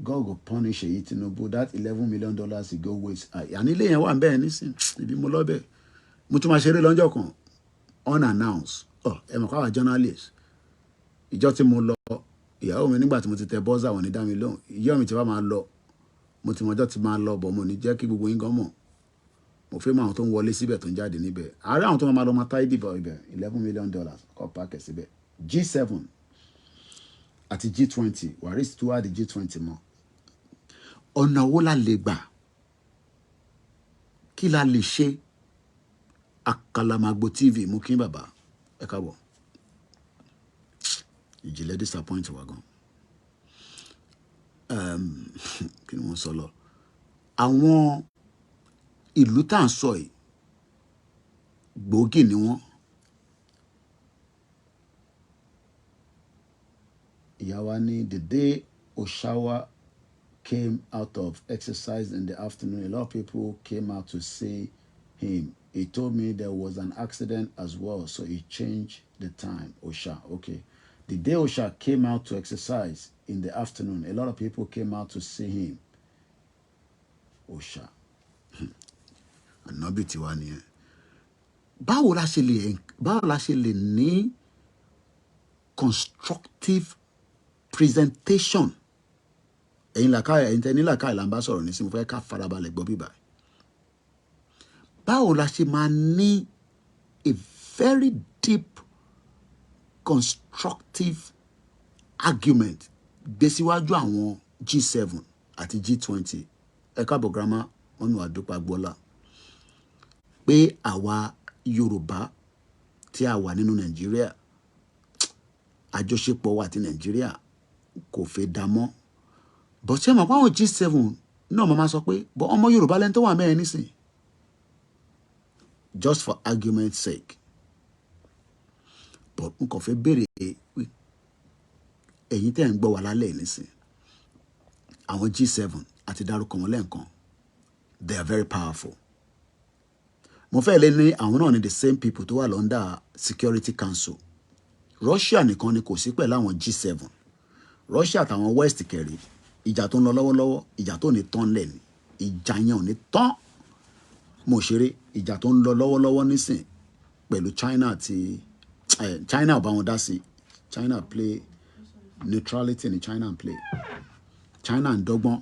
God go punish Èyí Tinubu that $11 million he go waste. Àní ilé yẹn wà ń bẹ́ẹ̀ nísìn ibi mo lọ bẹ́ẹ̀ mo tún máa ṣeré lọ́jọ́ kan unannounced ẹ mọ̀ káwa journalist ìjọ tí mo lọ ìyàwó mi nígbà tí mo ti tẹ bọ́sà wọn ní dá mi lóhùn ìyá mi ti wá máa lọ mo ti mọjọ́ ti máa lọ bọ̀ mo ní jẹ́ kí gbogbo yín gan mọ̀ mo fẹ́ mọ àwọn tó ń wọlé síbẹ̀ tó ń jáde níbẹ̀ àárẹ̀ àwọn tó máa lọ máa táyé dìbò ibẹ̀ $11 million kọ́ páàkì síbẹ̀ G7 àti G20 Waris tó wá di G20 mọ́ ọ̀nà wo la lè gbà kí la lè ṣe Àkàlàmàgbò TV mú kí bàbá ẹ káàbọ̀ Ìjìnlẹ̀ disappoint wa gan kí ni wọ́n sọ lọ àwọn ìlú tá à ń sọ yìí gbòógì ni wọ́n. Ìyá wa ní the day Oshawa came out of exercise in the afternoon, a lot of people came out to see him. He told me there was an accident as well, so he changed the time. Osha, okay. The day Osha came out to exercise in the afternoon, a lot of people came out to see him. Osha. Ànábì tiwa nìyẹn. Báwo la ṣe lè ní constructive presentation ẹ̀yin tẹ́ ní làkàyè là ń bá sọ̀rọ̀ ní sí mo fẹ́ ká farabalẹ̀ gbọ́ bíbá. Báwo la ṣe máa ní a very deep constructive argument gbé síwájú àwọn G7 àti G20 ẹ káàbọ̀ grandma wọn ní àdúpà gbọ́lá pé àwa Yorùbá tí a wà nínú Nàìjíríà àjọṣepọ̀ wa àti Nàìjíríà kò fẹ́ dá mọ́ bó ṣe mọ̀ pé àwọn G7 náà mo máa sọ pé bọ́ ọmọ Yorùbá lẹ́ni tó wà mẹ́rin nísìn just for argument's sake but n kò fẹ́ béèrè ẹ̀yin tẹ́ ń gbọ́ wa lálẹ́ nísìn àwọn G7 àti dárúkọ wọn lẹ́ẹ̀kan, they are very powerful. Mo fẹ́ lé ní àwọn náà ni the same people tó wà under Security Council. Russia nìkan ni kò sí pẹ̀lú àwọn G7. Russia àtàwọn West kẹrì ìjà tó ń lọ lọ́wọ́lọ́wọ́, ìjà tó ní tán lẹ̀ ni, ìjà yẹn ò ní tán. Mo ṣeré ìjà tó ń lọ lọ́wọ́lọ́wọ́ nísìn pẹ̀lú China àti China ò bá wọn dá sí. China play neutrality ni China ń play. China ń dọ́gbọ́n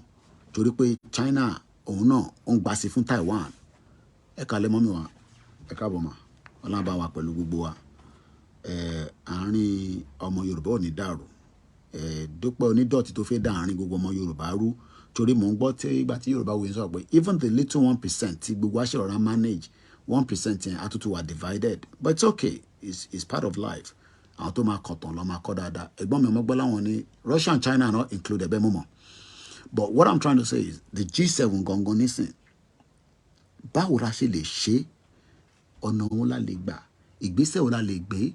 torí pé China òun náà ó ń gbà sí fún Taiwan. Ẹ kálẹ́ mọ́mí wa, ẹ káàbọ̀ mà, Ọlọ́run bá wa pẹ̀lú gbogbo wa. Àárín ọmọ Yorùbá ò ní dàrú. Dúpẹ́ onídọ̀tí tó fẹ́ dá àárín gbogbo ọmọ Yorùbá rú torí mò ń gbọ́ tí ìgbà tí Yorùbá wòye sọ pé even the little 1% tí gbogbo àṣẹ ọ̀rá manage 1% yẹn àtútù wà divided, but it's okay, it's part of life. Àwọn tó máa kọ̀tàn lọ́ máa kọ́ dáadáa. Ẹ̀gbọ́n mi ọmọ gbọ́ láwọn ní Russia and China are not included bẹ́ẹ̀ mọ̀ mọ́. But what I'm trying to say is the G7 gangan nísìn báwo la ṣe lè ṣe, ọ̀nà wo la lè gbà, ìgbésẹ̀ wo la lè gbé.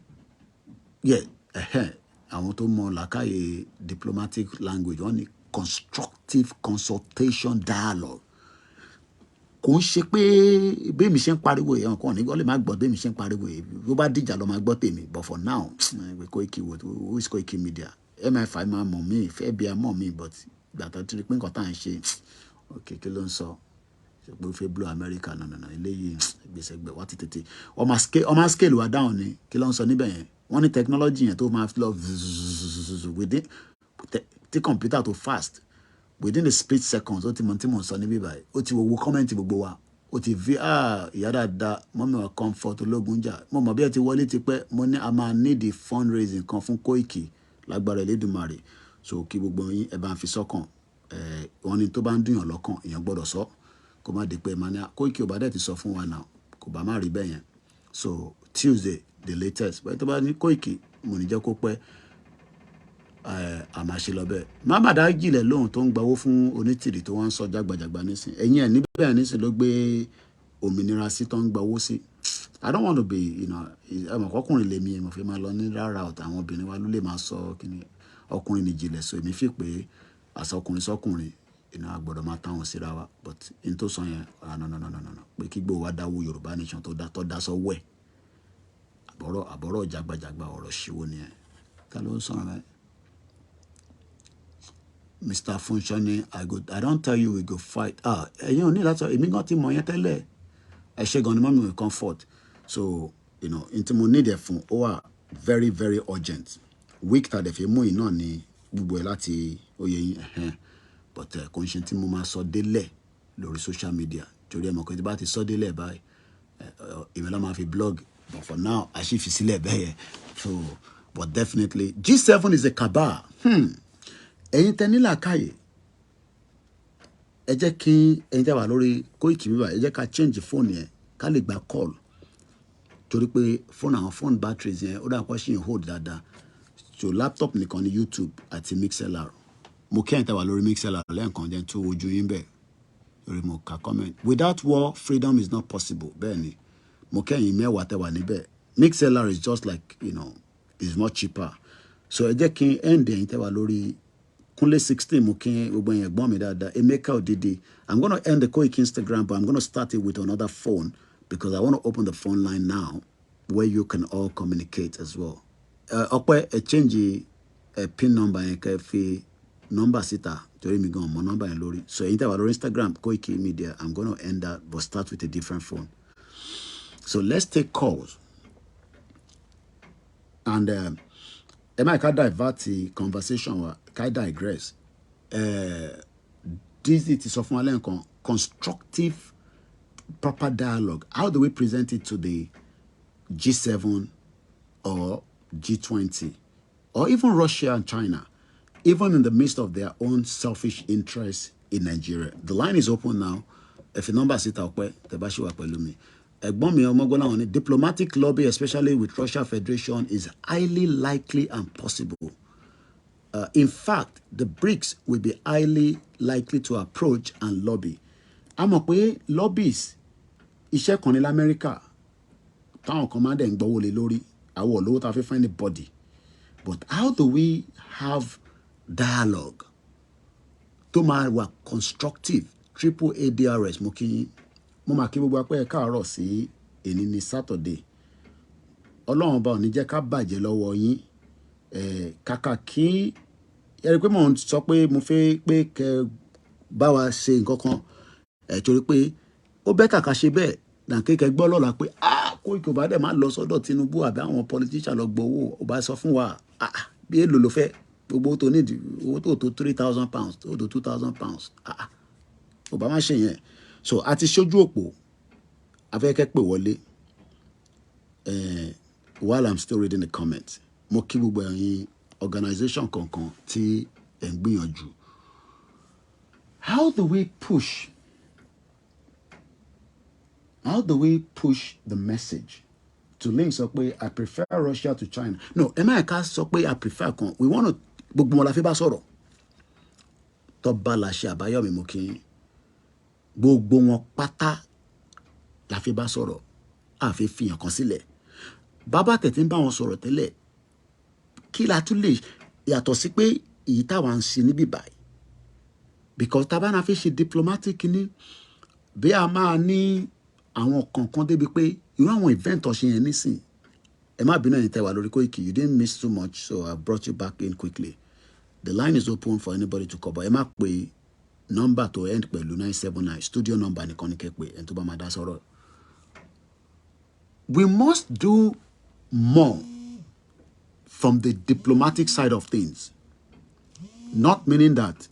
Àwọn tó mọ làákàyè diplomatic language wọ́n ní constructive consultation dialogue. Kò ń ṣe pé bí mi ṣe ń pariwo èèyàn kan ní wọ́n lè má gbọ́ bí mi ṣe ń pariwo èèyàn bó bá dìjà lọ máa gbọ́ tèmi, but for now Koiki who is KOIKIMEDIA MI5 máa mọ̀ mí fẹ́ bí a mọ̀ mí, but ìgbà tó ti rí pé nǹkan tá à ń ṣe okay kí ló ń sọ ṣe pé ó fẹ́ blow America nànànà eléyìí gbèsè gbẹ wá ti tètè ọmọ scale wa down ni kí ló ń sọ níbẹ̀ yẹn. Wọ́n ní technology yẹn tó máa lọ within tí computer tó fast within the split seconds ó ti mọ tí mò ń sọ níbí báyìí, ó ti wo comment gbogbo wa, ó ti vi ìyá dáadáa mọ́mí wa comfort ológun jà. Mo mọ̀ bí ẹ ti wọlé ti pẹ́, mo ní a máa need the fundraising kan fún Koiki lágbára Elédùmarè. So kí gbogbo yín ẹ bá ń fi sọ́kàn, wọ́n ní tó bá ń dùnyàn lọ́kàn èèyàn gbọ́dọ̀ sọ kó má di pé mania Koiki ò bá dẹ̀ ti sọ fún wa náà kò bá má rí bẹ́ẹ̀ yẹn. So Tuesday the latest bẹ́ẹ̀ tó bá ní Koiki mo ní jẹ́ kó pẹ́ àmàṣe lọ́bẹ̀. Má dá jìlẹ̀ lóhun tó ń gbawó fún onítìrì tó wọ́n ń sọ jágbàjàgbà nísìn. Ẹ̀yìn ẹ̀ níbẹ̀ nísìn ló gbé òmìnira sí tó ń gbawó sí. I don't want to be ẹmọ̀ kọkùnrin lèmi ẹ̀mọ̀ fi máa lọ ní rárá ọ̀tá àwọn obìnrin wa ló lè máa sọ kíni ọkùnrin nìjìnlẹ̀. So èmi fi pé àṣà ọkùnrin sọkùnrin àgbọ̀dọ̀ máa táwọn síra wa, but in tó sọ yẹn no pé kí gbówó wá dáwó Yorùbá nation tó dá sọ wẹ̀ àbọ̀rọ̀ jágbàjàgbà ọ̀rọ̀ ṣíwó ni ẹ̀ ká ló ń sọ̀rọ̀ rẹ̀. Mr. Funshani, I don't tell you we go fight. Ẹ̀yin ò ní láti èmi gan ti mọ̀ yẹn tẹ́lẹ̀. Ẹ ṣe gan ni mọ́mí mi comfort. So, ntí mo need ẹ̀ fún ó wà very very urgent. Week tàdé fi mú iná ní gbogbo ẹ̀ láti oyè yín. But kò ń ṣe tí mo máa sọ délẹ̀ lórí social media. Torí ẹ mọ̀ pé tí bá ti sọ délẹ̀ báyìí, èmi ló máa fi blog. But for now, I ṣì fi sílẹ̀ bẹ́ẹ̀ yẹn. So, but definitely, G7 is a cabal. Ẹ̀yin tẹ́ ní làákàyè ẹ jẹ́ kí ẹ̀yin tẹ́ wà lórí KOIKIMEDIA ẹ jẹ́ ká change phone yẹn ká lè gba call torí pé àwọn phone batteries yẹn ó dàpọ̀ ṣì ń hold dáadáa. So laptop nìkan ní YouTube àti MixLR. Mo kí ẹ̀yin tẹ́ wà lórí MixLR lẹ́ẹ̀kan jẹ́ tó ojú yín bẹ́ẹ̀ lórí mo ka comment. Without war freedom is not possible. Bẹ́ẹ̀ ni mo kí ẹ̀yin mẹ́wàá tẹ́ wà níbẹ̀. MixLR is just like it's much cheaper. So ẹ jẹ́ kí end ẹ̀yin tẹ́ wà lórí Kunle 16 mo kí gbogbo yẹn gbọ́n mi dáadáa. Emeka Odidi. I'm going to end the Koiki Instagram, but I'm going to start it with another phone because I want to open the phone line now where you can all communicate as well. Ọpẹ́ change pin number yẹn kẹ́ fi number síta torí mi gan mọ number yẹn lórí. So ẹ̀yin tẹ́ wà lórí Instagram KOIKIMEDIA, I'm going to end that but start with a different phone. So let's take calls. And ẹ máa ká divert the conversation wa ká digress. This ti sọ fún wa lẹ́ẹ̀kan constructive proper dialogue. How do we present it to the G7 or G20 or even Russia and China, even in the midst of their own selfish interests in Nigeria? The line is open now. If the number sit out, diplomatic lobby, especially with Russia Federation, is highly likely and possible. In fact, the BRICS will be highly likely to approach and lobby. Àmọ́ pé lobbies iṣẹ́ kan ní l'America táwọn kan máa dẹ̀ ń gbọ́wọ́ lé lórí àwọn olówó tá a fẹ́ find a body. But how do we have dialogue tó máa wà constructive triple ADRS mo kí mo máa kí gbogbo apẹ́ káàárọ̀ sí èní ní Saturday ọlọ́run bá ò ní jẹ́ ká bàjẹ́ lọ́wọ́ yín kàkà kí ẹ̀rí pé mò ń sọ pé mo fẹ́ pé kẹ́ bá wa ṣe nǹkan kan torí pé ó bẹ́tà ká ṣe bẹ́ẹ̀ nà kékeré gbọ́ lọ́la pé Koiki ò bá dẹ̀ máa lọ sọ́dọ̀ Tinubu àbí àwọn politician lọ gbowó ò bá sọ fún wa bí èlò ló fẹ́ gbogbo tó nídìí owó tó tó £3,000 tó tó £2,000 ò bá má ṣe yẹn so a ti ṣojú òpó afẹ́kẹ́ pè wọlé while I'm still reading the comments mo kí gbogbo ẹ̀yin organization kankan tí ẹ̀ ń gbìyànjú how do we push the message to link sọ pé I prefer Russia to China no ẹ má ká sọ pé I prefer kan we want to gbogbo wọn la fi bá sọ̀rọ̀ tó bá la ṣe àbáyọ̀mí mo kí gbogbo wọn pátá la fi bá sọ̀rọ̀ àfi fihàn kan sílẹ̀ bàbá tẹ̀tí ń bá wọn sọ̀rọ̀ tẹ́lẹ̀ kí la tún lè yàtọ̀ sí pé èyí táwa ń ṣe níbí báyìí because tá a bá náà fi ṣe diplomatic ní bí a máa ní àwọn kankan débi pé irú àwọn event ọ̀ṣẹ́ yẹn nísìn ẹ má bínú ẹ̀yin tẹ́ wà lórí Koiki you didn't miss too much so I brought you back in quickly the line is open for anybody to call but ẹ má pe nọ́mbà tó end pẹ̀lú 979 studio number nìkan ní kẹ́pẹ́ ẹni tó bá máa dá sọ̀rọ̀ we must do more from the diplomatic side of things not meaning that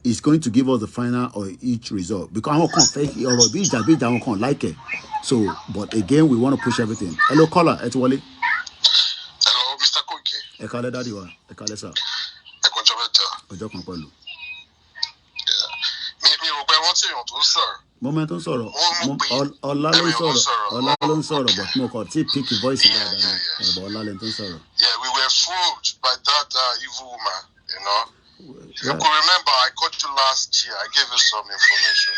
it's going to give us the final or each result because àwọn kan fẹ́ ọ̀rọ̀ bí ìjà àwọn kan like it so but again we want to push everything hello caller ẹ ti wọlé. Hello Mr. Koiki. ẹ kálẹ́ dáàdi wa ẹ kálẹ́ sà. ẹ kọjọ mẹ́ta. ọjọ́ kan pẹ̀lú. mi ò gbẹ rántí èèyàn tó ń sọ̀rọ̀. moment tó ń sọ̀rọ̀ ọlá ló ń sọ̀rọ̀ but mo kàn tí pick voice dáadáa ẹ̀bọ̀ ọlá lẹ́nu tó ń sọ̀rọ̀. Yeah, we were fooled by that evil woman, you know. You could remember I called you last year. I gave you some information.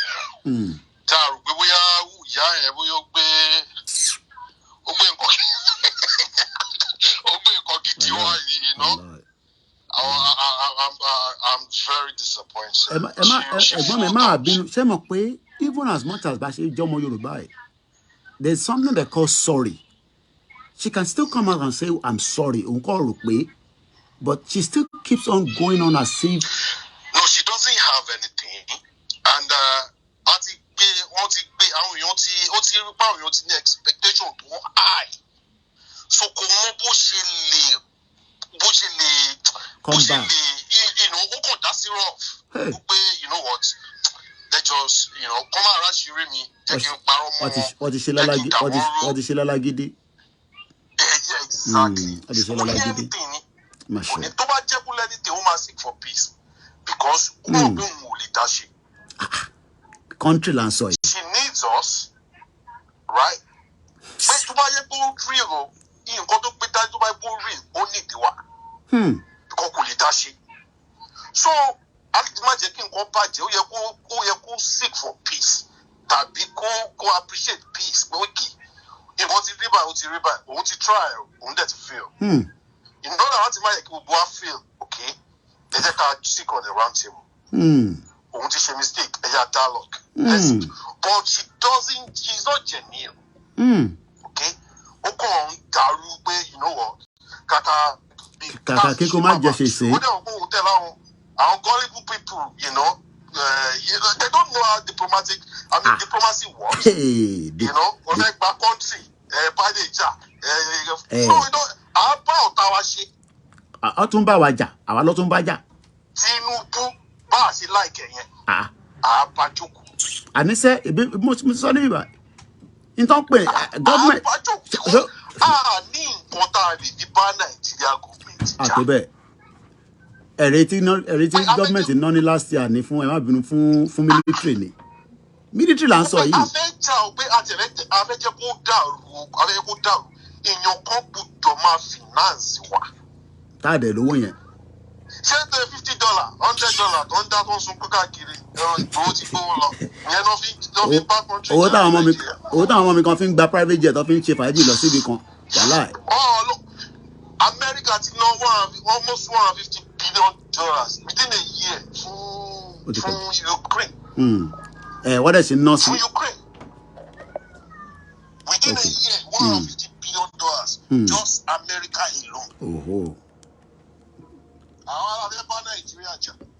Tá a rò pé bóyá ìyá ẹ̀ bóyá ó gbé nǹkan gidi wá yìí, you know. I'm very disappointed. ẹ̀gbọ́n mi máa bínú ṣé mọ̀ pé even as much as bá ṣe jọmọ Yorùbá ẹ̀ there's something they call sorry she can still come out and say I'm sorry òun kò rò pé but she still keeps on going on as if. No, she doesn't have anything and wọ́n ti gbé àwọn èèyàn ti ní expectation tó high so kò mọ bó ṣe lè ó kàn dá sí rough ó pé you know what they just kọ́ máa ráṣìírí mi jẹ́ kí n parọ́ mọ́ wọn wọ́n ti ṣe lálágídí. Exactly. Tó bá jẹ́ kó lẹ́ni tí ó máa seek for peace because ó mọ̀ pé òun ò lè dá ṣe. Country là ń sọ yìí. She needs us, right? Pé tó bá yẹ kó rí o nǹkan tó gbé dájú tó bá yẹ kó rí ó nídìí wa. Because kò lè dá ṣe. So láti má jẹ́ kí nǹkan bàjẹ́ ó yẹ kó seek for peace tàbí kó appreciate peace pé ókè nǹkan ti rí báyìí ó ti rí báyìí òun ti try òun dẹ̀ ti fail. Ìnáwó láti má yẹ kí gbogbo wa fail okay ẹ jẹ́ ká seek on the round table. Òun ti ṣe mistake ẹ̀yà dialogue. But she's not genuine. Okay ó kàn ń dàrú pé you know what kàkà kíkó má jẹ ṣèṣe. ó dẹ̀ wọ́n kó òun tẹ̀lé àwọn gullible people they don't know how diplomacy works. Ọ̀nà ìgbà country báyìí ìjà àbá ọ̀tá wa ṣe. Ọ tún bá wa jà àwa ló tún bá jà. Tinubu bá a ṣe láìkẹ́ yẹn àbá jókòó. Àníṣe mo sọ níbi bá nítorí pé gọ́ọ̀mẹ̀ntì. Àbá jókòó a ní nǹkan tá a lè fi bá Nàìjíríà gọ́ọ̀mẹ̀ntì jà. Àtọ́bẹ̀ ẹ̀rẹ́ tí gọ́ọ̀mẹ̀ntì náà ní last year ní fún ẹ má bínú fún military ni military là ń sọ yìí. A fẹ́ jà ó pé a fẹ́ jẹ́ kó dàrú èèyàn kan gbọ́dọ̀ máa finance wa. Tá a dẹ̀ lówó yẹn. Ṣé tẹ $50 $100 tó ń dá tó ń sunkún káàkiri ìgbòho ti gbówó lọ ìyẹn ló fi bá country. Owó táwọn ọmọ mi kan fi ń gba private jet tó fi ń ṣe fàájì lọ síbi kan wàhálà ẹ̀. America ti ná almost $150 billion within a year from Ukraine. What is in North? From Ukraine. Within a year, $150 billion, just America alone. Oh. Nigeria.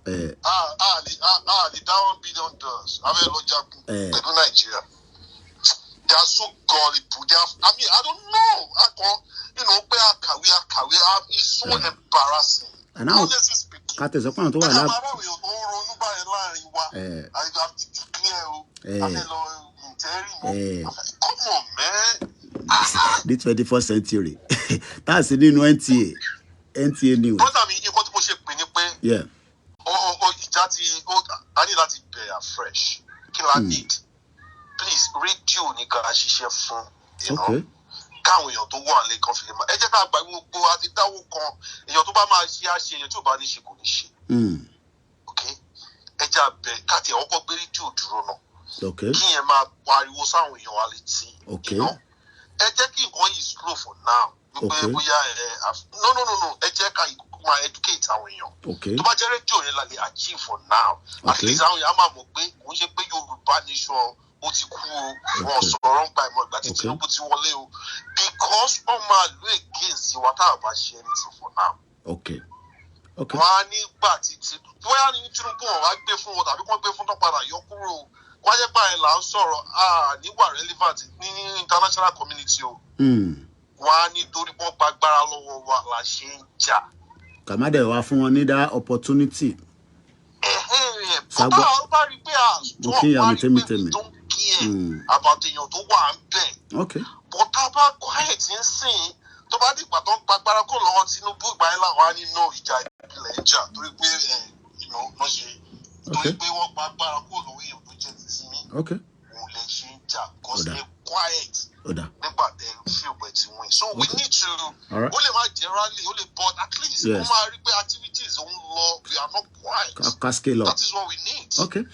The $1 billion. Nigeria. They are so gullible. I don't know. It's so embarrassing. And now, cut is a point to come on, man. The 21st century. That's the new NTA news. Yeah. I need that to fresh. I need. Please, radio ni ka ṣiṣẹ́ fún, you know. Káwọn èèyàn tó wà lẹ́kọ̀ọ́ fi lè máa. Ẹ jẹ́ ká gba gbogbo àti dáwọ́ kan. Èèyàn tó bá máa ṣe àṣe, èèyàn tó bá ní ṣe kò ní ṣe. Okay? Ẹ jẹ́ àbẹ̀ káàtì ọkọ̀ gbé rédíò dúró náà. Okay. Kí yẹn máa pariwo sáwọn èèyàn wa létí. Okay. You know? Ẹ jẹ́ kí nǹkan yìí slow for now. Okay. No. Ẹ jẹ́ ká máa educate àwọn èèyàn. Okay. Tó bá jẹ́ rédíò yẹn la lè achieve for now. At least àwọn èèyàn máa mọ̀ pé kò ń ṣe pé Yorùbá nation ó ti kú o, wọn sọ̀rọ̀ ń pa ìmọ̀ ìgbà tí Tinubu ti wọlé o, because wọ́n máa lo against wa tá a bá ṣe anything for now. Okay. Wọ́n á ní gbà títí bóyá ní Tinubu wọn wá gbé fún wọn tàbí wọ́n gbé fún tó padà yọ kúrò o, wọ́n á jẹ́ pé àyìn là ń sọ̀rọ̀ níwà relevant ní international community o. Wọ́n á ní torí wọ́n gba agbára lọ́wọ́ wa la ṣe ń jà. Kàmádé wá fún wọn ní that opportunity. Bàbá ọba rí pé about èèyàn tó wà ń bẹ̀. Okay. But tá a bá quiet ń sìn tó bá dìgbà tó ń gbàgbára kó lọ́wọ́ Tinubu ìgbà yẹn làwọn á nínú ìjà ìpìlẹ̀ ń jà torí pé wọ́n ṣe torí pé wọ́n gbàgbára kó lọ́wọ́ èèyàn tó jẹ́ títí ní. Òun lè ṣe ń jà because they quiet nígbà tẹ̀ ń fi òpè tí wọ́n. So we need to ó lè má jẹ́ rally ó lè but at least ó máa rí pé activities ń lọ we are not quiet. That is what we need. Okay.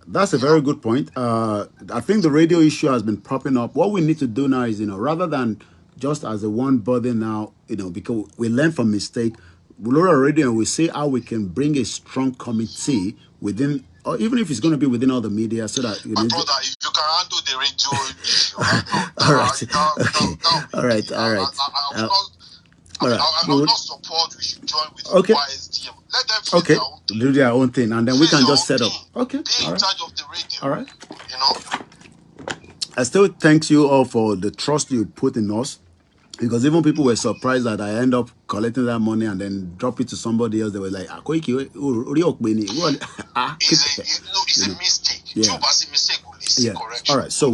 That's a very good point. I think the radio issue has been popping up. What we need to do now is, rather than just as a one body now, because we learn from mistake, we look at radio and we see how we can bring a strong committee within, or even if it's going to be within all the media, so that my brother, if you can handle the radio issue, all right. I will not support. We should join with YSDM. Let them do their own thing, and then we can just set up. Okay, be in charge of the radio. All right. I still thank you all for the trust you put in us, because even people were surprised that I end up collecting that money and then drop it to somebody else. They were like, "Koiki, it's a mistake. Yeah. Yeah. All right. So I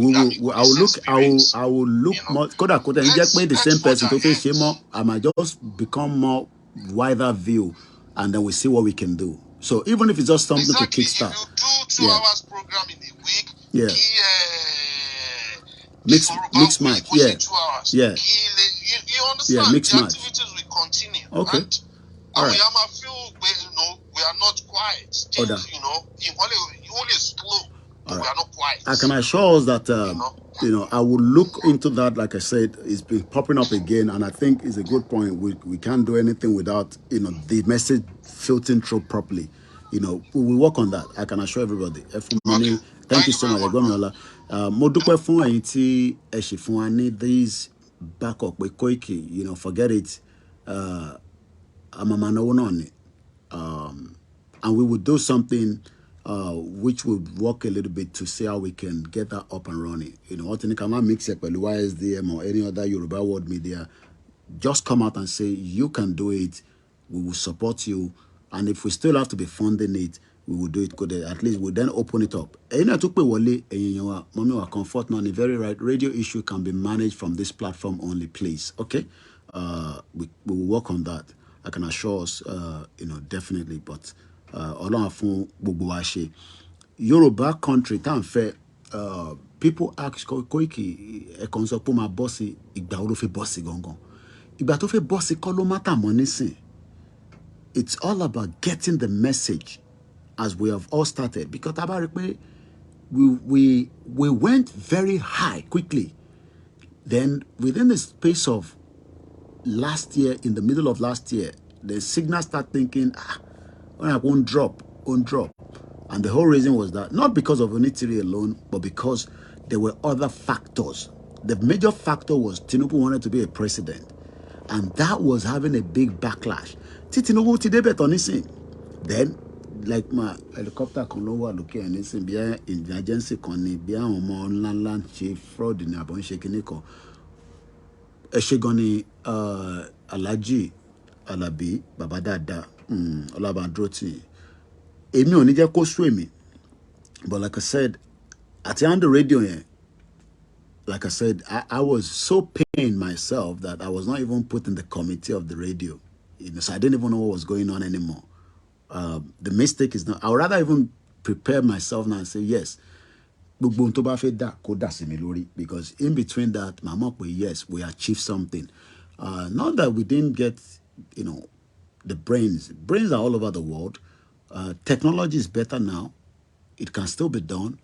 will look more. The same person to face more. I might just become more wider view, and then we see what we can do. So even if it's just something to kickstart. If you do 2 hours program in a week, mix match. Yeah. 2 hours. Yeah. You understand? Yeah, mix the match. Activities will continue. Okay. And all right. We are not quiet. Still, you only slow. But we are not quiet. I can assure us that I will look into that. Like I said, it's been popping up again, and I think it's a good point. We can't do anything without the message filtering through properly. We will work on that. I can assure everybody. Thank you so much. Mo dúpẹ́ fún ẹ̀yin tí ẹ ṣe fún wa ní these backup pé Koiki, forget it. Amamanawo náà ni. And we will do something which will work a little bit to see how we can get that up and running. What in the can mix it with YSDM or any other Yoruba world media. Just come out and say you can do it. We will support you, and if we still have to be funding it, we will do it. Good. At least we'll then open it up. Comfort now. Very right. Radio issue can be managed from this platform only, please. Okay. We will work on that. I can assure us. Definitely. But Yoruba country, people ask Koiki, Ekonsopuma bossy, Igbaofe bossy gongon. Igbaofe bossy kolomata monisi. It's all about getting the message, as we have all started. Because we went very high quickly. Then within the space of last year, in the middle of last year, the signal start thinking, won't drop. And the whole reason was that, not because of Onitiri alone, but because there were other factors. The major factor was Tinubu wanted to be a president. And that was having a big backlash. Tinubu ti débẹ̀ tán nísìn. Then, like my helicopter kan ló wà lókè ẹ̀ nísìn, bí i agency kan ni, bí àwọn ọmọ ńláńlá ń ṣe fraud ní àbọ̀ ń ṣe kinní kan. Ẹ ṣé gan ni Alhaji Alabi Baba Dada Ọlábàndúrótì. Èmi ò ní jẹ́ kó sú èmi. But like I said, at the end of the radio, like I said, I was so pained myself that I was not even put in the committee of the radio. So I didn't even know what was going on anymore. The mistake is not, I would rather even prepare myself now and say, yes, because in between that, Mama, yes, we achieved something. Not that we didn't get, the brains. Brains are all over the world. Technology is better now. It can still be done.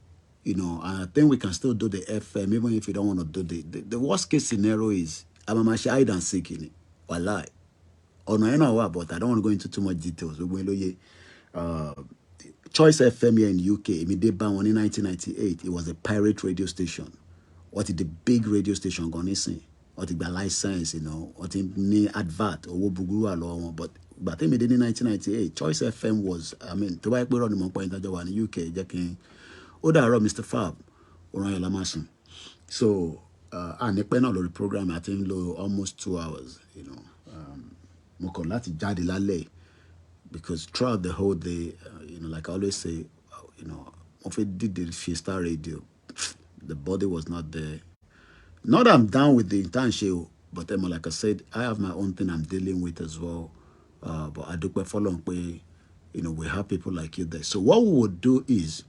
I think we can still do the FM, even if you don't want to do the worst case scenario is, I'm a hide and seek in it. Wallahi. Or no, but I don't want to go into too much details. Choice FM here in UK, we did ban one in 1998. It was a pirate radio station. What is the big radio station gonna say? What is the license, what is the advert or but I think we did in 1998. Choice FM was, I mean, to buy on the point that in the UK, Jackie Odaro, Mr. Fab, Orion Lamason. So and the panel of the program, I think almost 2 hours, Mokolati Jadi Lale. Because throughout the whole day, like I always say, if it did the Fiesta radio, the body was not there. Not that I'm down with the internship, but like I said, I have my own thing I'm dealing with as well. But I do follow we have people like you there. So what we would do is,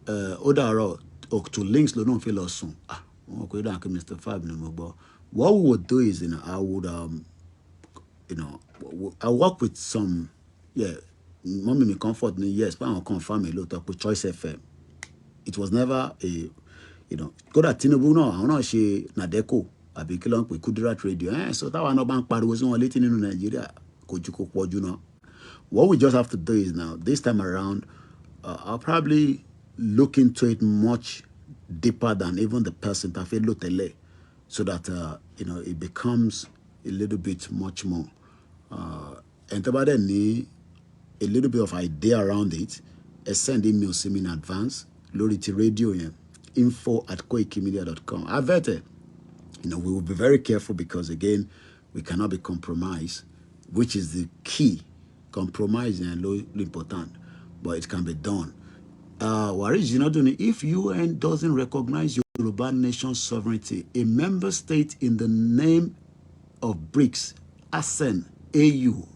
Odaro to links don't feel us soon. Mr. Fab but what we would do is, I would I work with some, mommy me comfort me, yes, but I'll confirm a lot of Choice FM. It was never a, go to Tinubu no, I don't she Nadeko, I be killing with Kudirat radio. So that one no bank party was on letting in Nigeria. What we just have to do is now, this time around, I'll probably look into it much deeper than even the person that feel tele, so that it becomes a little bit much more. And about need a little bit of idea around it, send email to me in advance, Lority Radio, info@koikimedia.com. I vetted. We will be very careful because again, we cannot be compromised, which is the key. Compromise is important, but it can be done. If UN doesn't recognize Yoruba nation sovereignty, a member state in the name of BRICS, ASEAN, AU,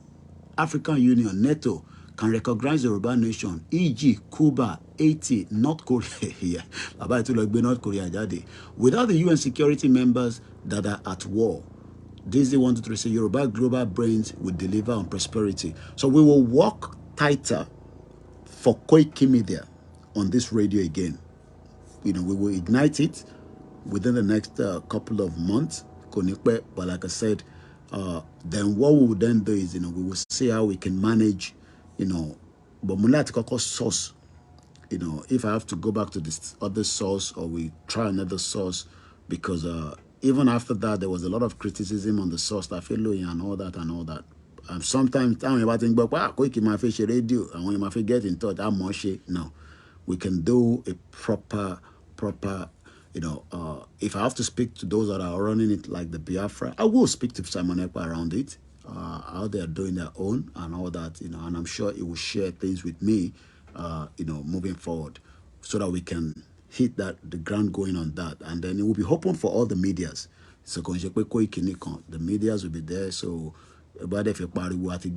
African Union, NATO, can recognize the Yoruba nation, e.g. Cuba, Haiti, North Korea, North Korea, without the UN security members that are at war. This they wanted to say Yoruba global brains will deliver on prosperity. So we will work tighter for KOIKIMEDIA on this radio again. We will ignite it within the next couple of months. But like I said, then what we will then do is, we will see how we can manage, but source, if I have to go back to this other source or we try another source, because even after that, there was a lot of criticism on the source that feel and all that and all that. Sometimes I'm about to think about radio, and when you get in touch, I'm more no. We can do a proper, if I have to speak to those that are running it like the Biafra, I will speak to Simon Ekpa around it, how they are doing their own and all that, and I'm sure it will share things with me, moving forward, so that we can hit the ground going on that, and then it will be open for all the medias. So the medias will be there, so but if you pariwo àti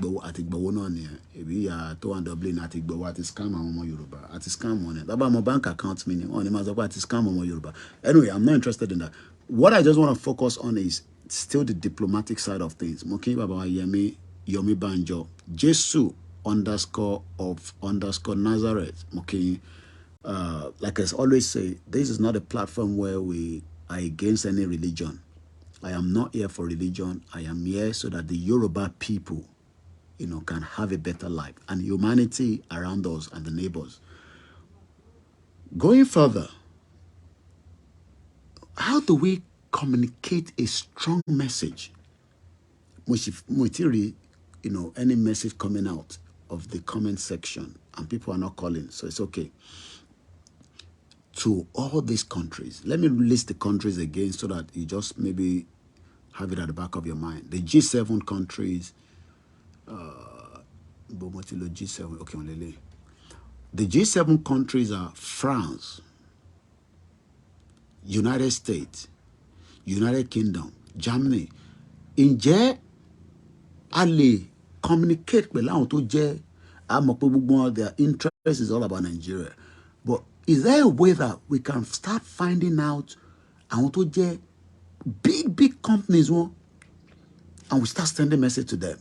gbowó náà ni ebi ya tó and Dublin àti gbowó àti scam àwọn ọmọ Yorùbá àti scam wọn ni taba mo bank account mi ni wọ́n ní ma sọ pé àti scam ọmọ Yorùbá. Anyway, I'm not interested in that. What I just want to focus on is still the diplomatic side of things. Mo kí baba wa Yomi Banjo Jesu _of_ Nazareth. Mo kí like I always say, this is not a platform where we are against any religion. I am not here for religion. I am here so that the Yoruba people can have a better life, and humanity around us and the neighbors. Going further, how do we communicate a strong message? Any message coming out of the comment section, and people are not calling, so it's okay. To all these countries, let me list the countries again so that you just maybe have it at the back of your mind. The G7 countries, G7, okay, the G7 countries are France, United States, United Kingdom, Germany. Ǹjẹ́ a lè communicate pẹ̀lú àwọn tó jẹ́ àmọ́ pé gbogbo their interest is all about Nigeria, but is there a way that we can start finding out àwọn tó jẹ́ big companies wọn, and we start sending message to them,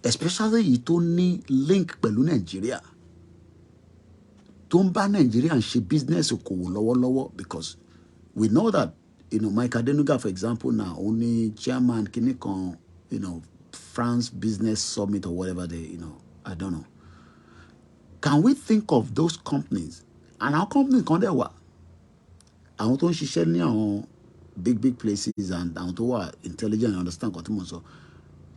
especially yìí tó ní link pẹ̀lú Nigeria, tó ń bá Nigeria ń ṣe business okòwò lọ́wọ́lọ́wọ́, because we know that Mike Adenuga, for example, now only chairman Kinikon, France Business Summit or whatever they, I don't know. Can we think of those companies? And our companies kan dẹ̀ wà, àwọn tó ń ṣiṣẹ́ ní àwọn big places, and àwọn tó wà intelligent and understand nǹkan tí mo sọ.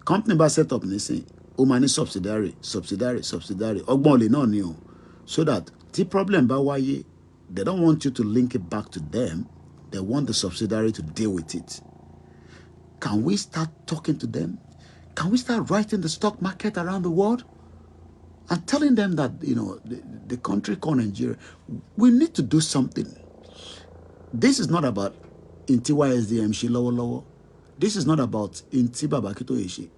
Company bá set up nísìn, ó máa ní subsidiary, ọgbọ́n olè náà ni o, so that tí problem bá wáyé, they don't want you to link it back to them. They want the subsidiary to deal with it. Can we start talking to them? Can we start writing the stock market around the world and telling them that, the country called Nigeria, we need to do something. This is not about Inti YSDM Shilowo. This is not about Inti Babakito Ishi.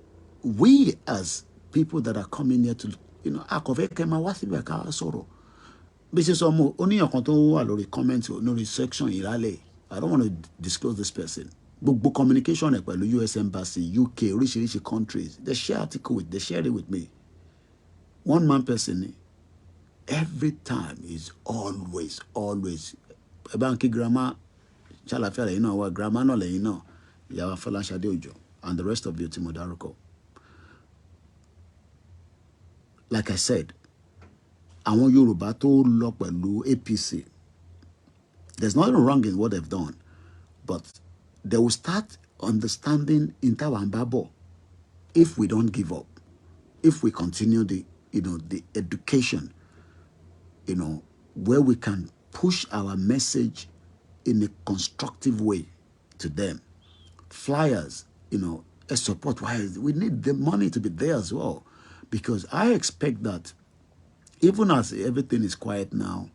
We as people that are coming here to, Akoveke Mawasibi Akara Soro. This is only a control or comment no section irale. I don't want to disclose this person. Book communication with the US Embassy, UK, rich countries. They share they shared it with me. One man person, every time is always. Banki grammar, chalafela, what grammar no Yawa Falasha Deojo, and the rest of the Timodaroko. Like I said, àwọn Yoruba tó lọ pẹ̀lú APC. There's nothing wrong in what they've done, but they will start understanding Intawambabo if we don't give up, if we continue the education, where we can push our message in a constructive way to them. Flyers, a support. Why we need the money to be there as well, because I expect that even as everything is quiet now,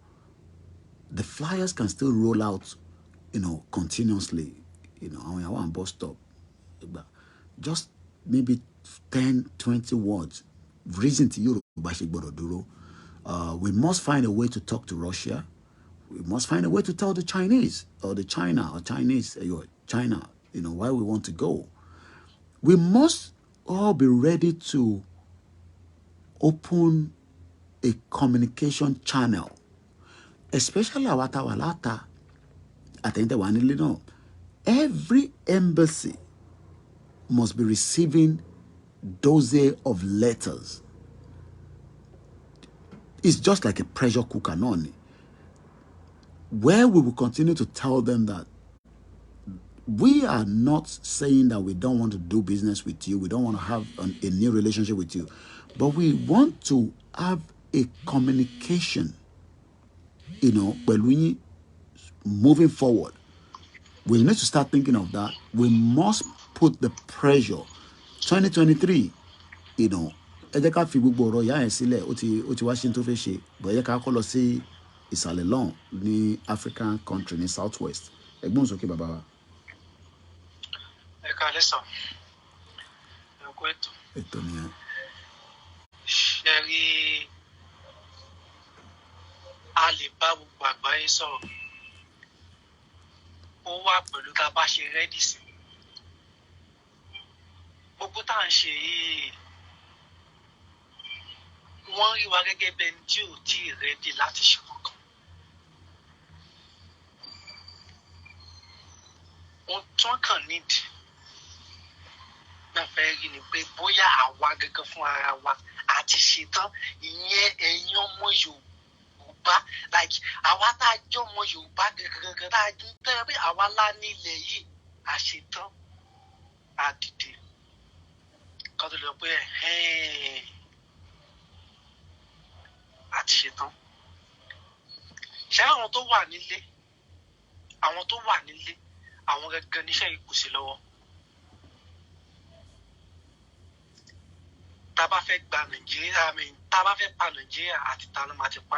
the flyers can still roll out, continuously. I want bus stop, just maybe 10, 20 words. Reason to Yoruba. We must find a way to talk to Russia. We must find a way to tell the Chinese or the China why we want to go. We must all be ready to open a communication channel, especially Awatawalata. I think the one every embassy must be receiving dozens of letters. It's just like a pressure cooker, where we will continue to tell them that we are not saying that we don't want to do business with you, we don't want to have a new relationship with you, but we want to have a communication, moving forward. We need to start thinking of that. We must put the pressure. 2023, ẹ jẹ́ ká fi gbogbo ọ̀rọ̀ ìyá yẹn sílẹ̀, ó ti wá ṣe tó fẹ́ ṣe, but ẹ jẹ́ ká kọ́ lọ sí ìsàlẹ̀ lọ́hùn ní African country ní Southwest. Ẹ̀gbọ́n sókè bàbá wa. Ẹ káalẹ́ sà. Ẹ kú ètò. Ètò nìyẹn. Ṣé rí a lè bá gbogbo àgbáyé sọ̀rọ̀? Ó wà pẹ̀lú tá a bá ṣe rẹ́dì sí. Gbogbo tá à ń ṣe yìí, wọ́n rí wa gẹ́gẹ́ bí ẹni tí ò tí ì rẹ́dì láti ṣe kankan. Ohun tí wọ́n kàn nídìí. Now, fẹ́ rí ni pé bóyá àwa gẹ́gẹ́ fún ara wa àti ṣetán ìyẹn ẹ̀yin ọmọ Yorùbá like àwa tá a jẹ́ ọmọ Yorùbá gẹ́gẹ́ tá a dín tẹ́ pé àwa lá nílẹ̀ yìí a ṣetán a dìde kan tó lọ pé àti ṣetán ṣé àwọn tó wà nílé àwọn gẹ́gẹ́ níṣẹ́ yìí kù sí lọ́wọ́. Tá bá fẹ́ gba Nàìjíríà tá bá fẹ́ pa Nàìjíríà àti ta ló máa ti pa.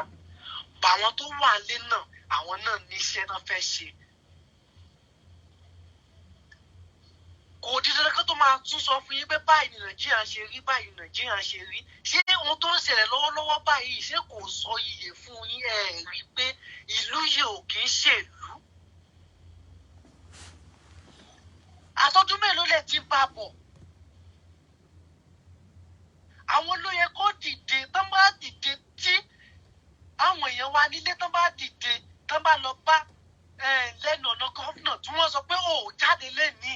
Bá àwọn tó wà nílé náà àwọn náà níṣẹ́ náà fẹ́ ṣe. Kò di dandan kó tó máa tún sọ fún yín pé báyìí ni Nàìjíríà ṣe rí báyìí ni Nàìjíríà ṣe rí. Ṣé ohun tó ń ṣẹlẹ̀ lọ́wọ́lọ́wọ́ báyìí ṣé kò sọ iye fún yín rí pé ìlú yìí ò kì í ṣèlú. Àtọ́dún mélòó lẹ ti bá bọ̀. Àwọn ló yẹ kó dìde tán bá dìde tí àwọn èèyàn wa nílé tán bá dìde tán bá lọ bá lẹ́nu ọ̀nà gọ́fúnà tí wọ́n sọ pé ó jáde lẹ́nìí.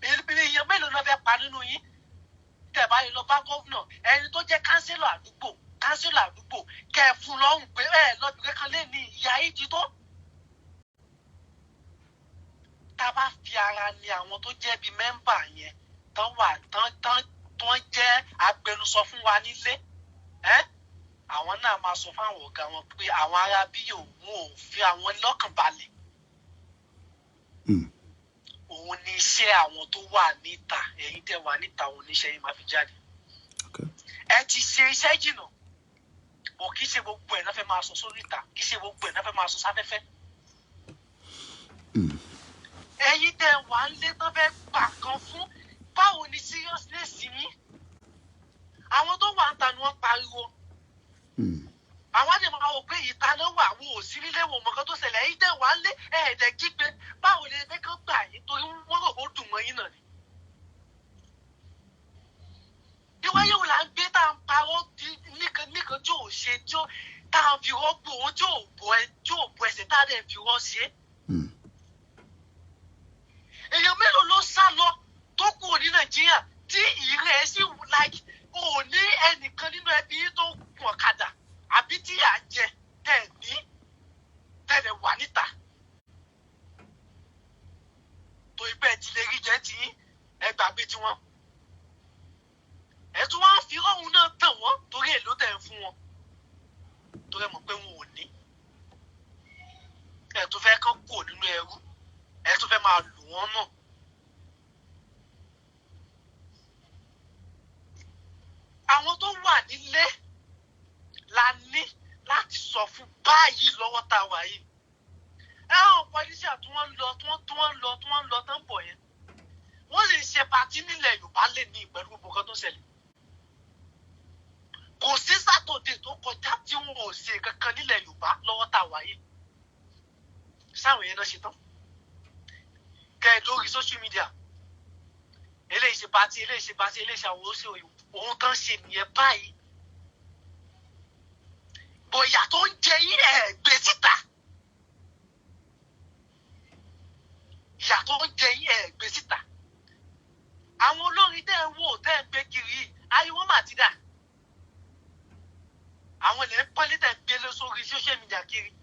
Èèyàn mélòó náà fẹ́ pa nínú yín tẹ̀ bá yìí lọ bá gọ́fúnà ẹni tó jẹ́ kánsílọ̀ àdúgbò kẹ́ ẹ fún lọ́hùn pé lọ́dún kankan lẹ́nìí ìyá yìí ti tó. Tá a bá fi ara ní àwọn tó jẹ́ bíi mẹ́mbà yẹn tán jẹ́ agbẹnusọ fún wa nílé àwọn náà máa sọ fáwọn ọ̀gá wọn pé àwọn ará bí òun ò fi àwọn lọ́kàn balẹ̀. Òun ni iṣẹ́ àwọn tó wà níta ẹ̀yin tẹ́ wà níta òun ní iṣẹ́ yìí máa fi jáde. Ẹ ti ṣe iṣẹ́ jìnnà bò kì í ṣe gbogbo ẹ̀ náà fẹ́ máa sọ sórí ìta kì í ṣe gbogbo ẹ̀ náà fẹ́ máa sọ sáfẹ́fẹ́. Ẹ̀yin tẹ́ wà ń lé tán fẹ́ gbà kan fún báwo ni seriousness yín. Àwọn tó wà ń ta ni wọ́n pariwo. Àwọn àjẹ́ máa wò pé ìtaná wà wò ó sí nílé wò mọ̀ọ́kan tó ṣẹlẹ̀ ẹ̀yin tẹ́ wà ń lé ẹ̀ẹ́dẹ̀ kígbe báwo ni ẹgbẹ́ kan gbà yín torí wọ́n rò ó dùn mọ́ yín náà ni. Ìwáyé wò là ń gbé tá à ń parọ́ nìkan tí ò ṣe tí ó tá à ń fi rọ́gbò ó tí ò bọ ẹsẹ̀ tá à dẹ̀ fi rọ́ ṣe. Èèyàn mélòó ló sá lọ tó kù ní Nàìjíríà tí ìrẹ́ sì like ò ní ẹnìkan nínú ẹbí tó gun ọ̀kadà àbí tí à ń jẹ tẹ̀lé wà níta. Tó ibẹ̀ ti lè rí jẹ́ tí ẹgbàgbé tí wọ́n. Ẹ tún wá ń fi ọ̀hún náà tàn wọ́n torí èlò tẹ̀ ń fún wọn. Torí ẹ mọ̀ pé wọn ò ní. Ẹ tún fẹ́ kán kò nínú ẹrú. Ẹ tún fẹ́ máa lù wọ́n náà. Àwọn tó wà nílé la ní láti sọ fún báyìí lọ́wọ́ tá a wà yìí. Àwọn pọlísíà tí wọ́n ń lọ tán bọ̀ yẹn. Wọ́n sì ń ṣe pàtí nílẹ̀ Yorùbá lè ní pẹ̀lú gbogbo kan tó ṣẹlẹ̀. Kò sí Sátọ̀dé tó kọjá tí wọn ò ṣe kankan nílẹ̀ Yorùbá lọ́wọ́ tá a wà yìí. Sáwọn yẹn náà ṣe tán. Kẹ́ ẹ lórí social media. Eléyìí ṣe pàtí, eléyìí ṣe àwọn oṣù òun kan ṣe nìyẹn báyìí. Bóyá tó ń jẹ yín gbé síta. Ìyà tó ń jẹ yín gbé síta. Àwọn olórin tẹ́ ń wò tẹ́ ń gbé kiri yìí ariwo mà ti dà. Àwọn ilẹ̀ ń pọ́nlé tẹ́ ń gbé lọ sórí social media kiri.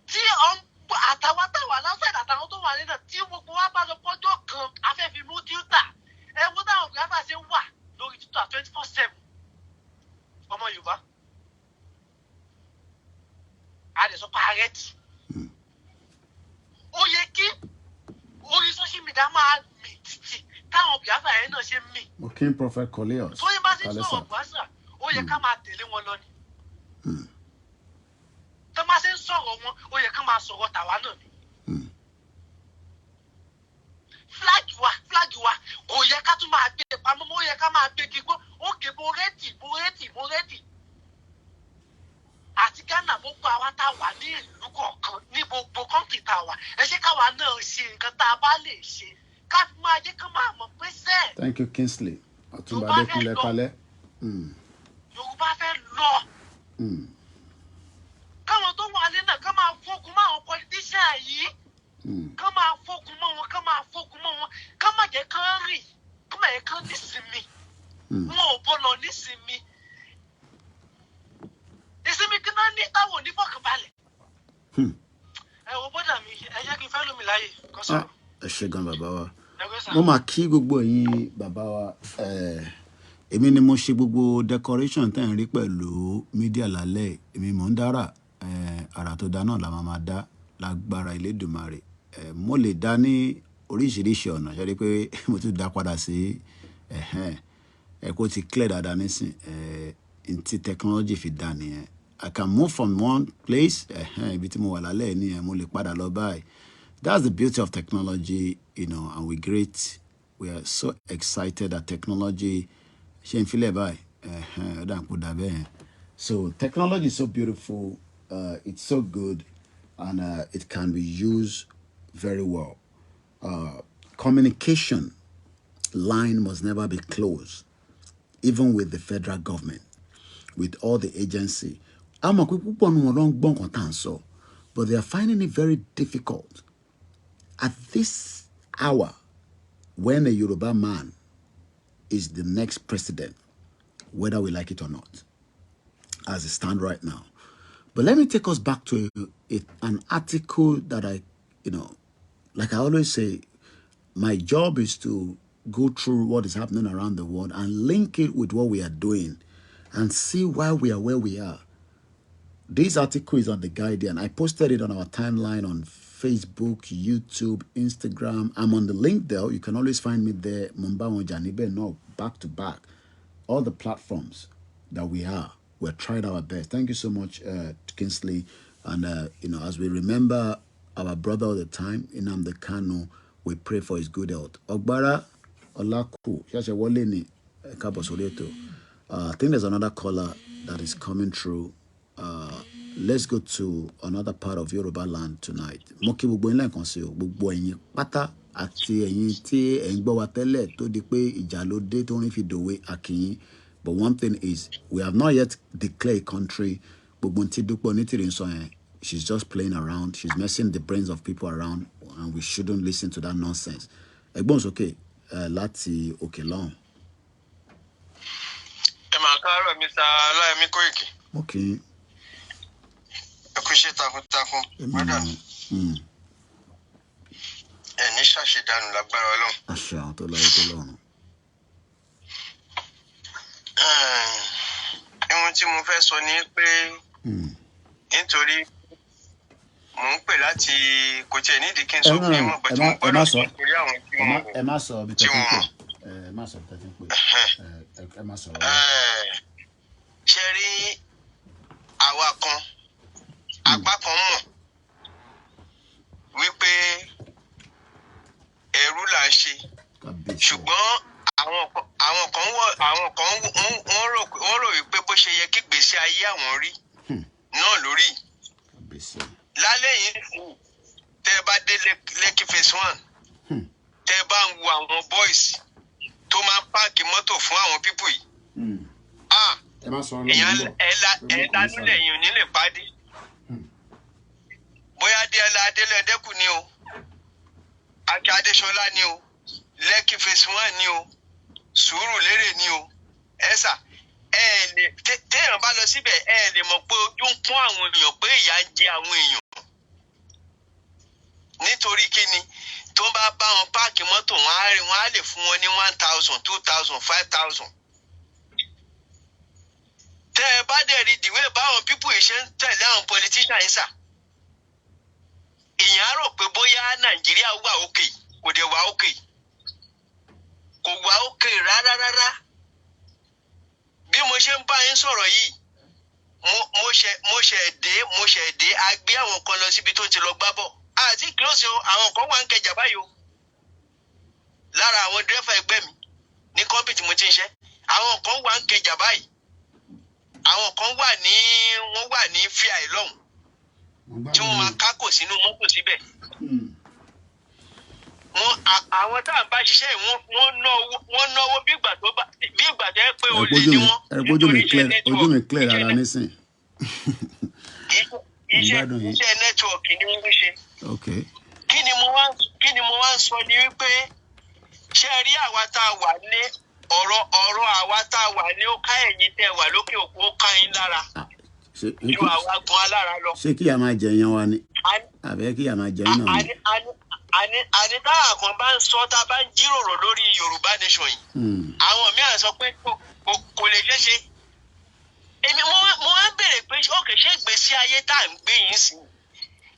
Tí àtàwọn táwà lásán àtàwọn tó wà nínú tí gbogbo wa bá lọ pọ́jọ́ kan afẹ́fẹ́ mú tíútà ẹ̀wọ́n táwọn gíráfà ṣe wà lórí tíútà 24/7 ọmọ Yorùbá. A lè sọ pé ààrẹ tì. Ó yẹ kí orí social media máa mì títì táwọn gíráfà yẹn náà ṣe mì. Mo kí n Prophet Cornelius. Tóyìn bá ṣe sọ̀rọ̀ Bùhásà ó yẹ ká máa tẹ̀lé wọn lọ ni. Tó máa ṣe ń sọ̀rọ̀ wọn ó yẹ ká máa sọ̀rọ̀ tàwa náà ni. Flag wa kò yẹ ká tún máa gbé pamọ́ ó yẹ ká máa gbé kíkó ó ké mo rẹ́dì. Àti Ghana gbogbo àwa tá a wà ní ìlú kọ̀ọ̀kan ní gbogbo kọ́ńtì tá a wà ẹ ṣe káwa náà ṣe nǹkan tá a bá lè ṣe ká fi máa jẹ́ ká máa mọ̀ pé sẹ́ẹ̀. Thank you Kingsley. Ọ̀túnba Adékúnlé Kalẹ́. Yorùbá fẹ́ lọ. Káwọn tó wà lé náà ká máa fógun máa wọn politician yìí. Ká máa fógun lómi láyè kó sọ̀rọ̀. Ẹ ṣé gan bàbá wa. Mo máa kí gbogbo ẹ̀yin bàbá wa. Èmi ni mo ṣe gbogbo decoration tẹ́ ń rí pẹ̀lú mídíà lálẹ́. Èmi mò ń dára. Àrà tó dá náà la máa dá lágbára Elédùmarè. Mo lè dá ní oríṣiríṣi ọ̀nà. Ṣé rí pé mo tún dá padà sí kó ti clear dáadáa nísìn. Ntí technology fi dá nìyẹn. I can move from one place. Ibi tí mo wà lálẹ́ nìyẹn mo lè padà lọ báyìí. That's the beauty of technology, you know, and we are so excited that technology. So technology is so beautiful, it's so good, and it can be used very well. Communication line must never be closed, even with the federal government, with all the agency. But they are finding it very difficult at this hour when a Yoruba man is the next president, whether we like it or not, as it stands right now. But let me take us back to an article that like I always say, my job is to go through what is happening around the world and link it with what we are doing and see why we are where we are. This article is on The Guardian. I posted it on our timeline on Facebook, YouTube, Instagram. I'm on the link there. You can always find me there. Mumbawa Janibe, no, back to back. All the platforms that we are, we're trying our best. Thank you so much, Kingsley. And, as we remember our brother all the time, Nnamdi Kanu, we pray for his good health. Ogbara Olaku, I think there's another caller that is coming through. Let's go to another part of Yoruba land tonight. Moki gbogbo nla kan se o, gbogbo ẹ̀yin pátá àti ẹ̀yin tí ẹ ń gbọ́ wa tẹ́lẹ̀ tó di pé ìjà ló dé tó rin fi dòwe àkìyìn. But one thing is, we have not yet declared a country. Gbogbo ntí Dúpẹ́ Onítìrí ń sọ yẹn, she's just playing around. She's messing the brains of people around, and we shouldn't listen to that nonsense. Ẹ̀gbọ́n sókè láti òkè lọ́hùn. Ẹ máa káàárọ̀ Mr. Ọláyẹmí Kóìkì. Okay. Ẹkúṣẹ́ takuntakun. Ẹni ṣàṣedànù lágbára Ọlọ́run. Àṣà àwọn tó láyé tó lọ́run. Ohun tí mo fẹ́ sọ ni pé nítorí mò ń pè láti kò tiẹ̀ nídìí kí n sọ fún yín mọ̀ pé tí mo gbọ́dọ̀ sọ nítorí àwọn tí wọ́n mọ̀. Ẹ má sọ bí tẹ́tí ń pè. Ẹ má sọ bí tẹ́tí ń pè. Ẹ má sọ. Ṣé rí àwa kan apá kan mọ̀ wípé ẹrú là ń ṣe ṣùgbọ́n àwọn kan wọ́n rò wípé bó ṣe yẹ kí gbèsè ayé àwọn rí náà lórí. Lálẹ́ yìí tẹ́ bá dé Lekki phase 1 tẹ́ bá ń wo àwọn boys tó máa ń páàkì mọ́tò fún àwọn pípù yìí. Èèyàn ẹ̀ẹ́dánú lẹ́yìn ò ní lè pàdé. Bóyá Adélẹ́dẹ́kù ni o, Akin Adéṣọlá ni o, Lekki phase 1 ni o, Sùúrùlérè ni o. Ẹ̀sà téèyàn bá lọ síbẹ̀ lè mọ̀ pé ojú ń pọ́n àwọn èèyàn pé ìyà ń jẹ àwọn èèyàn. Nítorí kíni tó bá bá wọn páàkì mọ́tò wọn á lè fún wọn ní 1,000, 2,000, 5,000. Tẹ́ ẹ bá dẹ̀ rí ìdíwé báwọn pípù yìí ṣe ń tẹ̀lé àwọn politician yìí sà. Èèyàn á rò pé bóyá Nàìjíríà wà òkè, kò dẹ̀ wà òkè. Kò wà òkè rárá. Bí mo ṣe ń bá yín sọ̀rọ̀ yìí, mo ṣẹ̀ dé a gbé àwọn kan lọ síbi tó ti lọ gbá bọ̀. Àti close o, àwọn kan wà ń Kẹjà báyìí o. Lára àwọn dírẹ́fà ẹgbẹ́ mi ní kọ́mpìtì mo ti ń ṣe. Àwọn kan wà ń Kẹjà báyìí. Àwọn kan wà ní fíà ìlọ́hùn tí wọ́n máa kákò sínú mọ́tò síbẹ̀. Àwọn tá à ń bá ṣiṣẹ́ yìí wọ́n náwó bí ìgbà tó yẹ pé olè ni wọ́n. Ojú mi clear ara nísìn. Iṣẹ́ nẹ́tíwọ̀kì ni wọ́n ń ṣe. Kí ni mo wá ń sọ ni wípé ṣé rí àwa tá a wà ní ọ̀rọ̀ àwa tá a wà ní ó ká ẹ̀yin tẹ́ wà lókè òkun ó ká yín lára. ju àwa gan alára lọ. Ṣé kí a máa jẹyàn wa ni? Àbẹ́ kí a máa jẹyàn náà ni? Àní táwọn kan bá ń sọ tá a bá ń jíròrò lórí Yorùbá nation yìí. Àwọn mìíràn sọ pé kò lè ṣeé ṣe. Èmi mo wá ń béèrè pé òkè ṣé ìgbésí ayé tá à ń gbé yìí sí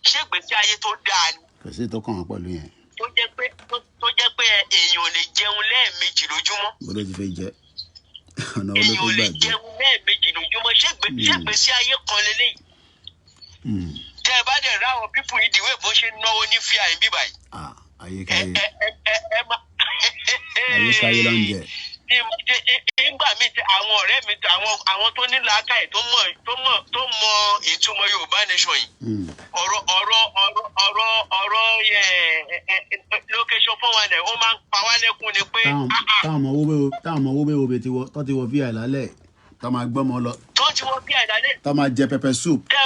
ṣé ìgbésí ayé tó dáa ni. Kò sí tó kàn án pẹ̀lú yẹn. Tó jẹ́ pé èèyàn ò lè jẹun lẹ́ẹ̀mejì lójúmọ́. Bó ló ti fẹ́ jẹ? Ọ̀nà èèyàn ò olóko lè gbàgbé. jẹun lẹ́ẹ̀mejì lójúmọ́ ṣé ìgbésí ayé kan lélẹ́yìí. Tẹ́ ẹ bá dẹ̀ ráwọn pípù yìí dìwé bó ṣe náwó ní fíà yìí bíbá yìí. Ayékáyé. Ẹ Ayékáyé ló ń jẹ. Nígbà míì tí àwọn ọ̀rẹ́ mi àwọn tó ní làákàyè tó mọ ìtumọ̀ Yorùbá nation yìí. Ọ̀rọ̀ location fún wa náà ó máa ń pa wá lẹ́kún ni pé. Táwọn ọmọ owó bẹ tó ti wọ VI lálẹ́ tó máa gbọ́mọ lọ. Tó ti wọ VI lálẹ́. Tó máa jẹ pepper soup. Tẹ́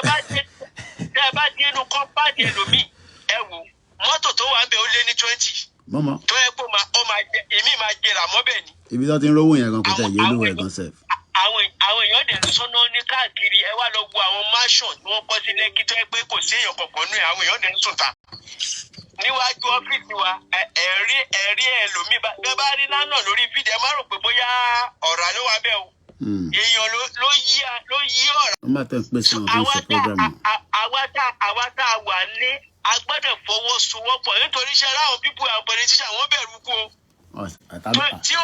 ẹ bá dé inú kọ́mpáàdì ẹlòmíì ẹ wò mọ́tò tó wà ń bẹ ó lé ní 20. Mọ́mọ́. Tó yẹ pé ó máa jẹ èmi máa jẹ ràmọ́ bẹ́ẹ̀ ni. Ibi tó ti ń rówó yẹn gan kò tẹ̀ yé lówó ẹ̀ gan sef. Àwọn èèyàn dẹ̀ sọ́nà ní káàkiri ẹ wá lọ wo àwọn mansion tí wọ́n kọ́ sí Lẹ́kì tó yẹ pé kò sí èèyàn kankan nù ẹ̀ àwọn èèyàn dẹ̀ ń sùn ta. Níwájú ọ́fíìsì wa ẹ̀rí ẹlòmíì bẹ́ẹ̀ bá rí lánàá lórí fídíò ẹ má rò pé bóyá ọ̀rá ló wà bẹ́ẹ̀ o. Èèyàn ló yí ọ̀rá. Wọ́n máa tẹ̀ ń pèsè àwọn tó ń ṣe programu. Àwa tá a wà lé a gbọ́dọ̀ fọwọ́sowọ́pọ̀ nítorí iṣẹ́ ráwọn pípù àwọn politician wọ́n bẹ̀rù kú o. Tí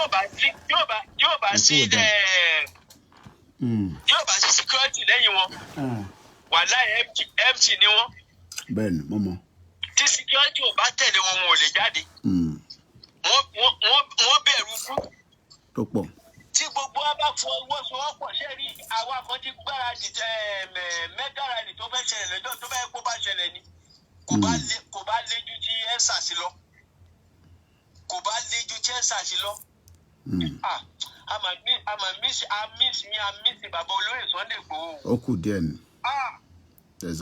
ò bá sí security lẹ́yìn wọn wàláhì empty ni wọ́n. Bẹ́ẹ̀ni mọ́mọ́. Tí security ò bá tẹ̀lé wọn ò lè jáde. Wọ́n bẹ̀rù kú. Tó pọ̀. Tí gbogbo wa bá fọwọ́sowọ́pọ̀ ṣé rí àwa kan ti gbáradì mẹ́gàràdì tó fẹ́ ṣẹlẹ̀ lọ́jọ́ tó bá yẹ kó bá ṣẹlẹ̀ ni kò bá léjú tí ẹ ṣàṣì lọ. I miss bàbá olóyè Sunday Igboho. Ó kù díẹ̀ ni. There's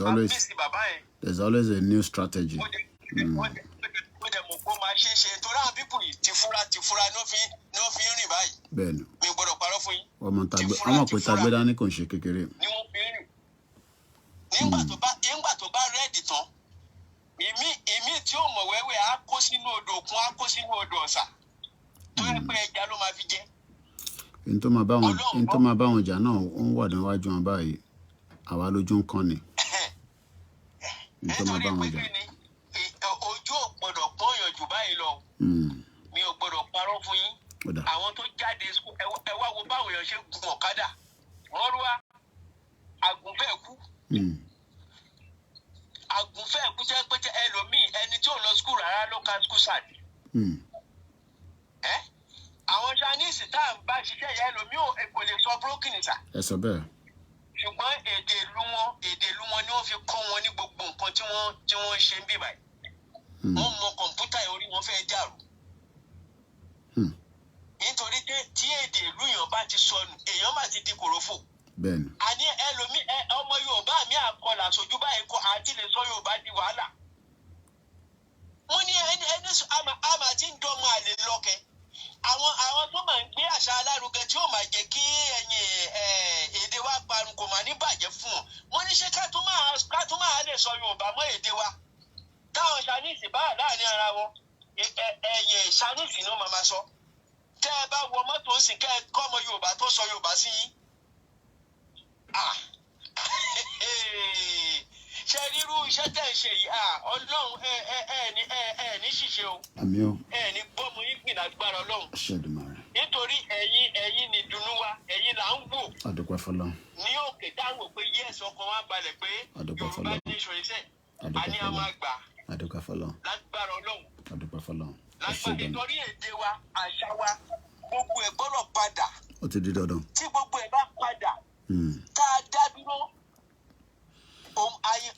always a new strategy. Ó dẹ̀ mọ̀ pé ó máa ṣe é ṣe torí àwọn pípù yìí ti fura ló fi ń rìn báyìí. Bẹ́ẹ̀ni. Mi gbọ́dọ̀ parọ́ fún yín. Ọmọ pé tagbé dání kò ń ṣe kékeré. Ni wọ́n fi ń rìn. Nígbà tó bá rẹ́ẹ̀dì tán ìmí tí ó mọ̀ wẹ́wẹ́ á kó sínú odò òkun á kó sínú odò ọ̀sà tó yẹ pé ẹja ló máa fi jẹ. N tó máa bá wọn jà náà ó ń wà níwájú wọn báyìí àwa lójú ń kán ni. N tó máa bá wọn jà. Ojú ò gbọdọ̀ pọ́nyàn jù báyìí lọ. Mi ò gbọdọ̀ parọ́ fún yín. Àwọn tó jáde ẹ wá wo báwọn èèyàn ṣe gun ọ̀kadà wọ́n rú wa àgùnfẹ́ kú. Àgùnfẹ́ kú jẹ́ pé ẹlòmíì ẹni tí ò lọ skul rárá ló ka skul sáàdì. Àwọn Chinese tá à ń bá ṣiṣẹ́ ìyá ẹlòmíì kò lè sọ broken sà. Ẹ sọ bẹ́ẹ̀. Ṣùgbọ́n èdè ìlú wọn ni wọ́n fi kọ́ wọn ní gbogbo nǹkan tí wọ́n ṣe ń bí báyìí. Wọ́n mọ kọ̀ǹpútà orí wọn fẹ́ dàrú. Nítorí tí èdè ìlú yàn bá ti sọnù èèyàn má ti di kòròfò. Bẹ́ẹ̀ni. Àní ẹlòmíì ọmọ Yorùbá mi àkọlà sójú báyìí kọ àti lè sọ Yorùbá di wàhálà. Mo ní ẹni àmà tí ń dọ́mọ àlè lọ́kẹ́. Àwọn tó máa ń gbé àṣà alárugẹ tí ó máa jẹ́ kí èdè wa parun kò máa ní bàjẹ́ fún wọn. Mo ní ṣé ká tún máa lè sọ Yorùbá mọ́ èdè wa. Táwọn Chinese bá wà láàrin ara wọn Chinese ni wọ́n máa sọ. Tẹ́ ẹ bá wọ mọ́tò ń sìn kẹ́ ẹ kọ́ ọmọ Yorùbá tó sọ Yorùbá sí yín. Ṣé rírú iṣẹ́ tẹ̀ ń ṣe yìí Ọlọ́run ní ṣìṣe o. Àmín o. Ní gbọ́mọ yín gbìn lágbára Ọlọ́run. Ṣèdùmarè. Nítorí ẹ̀yin ni dùnnú wa ẹ̀yin là ń wò. Adúpẹ́ f'Ọlọ́run. Ní òkè táwọn pé yẹ́sì ọkàn wa balẹ̀ pé Yorùbá nation iṣẹ́ àní a máa gbà. Adúpẹ́ f'Ọlọ́run. Lágbára Ọlọ́run. Adúpẹ́ f'Ọlọ́run. Nítorí èdè wa àṣà wa gbogbo ẹ̀ gbọ́dọ̀ padà. Ó ti di dandan. Tí gbogbo ẹ̀ bá padà tá a dá dúró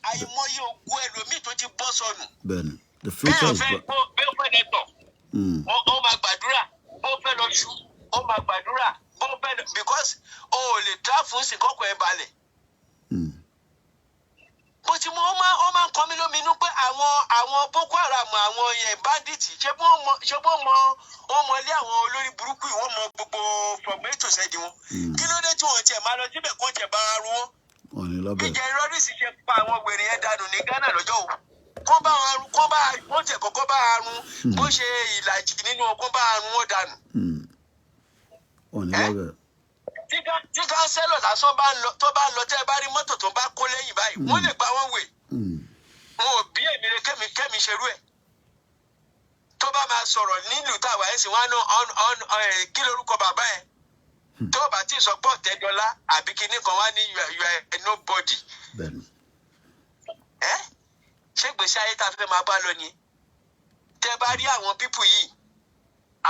àìmọye ogún ẹlòmíì tó ti bọ́ sọnù. Bẹ́ẹ̀ni, the future is bright. Bí ó fẹ́ lẹ́tọ̀ ó máa gbàdúrà bó fẹ́ lọ ṣú ó máa gbàdúrà bó fẹ́ lọ because o ò lè dá fún sìnkọ́kọ̀ ẹ̀ balẹ̀. Bó ti mọ ó máa ń kọ́ mi lóminú pé àwọn Boko Haram àwọn bandits ṣé bó mọ ilé àwọn olórí burúkú yìí wọ́n mọ gbogbo from A to Z wọn. Kí ló dé tí wọ́n tiẹ̀ máa lọ síbẹ̀ kó tiẹ̀ bá ru wọn. ìjẹ́ ìrọ́rìsì ṣe pa àwọn wèrè yẹn dànù ní Ghana lọ́jọ́ o. Wọ́n tẹ̀ kọ́kọ́ bá arun bó ṣe ìlàjì nínú kó bá arun wọn dànù. Tí kánsẹ́lọ̀ lásán tó bá lọ tẹ́ bá rí mọ́tò tó bá kó lẹ́yìn báyìí wọ́n lè gba wọ́n wè. Wọn ò bí èmi rẹ kẹ́mi ṣerú ẹ̀. Tó bá máa sọ̀rọ̀ nílùú táwa ẹ̀ sì wọ́n á kí lórúkọ bàbá ẹ̀. Tó bá ti sọ pọ̀ tẹ́dọ́lá àbí kíní kan wá ní you are nobody. Ṣé gbèsè ayé tá a fẹ́ máa bá lọ ni? Tẹ́ bá rí àwọn pípù yìí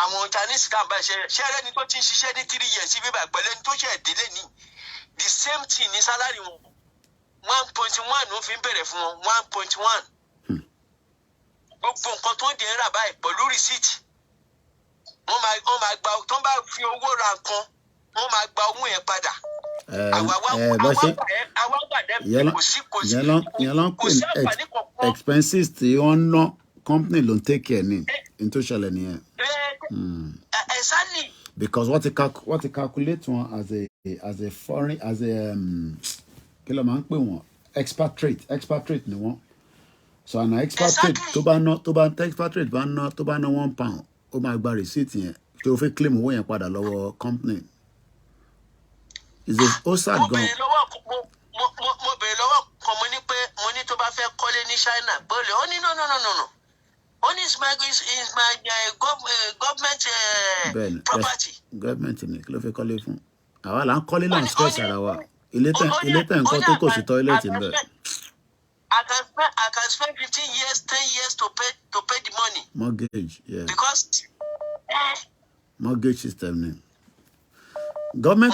àwọn Chinese kan bá ṣe ẹni tó ti ń ṣiṣẹ́ ní 3 years bíbá pẹ̀lú ẹni tó ṣe ìdílé ní the same thing ní sálárì wọn 1.1 ló fi ń bẹ̀rẹ̀ fún wọn 1.1. Gbogbo nǹkan tó ń dè ń rà báyìí pẹ̀lú receipt wọ́n máa gba tó ń bá fi owó ra nǹkan wọ́n máa gba owó yẹn padà. Expenses tí wọ́n ná company ló ń take care ní tó ṣẹlẹ̀ nìyẹn. Exactly. Because what they calculate one as a foreign kí ló máa ń pè wọ́n expatriate ni wọ́n. So an expatriate tó bá expatriate bá ná £1 ó máa gba receipt yẹn tó fẹ́ claim owó yẹn padà lọ́wọ́ company. Ó sad gan. Mo bèrè lọ́wọ́ kan mo ní tó bá fẹ́ kọ́lé ní China gbọ́dọ̀ ó ní no. Only is my government property. Government ni kí ló fẹ́ kọ́lé fún? Àwa là ń kọ́lé náà stress ara wa. Ilé tẹ̀ nǹkan tó kò sí toilet ń bẹ̀. I can spend 15 years, 10 years to pay the money. Mortgage, yeah. Because mortgage system ni. Government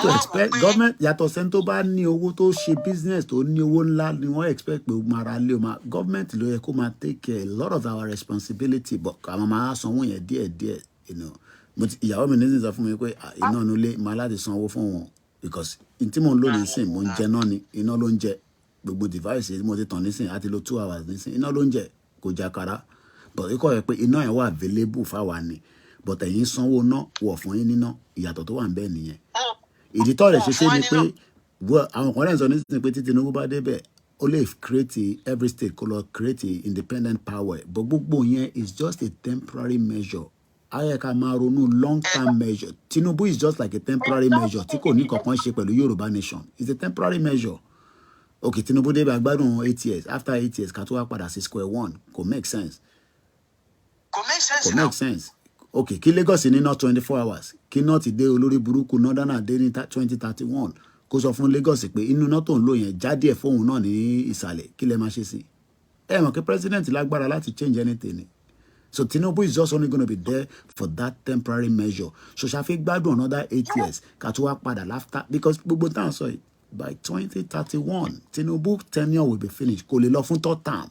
yàtọ̀ sẹ́ni tó bá ní owó tó ṣe business tó ní owó ńlá ni wọ́n expect pé mara lé o ma government ló yẹ kó máa take care a lot of our responsibility but àwọn máa sanwó yẹn díẹ̀díẹ̀ ìyàwó mi nísìnyí sọ fún mi pé iná inú ilé máa láti sanwó fún wọn because tí mò ń lò nísìn mò ń jẹ náà ni iná ló ń jẹ gbogbo device mo ti tàn nísìn àti lo 2 hours nísìn iná ló ń jẹ kò jàkàrà but ikọ̀ yẹ pé iná yẹn wà available fáwa ni but ẹ̀yin sanwó ná wọ̀ fún yín níná ìyàtọ̀ tó wà ń bẹ́ẹ̀ nìyẹn. Ìdí tó rẹ̀ ṣe ni pé àwọn kan lẹ́yìn sọ nísìnyí pé tí Tinubu bá débẹ̀ ó lè create every state kó lọ create independent power but gbogbo yẹn is just a temporary measure. Ayé ká máa ronú long term measure. Tinubu is just like a temporary measure tí kò ní kankan ṣe pẹ̀lú Yoruba nation. It's a temporary measure. Okay, Tinubu débẹ̀ agbádùn 8 years after 8 years ká tó wá padà sí square one kò make sense. Kò make sense. Okay, kí Lagos ní not 24 hours kí náà ti dé olórí burúkú northern dé ní 2031 kó sọ fún Lagos pé inú náà tó ń lò yẹn jáde ẹ̀ fóun náà ní ìsàlẹ̀ kí lẹ máa ṣe sí. Mọ̀ kí president lágbára láti change anything. So Tinubu is just only going to be there for that temporary measure. So ṣàfi gbádùn another 8 years ká tó wá padà after because gbogbo táwọn sọ yìí by 2031 Tinubu tenure will be finished kò lè lọ fún 3rd term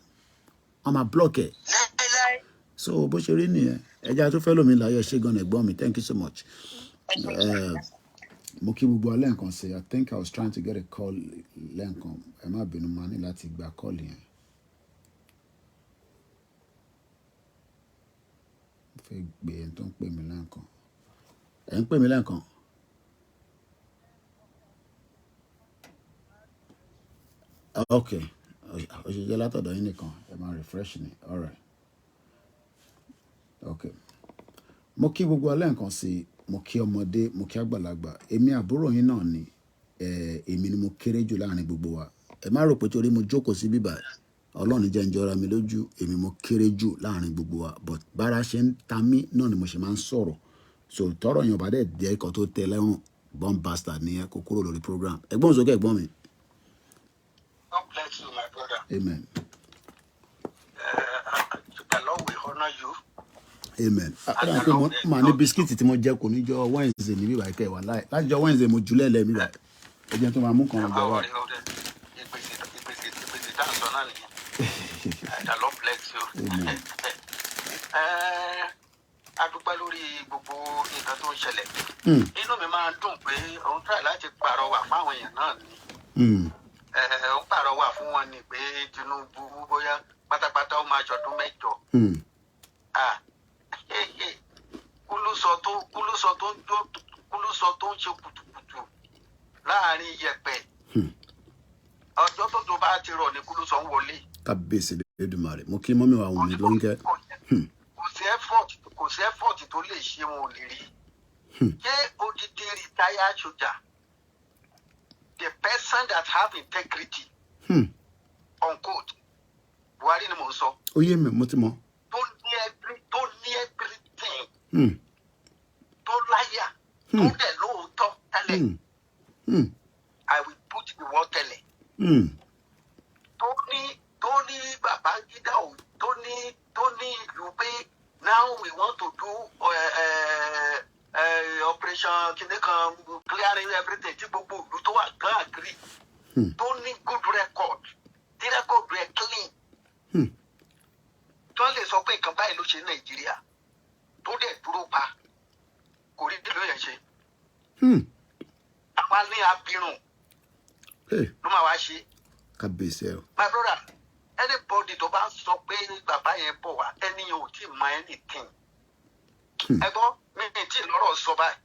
wọ́n máa block ẹ̀. So bó ṣe rí nìyẹn ẹja tó fẹ́ lómi láyọ̀ ṣé gan ẹ̀gbọ́n mi thank you so much. Mo kí gbogbo alẹ́ nǹkan ṣe I think I was trying to get a call lẹ́ǹkan ẹ má bínú máa ní láti gba call yẹn. Fẹ́ gbé ẹni tó ń pè mí lẹ́ǹkan ẹ̀ ń pè mí lẹ́ǹkan. Okay òṣìṣẹ́ látọ̀dọ̀ yín nìkan ẹ máa refresh ni all right. Okay. Mo kí gbogbo alẹ́ nǹkan sí mo kí ọmọdé mo kí àgbàlagbà èmi àbúrò yín náà ni èmi ni mo kéré jù láàrin gbogbo wa ẹ má rò pé torí mo jókòó sí bíbá Ọlọ́run jẹ́ ń jọra mi lójú èmi mo kéré jù láàrin gbogbo wa but bára ṣe ń ta mí náà ni mo ṣe máa ń sọ̀rọ̀ so tọrọ yẹn bá dẹ̀ jẹ́ ikọ̀ tó tẹ lẹ́rùn bomb bastard ni ẹ kó kúrò lórí program ẹ̀gbọ́n sókè ẹ̀gbọ́n mi. God bless you my brother. Amen. The Lord will honor you. Amen. Àkàrà pé mo máa ní bisikíìtì tí mo jẹ kò ní jọ Wednesday ní bíbá ìkẹ́ wà láì láti jọ Wednesday mo jùlẹ̀ lẹ́mí rà ẹ jẹ́ tó máa mú kan ọjọ́ wa. Ìpèsè dáńsọ náà nìyẹn. The Lord bless you. Amen. A dúpẹ́ lórí gbogbo nǹkan tó ń ṣẹlẹ̀. Inú mi máa ń dùn pé òun try láti pàrọwà fáwọn èèyàn náà ni. Òun pàrọwà fún wọn ni pé Tinubu bóyá pátápátá ó máa ṣọdún 8. Kúlúsọ tó ń ṣe kùtùkùtù láàrin yẹ̀pẹ̀ ọjọ́ tó tó bá ti rọ̀ ní kúlú sọ ń wọlé. Kábíyèsí Elédùmarè, mo kí mọ́mí wa Wùnmí Lóńgẹ́. Kò sí effort tó lè ṣe wọn ò lè rí. Ṣé odidi retired soldier, the person that have integrity, unquote, Buhari ni mo ń sọ. Ó yé mi, mo ti mọ̀. Tó ní everything. Tó láyà. Tó dẹ̀ lóòótọ́ tẹ́lẹ̀. I will put the word tẹ́lẹ̀. Tó ní Babangida o, tó ní ìlú pé now we want to do operation kìnìkan clearing everything tí gbogbo ìlú tó wà gan agree. Tó ní good record, tí record rẹ̀ clean. Tó lè sọ pé nǹkan báyìí ló ṣe Nàìjíríà. Tó dẹ̀ dúró pa. Kò rí dìlú yẹn ṣe. Àwọn ní abirùn ló máa wá ṣe. Kábíyèsí ẹ. My brother, anybody tó bá sọ pé bàbá yẹn bọ̀ wá ẹni yẹn ò tí ì mọ anything. Ẹ gbọ́ mi tí lọ́rọ̀ sọ báyìí.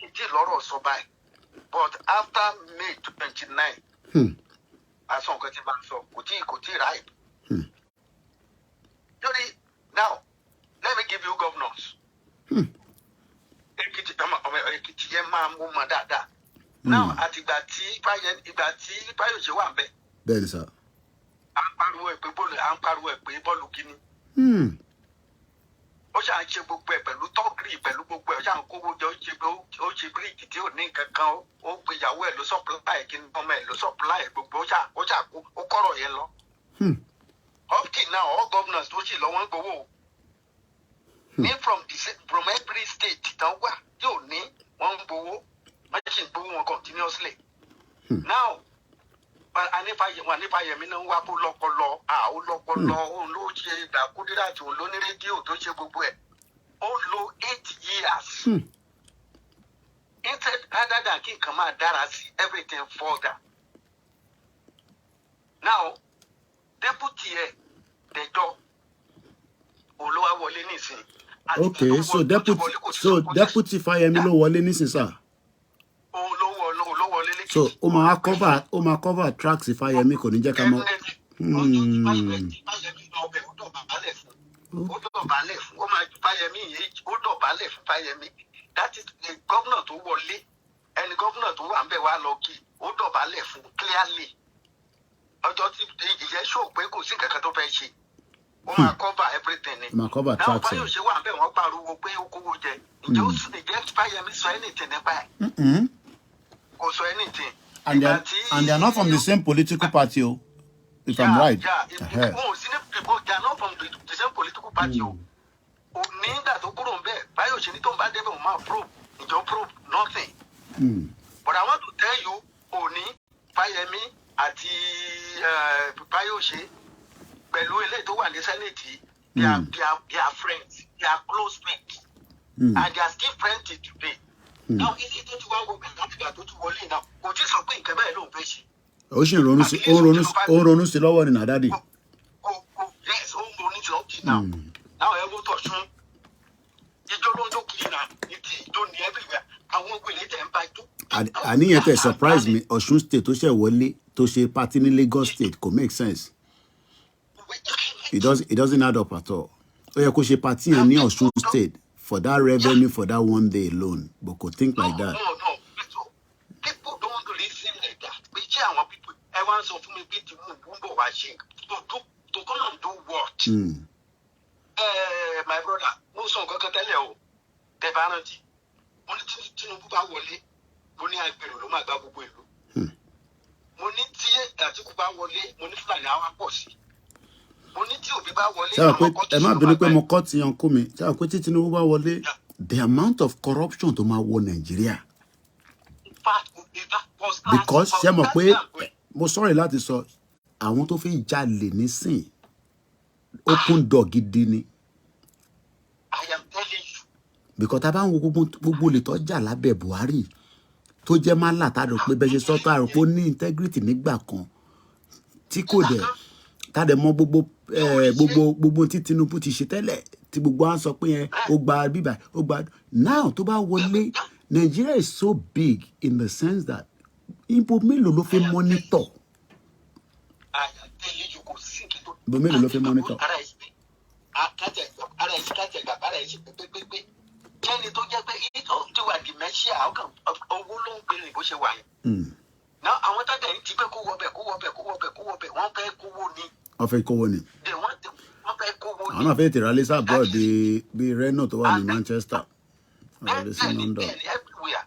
Mi tí lọ́rọ̀ sọ báyìí. But after May 29, àṣọ nǹkan tí bá ń sọ kò tí ì ráì. Lórí now let me give you governors. Èkìtì yẹn máa mú mọ dáadáa. Now àtìgbà tí Fáyọ̀ṣe wà ń bẹ̀. Bẹ́ẹ̀ni sá. À ń pariwo ẹ̀ pé bọ́ọ̀lù kíní. Ó ṣáà ń ṣe gbogbo ẹ̀ pẹ̀lú tọ́gìrì pẹ̀lú gbogbo ẹ̀ ó ṣáà ń kówó jọ ó ṣe bíríìjì tí ò ní nǹkan kan ó pe ìyàwó ẹ̀ ló supply kí ni ọmọ ẹ̀ ló supply gbogbo ó kọ̀rọ̀ yẹn lọ. Up till now all governors tó ṣì lọ wọ́n gbowó. Ní from every state tán wà yóò ní wọ́n ń gbowó wọ́n ṣì ń gbowó wọn continuously. Now Anífàyẹmí náà ń wá kó lọ́pọlọ ó lọ́pọlọ òun ló ṣe ìdàkúdírà tí òun ló ní rédíò tó ṣe gbogbo ẹ̀ ó lo 8 years. Instead rather than kí nǹkan máa dára sí everything further. Now deputy ẹ̀ dẹjọ́ òun ló wá wọlé nísìnyí. Okay, so deputy Fáyẹmí ló wọlé nísìnyí sá. Òun ló wọlé lẹ́kìtì. So ó máa cover tracks Fáyẹmí kò ní jẹ́ ká mọ̀. Ó dọ̀bálẹ̀ fún Fáyẹmí. That is the governor tó wọlé. Ẹni governor tó wà ń bẹ̀ wá lọ kí ó dọ̀bálẹ̀ fún clearly. Ọjọ́ tí ìyẹn ṣó pé kò sí nǹkan kan tó fẹ́ ṣe. Ó máa cover everything ni. Máa cover tracks. Náà Fáyọ̀ṣe wà ń bẹ̀ wọ́n pariwo pé ó kówó jẹ. Ǹjẹ́ ó sì lè jẹ́ Fáyẹmí sọ anything nípa ẹ̀? Kò sọ anything. And they are not from the same political party, if I'm right. Yeah. They are not from the same political party. Nígbà tó kúrò ń bẹ̀, Fáyọ̀ṣe ní tó ń bá débẹ̀ òun máa probe. Ìjọ probe nothing. But I want to tell you, Òní, Fáyẹmí àti Fáyọ̀ṣe pẹ̀lú eléyìí tó wà ní Senate, they are friends. They are close friends. And they are still friends till today. Now, is it that you want to go back to Wọlé now? Kò tí sọ pé nǹkan bẹ́ẹ̀ ló ń fẹ́ ṣe. Ó ṣì ń ronú sí lọ́wọ́ ní nàdádì. Yes, ó ń ronú sí lọ́wọ́ now. Now, ẹ wo tọ̀sún. Ìjọ ló ń jó kiri náà. Ìjọ ní everywhere. Àwọn ògbélé tẹ̀ ń bá ìjọ. Àníyàn tẹ̀ surprise me. Ọ̀ṣun state tó ṣe wọlé tó ṣe party ní Lagos state kò make sense. It doesn't add up at all. Ó yẹ kó ṣe party yẹn ní Ọ̀ṣun state for that revenue for that one day alone, but could think like that. No. People don't listen like that. We hear our people. Everyone so for me, people who are to come and do what? My brother, most of them tell you, the vanity. Only Tinubu bá wọlé, mo ní àgbèrò ló máa gba gbogbo ìlú. Mo ní tí Àtíkù bá wọlé, mo ní Fúlàní àwa pọ̀ sí. Mo ní tí Òbí bá wọlé, ẹ má bínú pé mo kọ́ ti yanko mi. Ṣé àwọn pé tí Tinubu bá wọlé, the amount of corruption tó máa wọ Nàìjíríà. Because ṣé mọ̀ pé mo sorry láti sọ àwọn tó fi jalè nísìn open door gidi ni. I am telling you. Because tá bá ń wo gbogbo lè tó jà lábẹ́ Buhari tó jẹ́ máa látàrí pé bẹ́ẹ̀ ṣe sọ́tọ̀ àrùn pé ó ní integrity nígbà kan tí kò dẹ̀ tá dẹ̀ mọ̀ gbogbo tí Tinubu ti ṣe tẹ́lẹ̀ tí gbogbo à ń sọ pé yẹn ó gba bíbà ó gba now tó bá wọlé Nigeria is so big in the sense that ibo mélòó ló fẹ́ mọ́nítọ̀. Ibo mélòó ló fẹ́ mọ́nítọ̀. Kẹ́ni tó jẹ́ pé tó wà dementia owó ló ń gbé ní bó ṣe wà yẹn. Náà àwọn tó dẹ̀ ti pé kó wọ bẹ̀ wọ́n fẹ́ kówó ni. Wọ́n fẹ́ kówó ni. Wọ́n fẹ́ kówó ni. Àwọn náà fẹ́ tèrè alẹ́ sábọ̀ bíi Reno tó wà ní Manchester. Everywhere.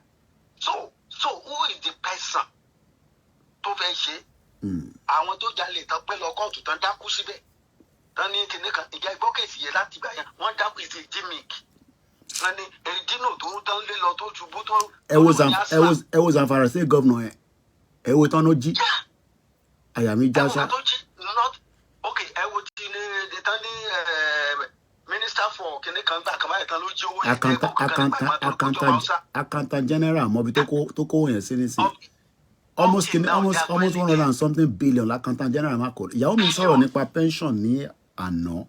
So who is the person tó fẹ́ ṣe? Àwọn tó jalè tán pẹ́ lọ kóòtù tán dákú síbẹ̀. Tán ní kíní kan ìjà ìgbọ́kẹ̀sì yẹn láti gbà yẹn wọ́n dákú ìṣe gimmick. Tán ní èdínà tó ń tán lé lọ tó ṣubú tó. Ẹ wo Zamfara state governor ẹ wo tán ló jí. Àyà mi já sá. Okay, ẹ wo ti ní tán ní minister for kíní kan gbà kan báyìí tán ló jí owó accountant general mọbi tó kó yẹn sí nísìnyí. Almost 100 and something billion l'accountant general máa kọ. Ìyàwó mi sọ̀rọ̀ nípa pension ní àná.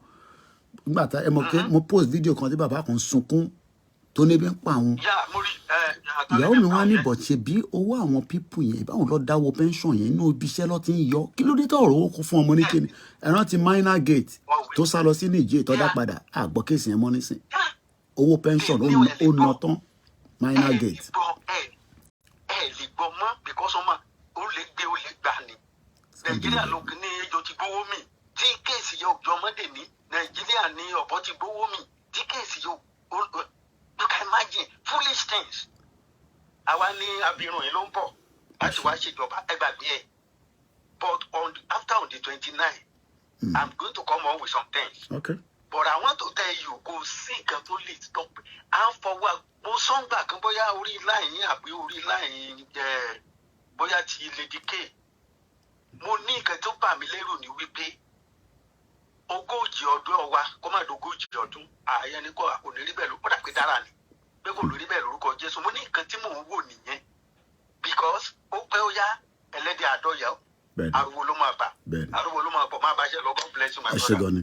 Nígbà tá mo post video kan tí bàbá kan sunkún tó níbi ń pa àwọn. Ìyàwó mi wá ní bọ̀ ṣe bí owó àwọn pípù yẹn báwọn lọ dáwọ́ pension yẹn inú ibi iṣẹ́ lọ ti ń yọ. Kí ló dé tó ọ̀rọ̀ owó kó fún ọmọ ní kíni? Ẹran ti minor gate tó sá lọ sí Niger tó dá padà àgbọ̀ kéèsì yẹn mọ́ nísìn. Owó pension ó ná tán minor gate. Because ọmọ ó lè gbé ó lè gbà ní Nàìjíríà ló ní ejò ti gbówó mi tí kéèsì yóò jọ ọmọdé ní Nàìjíríà ní ọ̀bọ ti gbówó mi tí kéèsì yóò you can imagine foolish things. Àwa ní abirùn yìí ló ń bọ̀ láti wá ṣèjọba ẹgbàgbé ẹ̀ but after on the 29th I'm going to come on with some things. Okay. But I want to tell you kò sí nǹkan tó lè stop à ń fọwọ́ mo sọ́ngbà kan bóyá orí láì yín àbí orí láì bóyá ti Lady K mo ní nǹkan tó bà mí lérò ní wípé 40 ọdún wa kó má do 40 ọdún ààyè ni kò ní rí bẹ́ẹ̀ ló kódà pé dára ni pé kò lórí bẹ́ẹ̀ lórúkọ Jésù mo ní nǹkan tí mò ń wò nìyẹn because ó pẹ́ ó yá ẹlẹ́dẹ̀ àdọ́yà ariwo ló máa bà ariwo ló máa bọ̀ má bàjẹ́ lọ God bless you my brother. Ẹ ṣé gan ni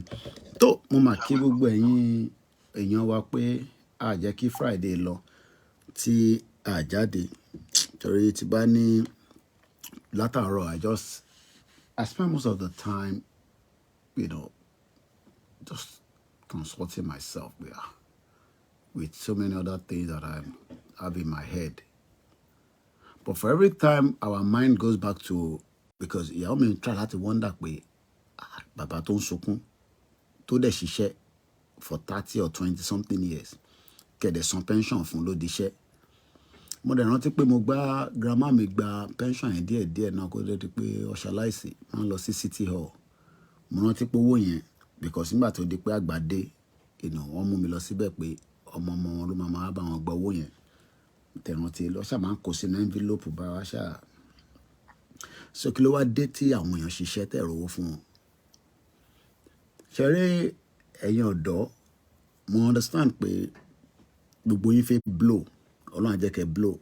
tó mo máa kí gbogbo ẹ̀yin èèyàn wa pé a jẹ́ kí Friday lọ tí a jáde torí ti bá ní látàárọ̀ I spend most of the time just consulting myself with so many other things that I have in my head. But for every time our mind goes back to, because ìyàwó mi try láti wonder pé bàbá tó ń sunkún tó dẹ̀ ṣiṣẹ́ for 30 or 20 something years kẹ̀dẹ̀ san pension fún ló diṣẹ́. Mo dẹ̀ rántí pé mo gba grandma mi gba pension yẹn díẹ̀díẹ̀ náà kó dé di pé ó ṣaláìsí wọ́n lọ sí City Hall. Mo rántí pé owó yẹn because nígbà tó di pé àgbà dé wọ́n mú mi lọ síbẹ̀ pé ọmọ wọn ló máa bá wọn gba owó yẹn. Tẹ̀rántí lọ ṣáà máa ń kó sínú envelope bá wa ṣáà. So kí ló wá dé tí àwọn èèyàn ṣiṣẹ́ tẹ̀ rówó fún wọn. Ṣeré ẹ̀yin ọ̀dọ́ mo understand pé gbogbo yín fẹ́ blow Ọlọ́run á jẹ́ kẹ́ blow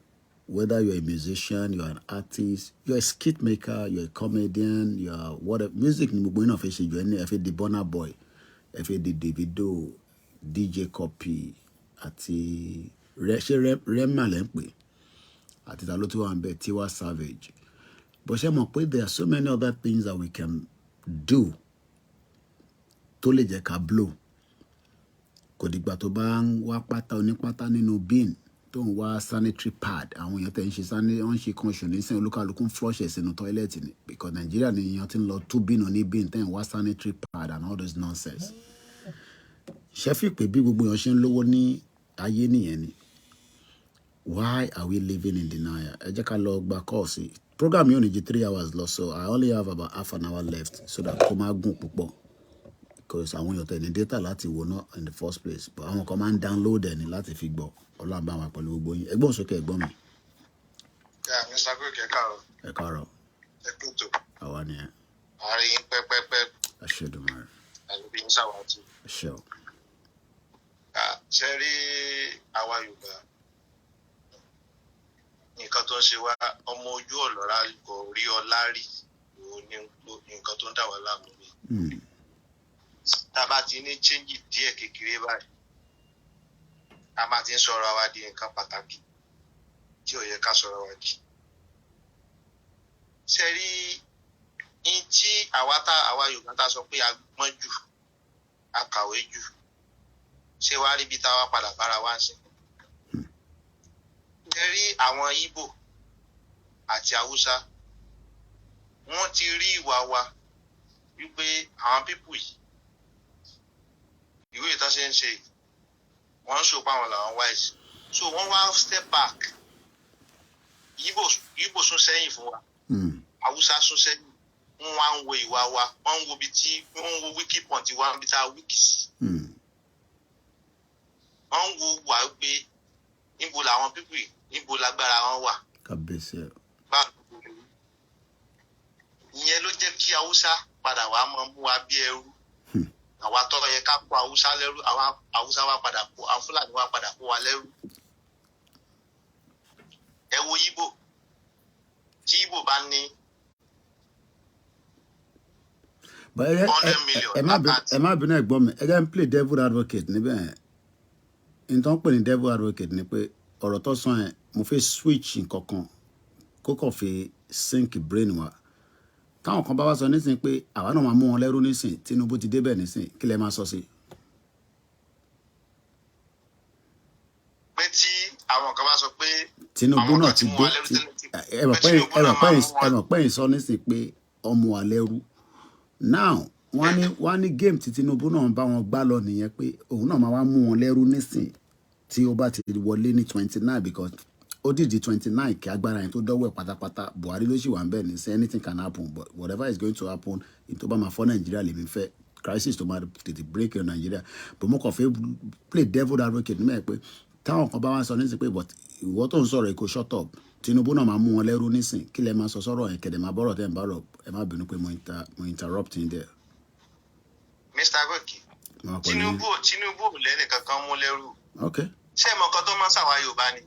whether you're a musician, you're an artist, you're a skit maker, you're a comedian, you're whatever music ni gbogbo yín náà fẹ́ ṣe jù ẹni ẹ fẹ́ di Burna Boy ẹ fẹ́ di Davido, DJ Copy àti ṣé Rema lẹ́ ń pè àti ta ló tí wà ń bẹ Tiwa Savage. But ṣé mọ̀ pé there are so many other things that we can do tó lè jẹ́ ká blow. Kò dìgbà tó bá ń wá pátá onípátá nínú bin tó ń wá sanitary pad àwọn èèyàn tẹ̀ ń ṣe wọ́n ń ṣe kan ṣò ní sẹ́yìn olúkàlùkù ń flush ẹ̀ sínú toilet ni because Nigeria ni èèyàn ti ń lọ tú bin ní bin tẹ̀ ń wá sanitary pad and all those nonsense. Ṣé fi pé bí gbogbo èèyàn ṣe ń lówó ní ayé nìyẹn ni. Why are we living in denial? Ẹ jẹ́ ká lọ gba kọ́ọ̀sì. Program yóò ní ju 3 hours lọ so I only have about half an hour left so that kó má gùn púpọ̀. Because àwọn èèyàn tẹ̀ ní data láti wò náà in the first place but àwọn kan máa ń download ẹ̀ ní láti fi gbọ́ Ọlọ́run bá wa pẹ̀lú gbogbo yín ẹgbọ́n sókè ẹgbọ́n mi. Mr. Koiki ẹ káàárọ̀. Ẹ kúrò. Àwa nìyẹn. Ààrẹ yín pẹ́pẹ́pẹ́. Ẹ ṣé Èdùmàrè. Àlùbí ń ṣàwátì. Ẹ ṣé o. Ṣé rí àwa Yorùbá nǹkan tó ń ṣe wá ọmọ ojú ọ̀lọ́ra kò rí ọlá rí òun ní nǹkan tó ń dà wá láàmú mi. Tá a bá ti ní change díẹ̀ kékeré báyìí a máa ti ń sọ̀rọ̀ àwa di nǹkan pàtàkì tí ò yẹ ká sọ̀rọ̀ àwa di. Sẹ́rí in tí àwa Yorùbá tá sọ pé a gbọ́n jù, a kàwé jù, ṣé wàá rí ibi táwa padà bára wá sí. Sẹ́rí àwọn Ìgbò àti Haúsá, wọ́n ti rí ìwà wa wípé àwọn pípù yìí ìwé ìtàn ṣe ń ṣe wọ́n ń ṣòpá àwọn làwọn wise, so wọ́n wá step back. Ìgbò sún sẹ́yìn fún wa, Haúsá sún sẹ́yìn, wọ́n wá ń wo ìwà wa, wọ́n ń wo ibi tí wọ́n ń wo wiki point wa níbi tá a wiki sí. Wọ́n ń wo wà pé níbo làwọn pípù yìí, níbo lágbára wọn wà. Kábíyèsí. Ìyẹn ló jẹ́ kí Haúsá padà wá mọ́ mú wa bí ẹrú. Àwa tọrọ yẹ ká kó Haúsá lẹ́rú, àwọn Haúsá wa padà kó, àwọn Fúlàní wa padà kó wa lẹ́rú. Ẹ wo Ìgbò, tí Ìgbò bá ní 100 million. Ẹ má bínú ẹ̀gbọ́n mi, ẹ jẹ́ n play devil advocate níbẹ̀ yẹn. Nǹkan pè ní devil advocate ni pé ọ̀rọ̀ tó sọ yẹn mo fẹ́ switch nǹkan kan kó kàn fi sink brain wa. Táwọn kan bá wá sọ nísìnyí pé àwa náà máa mú wọn lẹ́rú nísìnyí, Tinubu ti débẹ̀ nísìnyí, kí lẹ máa sọ sí? Pé tí àwọn kan bá sọ pé Tinubu náà ti dé, ẹ mọ̀ pé sọ nísìnyí pé ọmọ wa lẹ́rú. Now wọ́n ní game tí Tinubu náà ń bá wọn gbá lọ nìyẹn pé òun náà máa wá mú wọn lẹ́rú nísìnyí tí ó bá ti wọlé ní 29 because ó dìde 29 kí agbára yẹn tó dọ́wọ́ ẹ̀ pátápátá. Buhari ló sì wà ń bẹ̀ ní say anything can happen but whatever is going to happen tó bá máa fọ́ Nàìjíríà lèmi fẹ́ crisis tó máa tètè break in Nàìjíríà. But mo kàn fẹ́ play devil advocate nímọ̀ ẹ̀ pé táwọn kan bá wá sọ nísìnyí pé but ìwọ tó ń sọ̀rọ̀ èkó shut up, Tinubu náà máa mú wọn lẹ́rú nísìnyí, kí lẹ máa sọ sọ̀rọ̀ yẹn kẹ̀dẹ̀ máa bọ́rọ̀ tẹ́ ń bá rọ̀, ẹ má bínú pé mo interrupt yín there. Mr. Goki, Tinubu ò lẹ́nì kankan mú lẹ́rú. Okay. Ṣé ẹ mọ nǹkan tó máa ń ṣàwa Yorùbá ni?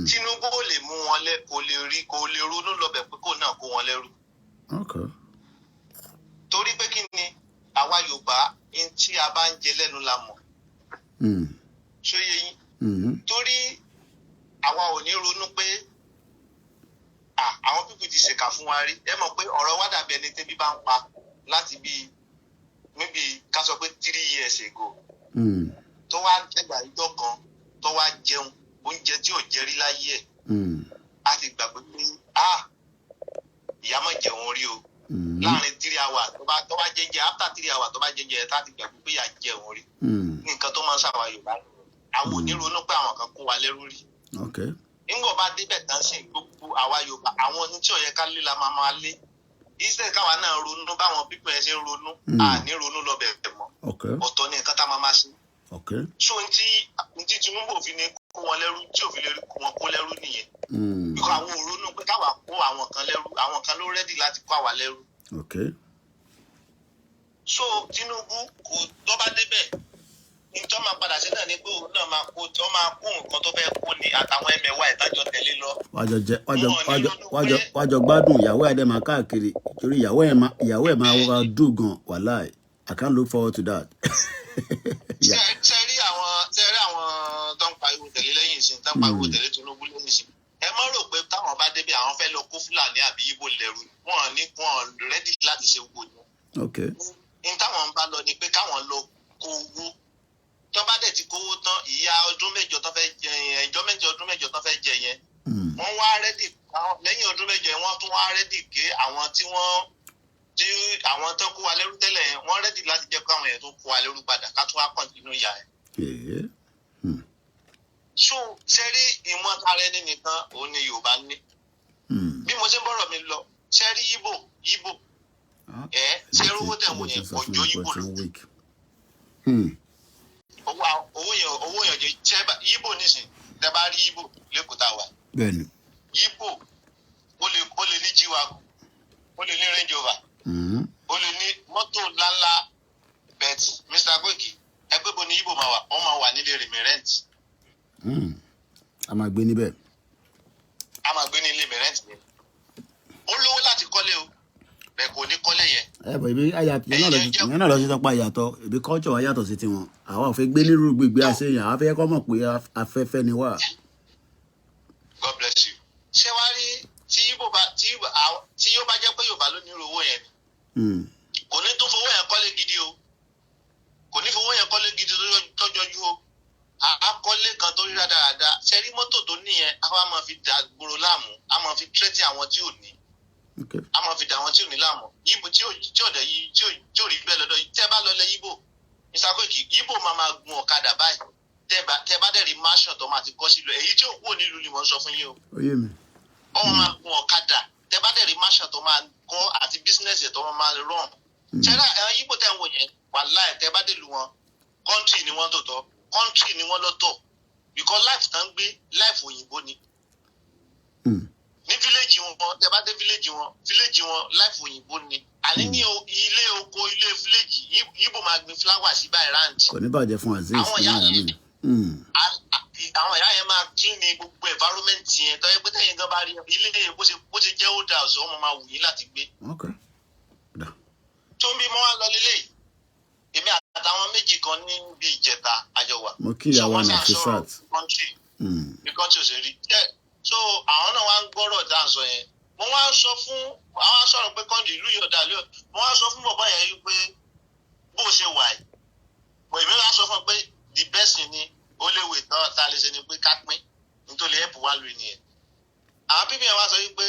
Tinubu ò lè mú wọn kò lè ronú lọ́bẹ̀ pé kò náà kó wọn lẹ́rú. Okay. Torí pé kí ni àwa Yorùbá in tí a bá ń jẹ lẹ́nu la mọ̀. Ṣó yé yín? Torí àwa ò ní ronú pé àwọn pípù ti ṣèkà fún wa rí. Ẹ mọ̀ pé ọ̀rọ̀ wa dàbí ẹni tẹ́bí bá ń pa láti bí maybe ká sọ pé 3 years ago. Tó wá jẹgbà ìjọ kan tó wá jẹun oúnjẹ tí ò jẹ rí láyé ẹ̀. A ti gbàgbé pé ìyá má jẹun rí o. Láàrin 3 hours tó bá jẹjẹ after 3 hours tó bá jẹjẹ ẹ̀ tá ti gbàgbé pé ìyá jẹun rí. Nǹkan tó máa ń ṣàwà Yorùbá àwọn ò ní ronú pé àwọn kan kó wa lẹ́rú rí. Okay. Nígbà bá débẹ̀ tán sí gbogbo àwa Yorùbá àwọn oní tí ó yẹ ká lé la máa lé. Iṣẹ́ káwa náà ronú báwọn pípẹ́ ẹ ṣe ń ronú ní ronú lọ bẹ̀rẹ̀ mọ́. Ọ̀tọ̀ ni nǹkan tá máa ṣe. So n tí Tinubu òfin ni kó wọn lẹ́rú tí òfin lè kó wọn kó lẹ́rú nìyẹn. Bíkọ́ àwọn ò ronú pé káwa kó àwọn kan lẹ́rú, àwọn kan ló rẹ́dì láti kó àwa lẹ́rú. So Tinubu kò tó bá débẹ̀ nítorí máa padà sí náà ni pé òun náà máa kó nǹkan tó fẹ́ kó ni àtàwọn ẹmẹ̀wà ìtajọ tẹ̀lé lọ. wájọ gbádùn ìyàwó ẹ̀ dẹ̀ máa káàkiri torí ìyàwó ẹ̀ máa wá dùn gan wàláì. I can't look forward to that. Ṣé rí àwọn tó ń pariwo tẹ̀lé lẹ́yìn ìsìn tó ń pariwo tẹ̀lé Tinubu lẹ́yìn ìsìn. Ẹ má rò pé táwọn bá débi àwọn fẹ́ lọ kó Fúlàní àbí Ìgbò lẹ́rú wọn rẹ́dì láti ṣe gbogbo yẹn. Ní táwọn ń bá lọ ni pé káwọn lọ kó owó. Tó bá dẹ̀ ti kówó tán ìyá ọdún mẹ́jọ tó fẹ́ jẹ yẹn ọdún mẹ́jọ tó fẹ́ jẹ yẹn wọ́n wá rẹ́dì lẹ́yìn ọdún mẹ́jọ yẹn wọ́n tún wá rẹ́dì ké àwọn àwọn tó kó wa lẹ́rú tẹ́lẹ̀ yẹn wọ́n rẹ́dì láti jẹ́ kó àwọn yẹn tó kó wa lẹ́rú padà ká tún wá kọ̀ǹtínú ìyá ẹ̀. So ṣe rí ìmọ̀ ara ẹni nìkan òun ni Yorùbá ní. Bí mo ṣe ń bọ̀rọ̀ mi lọ ṣe rí Ìgbò ṣe rówó tẹ̀wọ̀n yẹn kò jó Ìgbò lọ. Owó yẹn jẹ Ìgbò nísìn tẹ bá rí Ìgbò lẹ́kọ̀ọ́ tá a wà. Ìgbò ó lè ní jíwágù ó lè ní Range Rover ó lè ní mọ́tò ńláńlá bet Mr. Koiki ẹgbẹ́ bo ni Ìgbò máa wà wọ́n máa wà nílé rèmírẹ́ǹtì. A máa gbé níbẹ̀. A máa gbé nílé rèmírẹ́ǹtì yẹn. Ó lówó láti kọ́lé o bẹ́ẹ̀ kò ní kọ́lé yẹn. Bọ̀ ibi ìyẹn náà lọ sí tọ́pá ìyàtọ̀ ibi culture wa yàtọ̀ sí tiwọn àwa ò fẹ́ gbé nírú gbígbé àṣeyàn àwa fẹ́ kọ́ mọ̀ pé afẹ́fẹ́ ni wà. God bless you. Ṣé wàá rí tí tí yóò bá jẹ́ pé Yorùbá ló ní owó yẹn kò ní tó fowó yẹn kọ́lé gidi o kò ní fowó yẹn kọ́lé gidi tó jọjú o akọ́lé kan tó rí rádaràda ṣẹ́rí mọ́tò tó ní yẹn a máa fi dà gbòòrò láàmú a máa fi tírẹ́tì àwọn tí ò ní a máa fi dà àwọn tí ò ní láàmú yíbo tí ọ̀dẹ̀ yìí tí ò rí bẹ́ẹ̀ lọ́dọ̀ yìí tẹ́ bá lọ lẹ yíbo Mr. Koiki yíbo máa gun ọ̀kadà báyìí tẹ́ bá dẹ̀ rí mansion tó máa ti kọ́ sílùú èyí tí ò kúrò nílùú ni mo ń sọ fún yín o. ọmọ máa gun ọ̀kadà tẹ́ bá dẹ̀ rí mansion tó máa kọ́ àti business tó máa run. ṣẹ́ra ẹ̀rọ yíbo tẹ́ ń wò yẹn wàláhì tẹ́ bá dé lu wọn country ni wọ́n tòótọ́ country ni wọ́n lọ́tọ̀ because life tán gbé life òyìnbó ni. ní village wọn tẹ́ bá dé village wọn life òyìnbó ni àní ní ilé oko ilé village yíbo máa gbin flower sí báyìí round. kò ní bàjẹ́ fún Azeez àwọn ìyá yẹn máa clean ní gbogbo environment yẹn tó yẹ pé tẹ́yìn gan bá rí ilé bó ti jẹ́ old house ọmọ máa wù yín láti gbé. tó ń bí mo wá lọ lélẹ̀ èmi àtàwọn méjì kan ní bí ìjẹta àjọwà. mo kí ìyàwó náà fi sat. bí kọ́ńtì ò ṣe rí so àwọn náà wá ń gbọ́rọ̀ dáǹsọ yẹn mo wá sọ fún àwọn sọ̀rọ̀ pé kọ́ńtì ìlú yọ̀ọ̀dà lóyọ̀ mo wá sọ fún bọ̀bọ̀ yẹn yìí pé bó ṣe wà yìí mo ìbí wá sọ fún pé the best ni ó léwu ìtàn tá a lè ṣe ni pé ká pín nítorí ẹ̀pù wá lórí nìyẹn. àwọn pípín yẹn wá sọ wípé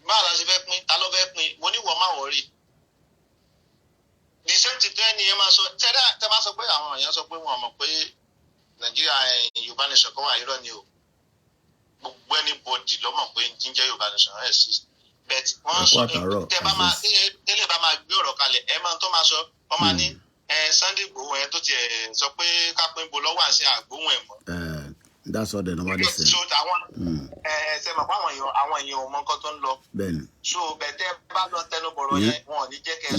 báwo la ṣe fẹ́ pín ta ló fẹ́ pín mo ní wọ́n má wọ̀rí. the same thing tẹ́ ni ẹ máa sọ tẹ́ máa sọ pé àwọn èèyàn sọ pé wọn mọ̀ pé Nàìjíríà Yorùbá nation kan wà irọ́ ni o gbogbo anybody ló mọ̀ pé jíjẹ́ Yorùbá nation ẹ̀ sí but wọ́n sọ tẹ́lẹ̀ bá máa gbé ọ̀rọ̀ kalẹ̀ ẹ máa tó máa sọ wọ́n máa ní Sunday Igboho yẹn tó tiẹ̀ sọ pé kápẹ́ ń bo lọ́wọ́ àṣẹ àgbóhùn ẹ̀ mọ́. That's all they normally say. so àwọn ṣe mọ̀ pé àwọn èèyàn ò mọ nǹkan tó ń lọ. bẹ́ẹ̀ni. so bẹ̀tẹ̀ bá lọ tẹnu bọ̀rọ̀ yẹn wọn ò ní jẹ́ kẹ́ ẹ sọ.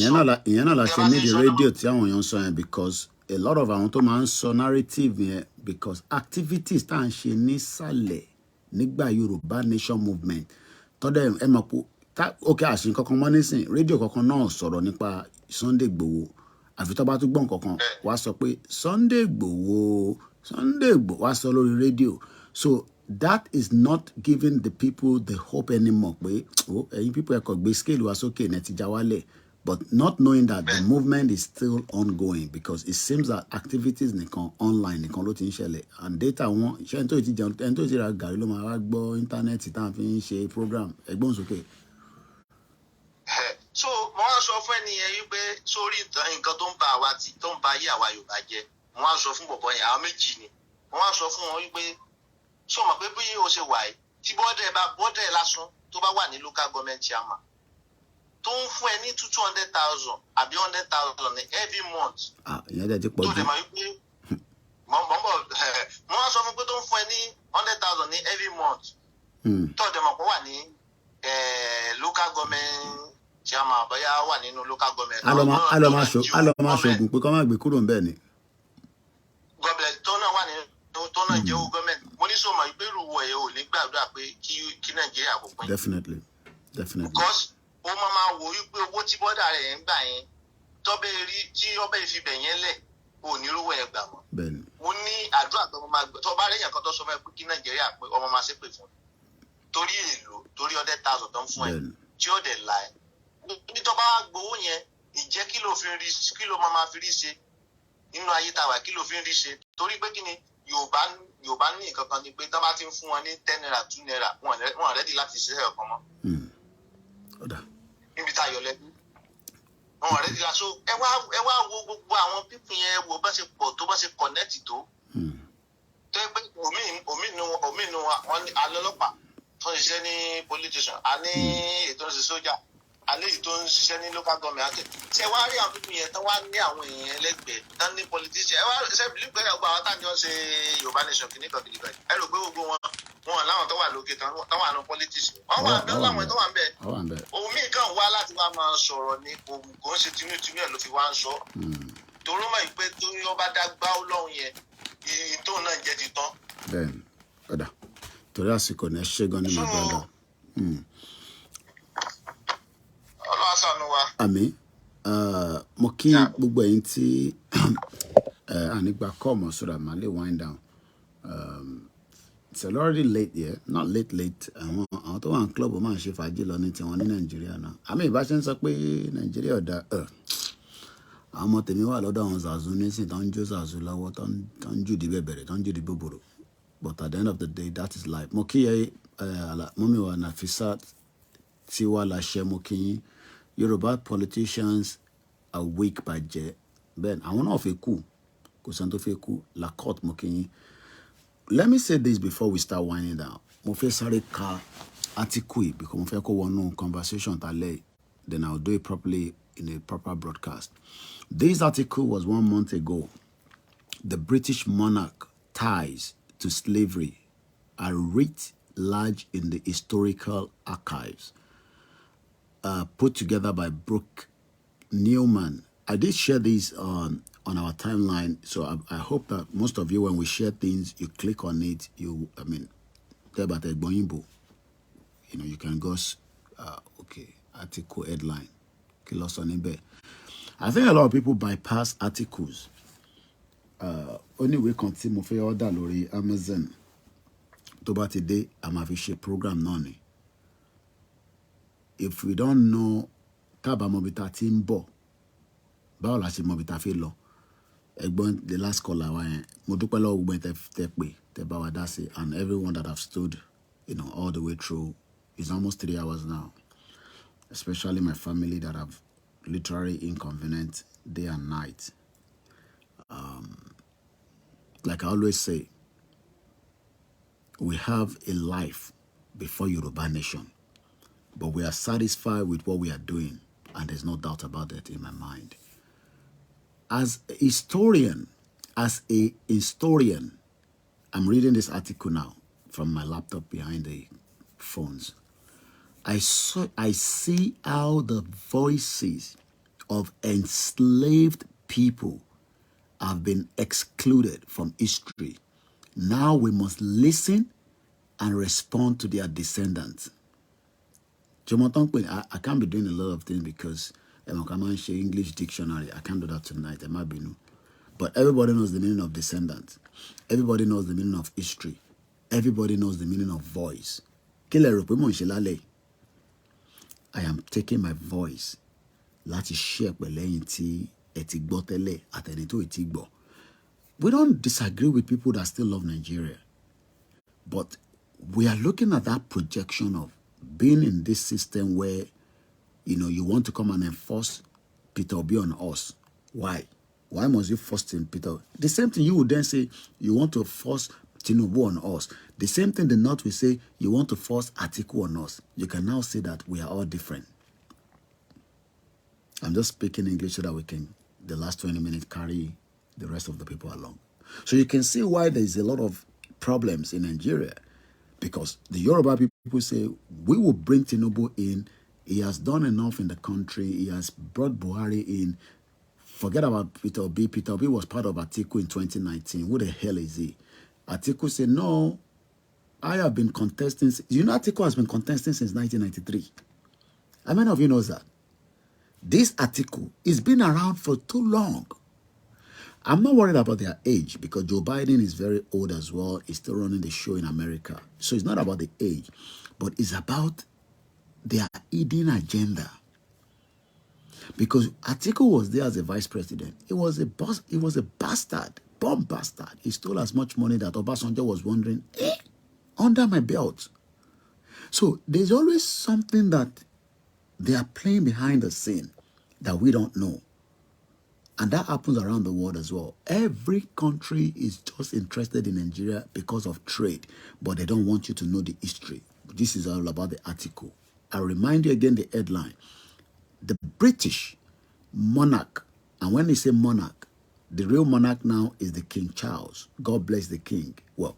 ìyẹn náà la ṣe ní di rédíò tí àwọn èèyàn ń sọ yẹn because a lot of àwọn tó máa ń sọ narrative yẹn because activities tá à ń ṣe nísàlẹ̀ nígbà Yorùbá nation movement tọ́dẹ̀ ẹ mọ̀ pé ókè àṣìń kankan mọ́ nísìn rédíò kankan náà sọ̀rọ̀ nípa Sunday Igboho àfi tó bá tún gbọ́n kankan wá sọ pé Sunday Igboho wá sọ lórí rédíò so that is not giving the people the hope anymore pé ẹ̀yin people ẹ̀kọ́ gbé scale wá sókè ní ti já wálẹ̀ but not knowing that the movement is still ongoing because it seems that activities nìkan online nìkan ló ti ń ṣẹlẹ̀ and data wọn ṣé ẹni tó ti jẹun ẹni tó ti ra gàrí ló máa wá gbọ́ íńtánẹ́ẹ̀tì tá à ń fi ń ṣe program ẹgbọ́n sókè. so mo wá sọ fún ẹnìyẹn yìí pé sórí nǹkan tó ń ba àwa tí tó ń ba ayé àwa Yorùbá jẹ́ mo wá sọ fún bọ̀bọ̀ yẹn àwọn méjì ni mo wá sọ fún wọn wípé sọ ma pé bí o ṣe wà yìí tí bọ́dẹ̀ lásán tó bá wà ní local government chairman tó ń fún ẹ ní 200,000 àbí 100,000 ní every month. ìyẹn dẹ̀ ti pọ̀ jù. tó dẹ̀ máa wípé mo wá sọ fún pé tó ń fún ẹ ní 100,000 ní every month. tó dẹ̀ máa pọ̀ wà ní local government chairman bóyá wà nínú local government. alọ́ máa ṣoògùn pé kọ́ máa gbé kúrò ń bẹ́ẹ̀ ni. gọ́ọ̀mẹ̀ntì tó náà wà nínú tó náà jẹ́ owó gọ́ọ̀mẹ̀ntì mo ní sọ ma ìpè ìrùwọ̀ ẹ̀ ò ní gbàdúrà pé kí Nàìjíríà kò pín. definitely. because ó máa wò wípé owó tí bọ́dà rẹ̀ ń gbà yẹn tọ́bẹ̀ rí tí ọbẹ̀ ìfibẹ̀ yẹn lẹ̀ ò ní rówó ẹ̀ gbà mọ́. bẹ́ẹ̀ni. mo ní àdúrà tó máa gbẹ tó bá rí èèyàn kan tó sọ fún ẹ pé kí Nàìjíríà pé ọmọ máa ṣépè fún torí èlò torí 100,000 tó ń fún ẹ tí ó dẹ̀ la ẹ ní tó bá gbowó yẹn ìjẹ́ kí ló máa fi rí ṣe nínú ayé tàwa kí ló fi ń rí ṣe torí pé kí ni Yorùbá ní nǹkan kan ni pé tó bá ti ń fún wọn ní 10 naira 2 naira wọn rẹ́dí láti ṣiṣẹ́ ọ̀kan mọ́. níbi tá a yọ lẹ́nu wọn rẹ́dí láti so ẹ wá wo gbogbo àwọn pípín yẹn wo bá ṣe pọ̀ tó bá ṣe kọ̀nẹ́tì tó tó yẹ pé òmìnú wọn ní alọ́lọ́pàá tó ń ṣiṣẹ́ ní police station a ní ètò ìṣẹ́ sójà alẹ́ tó ń ṣiṣẹ́ ní local government àti ṣe wá rí àwọn pípín yẹn tán wá ní àwọn èèyàn ẹlẹ́gbẹ̀ẹ́ tán ní politician ẹ wá ṣe bìlí pé ọgbà àwọn táwọn ṣe Yorùbá nation kìnnìkan kìnnìkan ẹ rò pé gbogbo wọn láwọn tó wà lókè tán wà ní politician wọn wà bẹ́ẹ̀ láwọn tó wà ń bẹ̀ ohun míì kan wá láti wá máa sọ̀rọ̀ ní kò ń ṣe tinútinú ẹ̀ ló fi wá ń sọ torí mọ̀ pé torí ọba dá gbá Ọlọ́run yẹn ìtò náà jẹ́ ti tán. bẹ́ẹ̀ni ọ̀dà torí àsìkò ní ẹ ṣe gan ní mọ̀gbọ́dọ̀. àmì mo kí gbogbo ẹ̀yin tí ànígbà kọ́ ọmọ sọ̀rọ̀ àmà lè wind down it's already late here not late àwọn àwọn tó wà ní club máa ń ṣe fàájì lọ ní tiwọn ní Nàìjíríà náà àmì ìbáṣe ń sọ pé Nàìjíríà ọ̀dà àwọn ọmọ tèmi wà lọ́dọ̀ àwọn Zazu nísìn tó ń jó Zazu lọ́wọ́ tó ń jùdí bẹ̀bẹ̀rẹ̀ tó ń jùdí bòbòrò but at the end of the day that is life. Mo kí ẹ mọ́mí wa Nafisat Tiwa Láṣẹ mo kí yín Yoruba politicians are weak bàjẹ́ bẹ́ẹ̀ àwọn náà fi kú kò sẹ́ni tó fi kú Lacote mo kí yín. Let me say this before we start winding down. Mo fẹ́ sáré ka article yìí because mo fẹ́ kó wọnú conversation tálẹ̀ then I'll do it properly in a proper broadcast. This article was 1 month ago. The British monarch ties to slavery are writ large in the historical archives. Put together by Brooke Newman. I did share this on our timeline, so I hope that most of you, when we share things, you click on it. You know, you can go, okay, article headline. I think a lot of people bypass articles. Only way continue mo fẹ́ order lórí Amazon. Tó bá ti dé, a máa fi ṣe program náà ni. If we don't know tábà mọ bí ta ti ń bọ̀, báwo la ṣe mọ bí ta fi lọ. Ẹ̀gbọ́n the last caller wa yẹn, mo dúpẹ́ lọ́wọ́ gbogbo tẹ́ pé tẹ́ bá wa dá sí and everyone that have stood, you know, all the way through. It's almost 3 hours now. Especially my family that have literally inconvenient day and night. Like I always say, we have a life before Yoruba nation, but we are satisfied with what we are doing, and there's no doubt about that in my mind. As a historian, I'm reading this article now from my laptop behind the phones. I see how the voices of enslaved people have been excluded from history. Now we must listen and respond to their descendants. I can't be doing a lot of things because I'm share English dictionary. I can't do that tonight. But everybody knows the meaning of descendants. Everybody knows the meaning of history. Everybody knows the meaning of voice. I am taking my voice láti share pẹ̀lẹ́yìn tí ẹ ti gbọ́ tẹ́lẹ̀ àtẹni tó ti gbọ́. We don't disagree with people that still love Nigeria. But we are looking at that projection of being in this system where, you know, you want to come and enforce Peter Obi on us. Why? Why must you force Peter? The same thing you would then say, you want to force Tinubu on us. The same thing the North will say, you want to force Atiku on us. You can now say that we are all different. I'm just speaking English so that we can, the last 20 minutes, carry the rest of the people along. So you can see why there is a lot of problems in Nigeria. Because the Yoruba people say, we will bring Tinubu in. He has done enough in the country. He has brought Buhari in. Forget about Peter Obi. Peter Obi was part of Atiku in 2019. Who the hell is he? Atiku said, no, I have been contesting. You know, Atiku has been contesting since 1993. How many of you know that? This Atiku has been around for too long. I'm not worried about their age because Joe Biden is very old as well. He's still running the show in America. So it's not about the age, but it's about their hidden agenda. Because Atiku was there as a vice president. He was a boss. He was a bastard, bomb bastard. He stole as much money that Obasanjo was wondering, under my belt. So there's always something that they are playing behind the scene that we don't know. And that happens around the world as well. Every country is just interested in Nigeria because of trade, but they don't want you to know the history. This is all about the article. I'll remind you again the headline. The British monarch, and when they say monarch, the real monarch now is the King Charles. God bless the king. Well,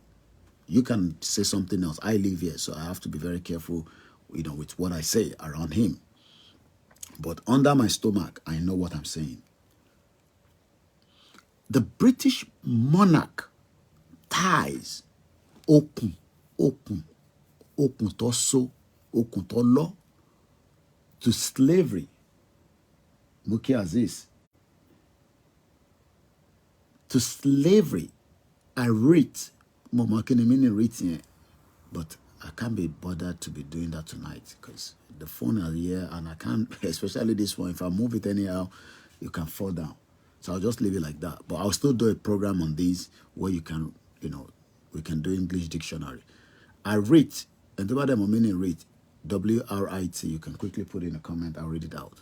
you can say something else. I live here, so I have to be very careful, you know, with what I say around him. But under my stomach, I know what I'm saying. The British monarch ties open to law, to slavery. Muki Aziz. To slavery. I read, but I can't be bothered to be doing that tonight because the phone is here and I can't, especially this one, if I move it anyhow, you can fall down. So I'll just leave it like that. But I'll still do a program on these where you can, you know, we can do English dictionary. I read, and the other meaning read, W-R-I-T, you can quickly put in a comment, I'll read it out.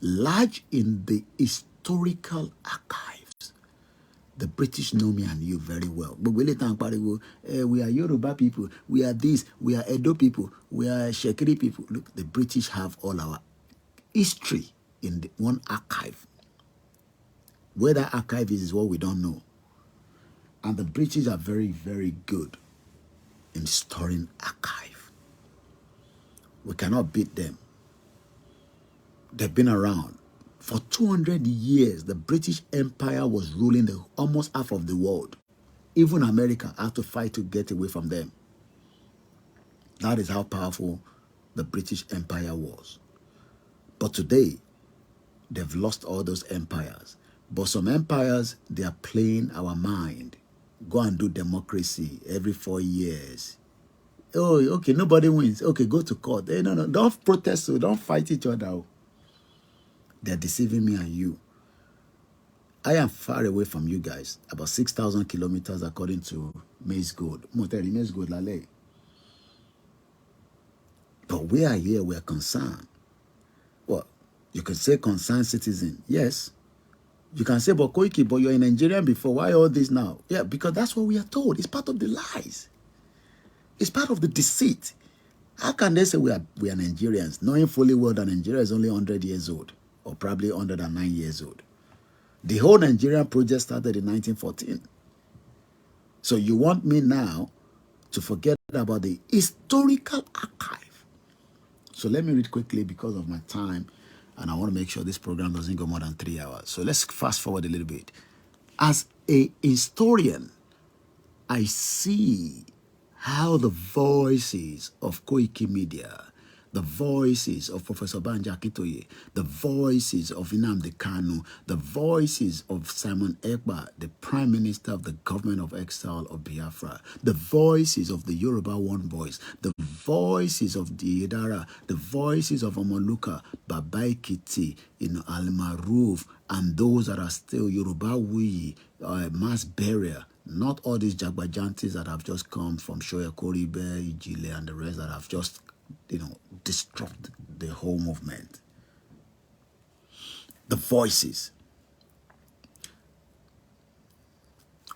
Large in the historical archives. The British know me and you very well. But we are Yoruba people, we are this, we are Edo people, we are Shekiri people. Look, the British have all our history in the one archive. Where that archive is what we don't know. And the British are very, very good in storing archive. We cannot beat them. They've been around. For 200 years, the British Empire was ruling almost half of the world. Even America had to fight to get away from them. That is how powerful the British Empire was. But today, they've lost all those empires. But some empires, they are playing our mind. Go and do democracy every 4 years. Oh, okay, nobody wins. Okay, go to court. Hey, no, don't protest, so don't fight each other. They're deceiving me and you. I am far away from you guys, about 6,000 kilometers according to Maize Gold. Maize Gold Lale. But we are here, we are concerned. Well, you can say concerned citizen. Yes. You can say, but Koiki, but you're in Nigeria before. Why all this now? Yeah, because that's what we are told. It's part of the lies. It's part of the deceit. How can they say we are Nigerians, knowing fully well that Nigeria is only 100 years old, or probably 109 years old? The whole Nigerian project started in 1914. So you want me now to forget about the historical archive. So let me read quickly because of my time, and I want to make sure this program doesn't go more than 3 hours. So let's fast forward a little bit. As a historian, I see how the voices of KOIKIMEDIA, the voices of Professor Banja Akintoye, the voices of Nnamdi Kanu, the voices of Simon Ekpa, the Prime Minister of the Government of Exile of Biafra, the voices of the Yoruba One Voice, the voices of the Idara, the voices of Omoluka, Baba Ekiti, Al-Maruf, and those that are still Yoruba Wuyi, mass burial. Not all these Jagbajantis that have just come from Shoya Koribe, Ijile, and the rest that have just, disrupted the whole movement. The voices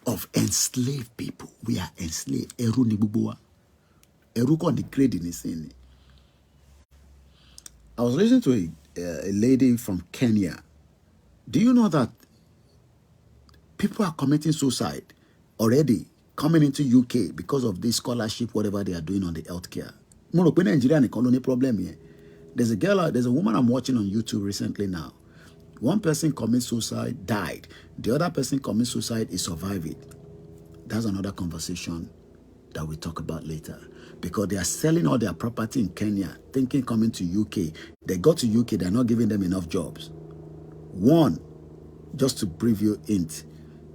of enslaved people. We are enslaved. Eru ni bubuwa. Eru ko ni grade ni sini. I was listening to a lady from Kenya. Do you know that people are committing suicide already coming into UK because of this scholarship, whatever they are doing on the healthcare? There's a woman I'm watching on YouTube recently now. One person commits suicide, died. The other person commits suicide, is surviving. That's another conversation that we talk about later. Because they are selling all their property in Kenya, thinking coming to UK. They got to UK, they're not giving them enough jobs. One, just to preview hint,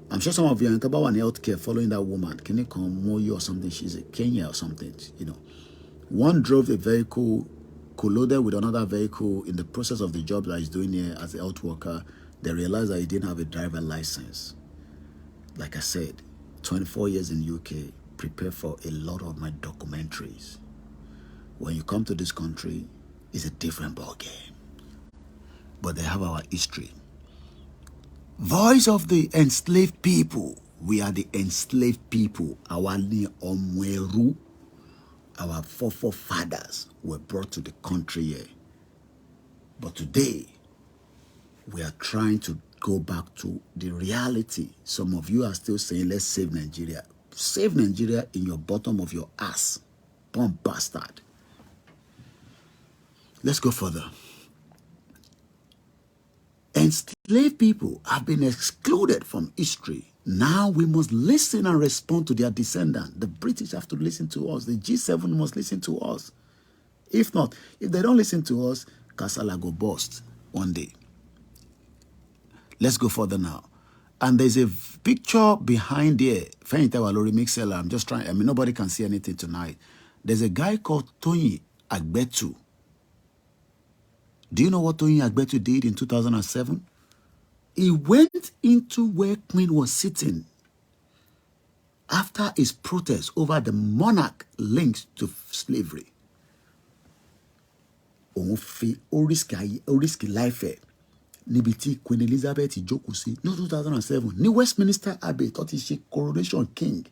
I'm sure some of you are in healthcare following that woman. Can you come Moyo or something? She's a Kenya or something, One drove a vehicle collided with another vehicle in the process of the job that he's doing here as a health worker. They realized that he didn't have a driver license. Like I said, 24 years in UK, prepare for a lot of my documentaries. When you come to this country, it's a different ballgame. But they have our history. Voice of the enslaved people. We are the enslaved people. Our Omweru, our forefathers were brought to the country here. But today, we are trying to go back to the reality. Some of you are still saying, let's save Nigeria. Save Nigeria in your bottom of your ass. Bomb bastard. Let's go further. Enslaved people have been excluded from history. Now we must listen and respond to their descendants. The British have to listen to us. The G7 must listen to us. If not, if they don't listen to us, Kasala go bust one day. Let's go further now. And there's a picture behind there. I'm just trying. Nobody can see anything tonight. There's a guy called Toyin Agbetu. Do you know what Toyin Agbetu did in 2007? He went into where Queen was sitting after his protest over the monarch links to slavery. Òun fi oríṣìí life ẹ̀ níbi tí Queen Elizabeth jókòó sí ní 2007 ní Westminster Abbey tó ti ṣe coronation king.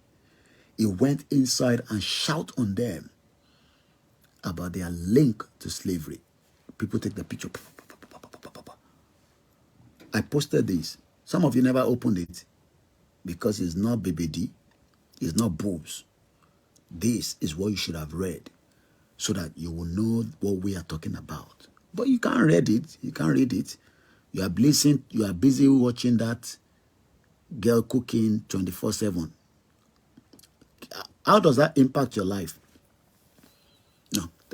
He went inside and shout on them about their link to slavery. People take the picture. I posted this. Some of you never opened it because it's not BBD, it's not boobs. This is what you should have read so that you will know what we are talking about. But you can't read it. You can't read it. You are busy watching that girl cooking 24/7. How does that impact your life?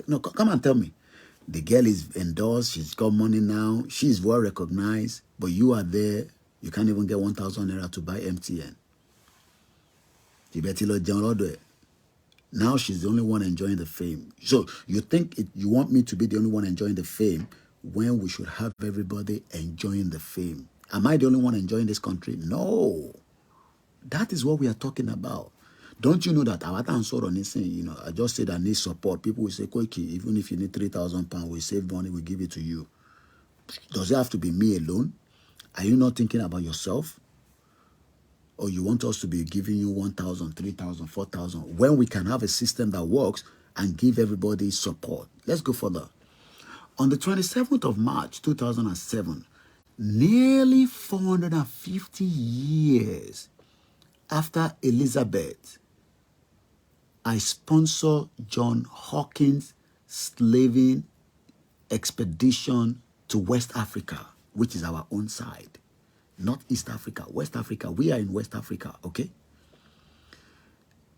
No, come and tell me. The girl is endorsed. She's got money now. She's well recognized. But you are there. You can't even get 1,000 naira to buy MTN. Now she's the only one enjoying the fame. So you think you want me to be the only one enjoying the fame when we should have everybody enjoying the fame? Am I the only one enjoying this country? No. That is what we are talking about. Don't you know that our answer on this thing, you know, I just said I need support. People will say, Koiki, even if you need £3,000, we save money, we give it to you. Does it have to be me alone? Are you not thinking about yourself? Or you want us to be giving you 1,000, 3,000, 4,000 when we can have a system that works and give everybody support? Let's go further. On the 27th of March, 2007, nearly 450 years after Elizabeth, I sponsor John Hawkins' slaving expedition to West Africa, which is our own side. Not East Africa, West Africa. We are in West Africa, okay?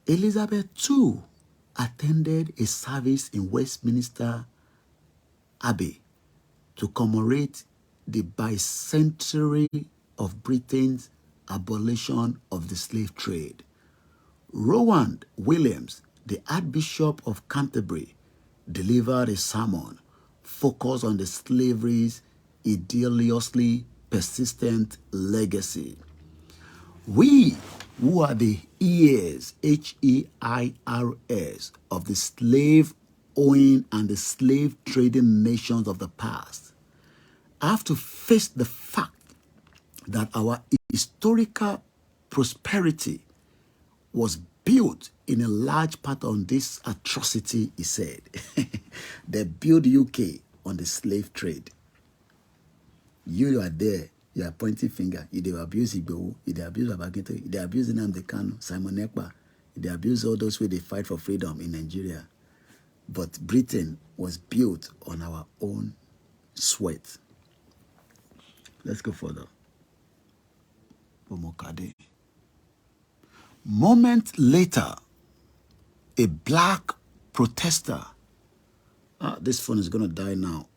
Elizabeth too attended a service in Westminster Abbey to commemorate the bicentenary of Britain's abolition of the slave trade. Rowland Williams, the Archbishop of Canterbury, delivered a sermon focused on the slavery's idiotically persistent legacy. We, who are the heirs, H-E-I-R-S, of the slave-owning and the slave-trading nations of the past, have to face the fact that our historical prosperity was built in a large part on this atrocity, he said. They built UK on the slave trade. You are there, you are pointing finger. They abuse Igbo, they abuse Babagito, they abuse Nnamdi Kanu, Simon Ekpa, they abuse all those who they fight for freedom in Nigeria. But Britain was built on our own sweat. Let's go further. Omokade. Moment later, a black protester. This phone is going to die now.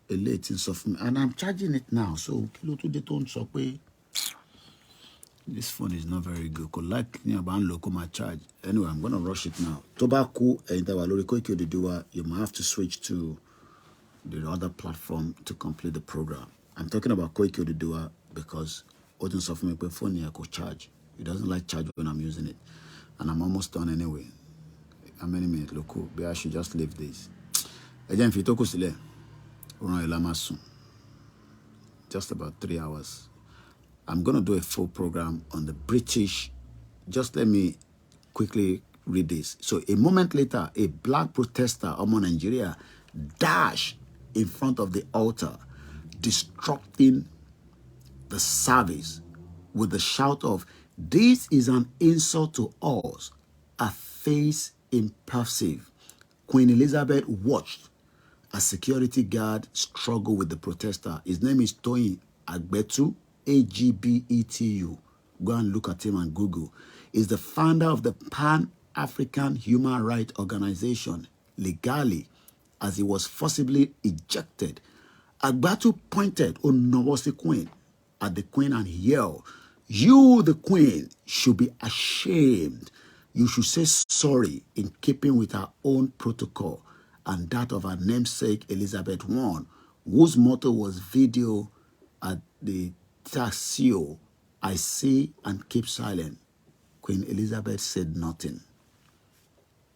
A late in me, and I'm charging it now. So, this phone is not very good. Like my charge. Anyway, I'm going to rush it now. Tobacco, you might have to switch to the other platform to complete the program. I'm talking about Koiki Odudua because my phone I could charge. It doesn't like charge when I'm using it. And I'm almost done anyway. How many minutes? Look, I should just leave this. Again, if you talk just about 3 hours. I'm going to do a full program on the British. Just let me quickly read this. So a moment later, a black protester among Nigeria dashed in front of the altar, disrupting the service with the shout of, "This is an insult to us," a face impassive. Queen Elizabeth watched a security guard struggle with the protester. His name is Toyin Agbetu, A-G-B-E-T-U. Go and look at him on Google. He's the founder of the Pan-African Human Rights Organization, legally, as he was forcibly ejected. Agbetu pointed on Nowosi Queen at the Queen and yelled, "You, the Queen, should be ashamed You should say sorry in keeping with our own protocol and that of our namesake Elizabeth I, whose motto was video at the Tasio, I see and keep silent. Queen Elizabeth said nothing.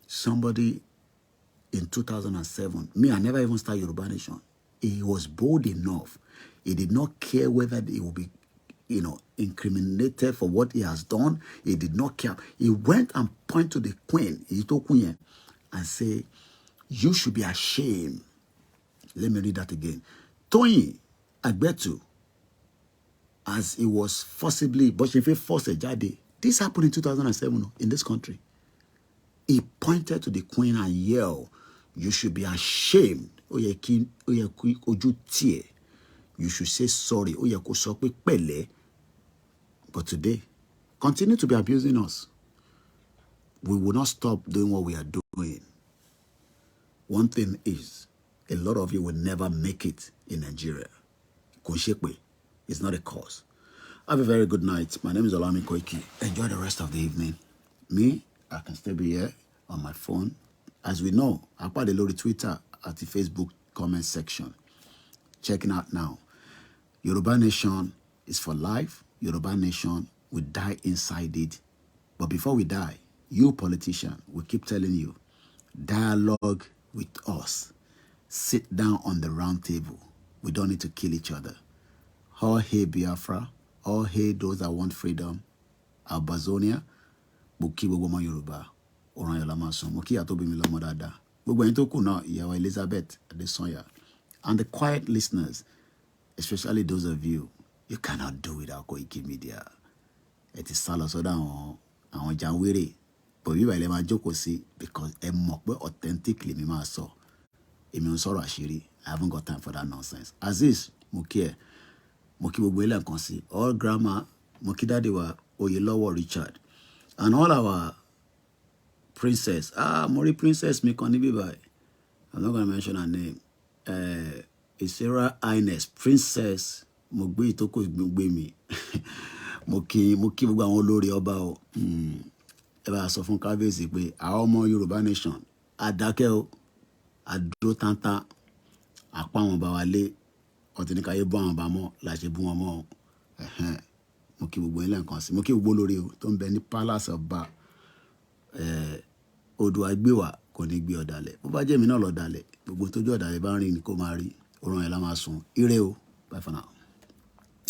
Somebody in 2007, me, I never even started Yoruba Nation. He was bold enough. He did not care whether he will be, incriminated for what he has done. He did not care. He went and pointed to the queen, and say, you should be ashamed. Let me read that again. Toyin Agbetu, as he was forcibly, but if he forced a jade, this happened in 2007 in this country. He pointed to the queen and yelled, you should be ashamed. You should say sorry. But today, continue to be abusing us. We will not stop doing what we are doing. One thing is, a lot of you will never make it in Nigeria. It's not a cause. Have a very good night. My name is Olami Koiki. Enjoy the rest of the evening. Me, I can still be here on my phone. As we know, I put a lot of Twitter at the Facebook comment section. Checking out now. Yoruba Nation is for life. Yoruba Nation will die inside it. But before we die, you politician, we keep telling you, dialogue with us. Sit down on the round table. We don't need to kill each other. All hail Biafra. All hail those that want freedom. Albazonia. Buki Bogoma Yoruba. Oran Yolamason. Moki Atobi Milomo Dada. Gbogbo ẹ̀yin tó kù náà, ìyàwó Elizabeth Adesanya. And the quiet listeners, especially those of you, you cannot do without KOIKIMEDIA. It is sálọ sọ́dọ̀ àwọn jàǹwèrè. But bí bàílẹ̀ máa jókòó sí, because ẹ mọ̀ pé authentically mi máa sọ. Èmi ń sọ̀rọ̀ àṣírí. I haven't got time for that nonsense. Aziz, mo kí ẹ. Mo kí gbogbo ilé nǹkan sí. All grammar, mo kí dáàdi wa Oyèlọ́wọ̀ Richard. And all our princess. Mo rí princess mi kan níbí báyìí. I'm not going to mention her name. It's Sarah Ines, princess. Mo gbé ìtókò gbé mi. Mo kí gbogbo àwọn olórí ọba o. Ẹ bá sọ fún kábíyèsí pé àwọn ọmọ Yorùbá Nation àdákẹ́ o, àdúró tántán, àpá àwọn bá wa lé, ọtí ní káyé bọ́ àwọn bá mọ́, láṣẹ bú wọn mọ́. Mo kí gbogbo ilé nǹkan sí. Mo kí gbogbo olórí o tó ń bẹ ní palace ọba. Odò àgbéwà kò ní gbé ọ̀dàlẹ̀. Bó bá jẹ́ mi náà lọ dàlẹ̀, gbogbo tójú ọ̀dàlẹ̀ bá ń rìn ní kó máa rí. Orun ẹ̀ la máa sùn. Ire o. Bye for now.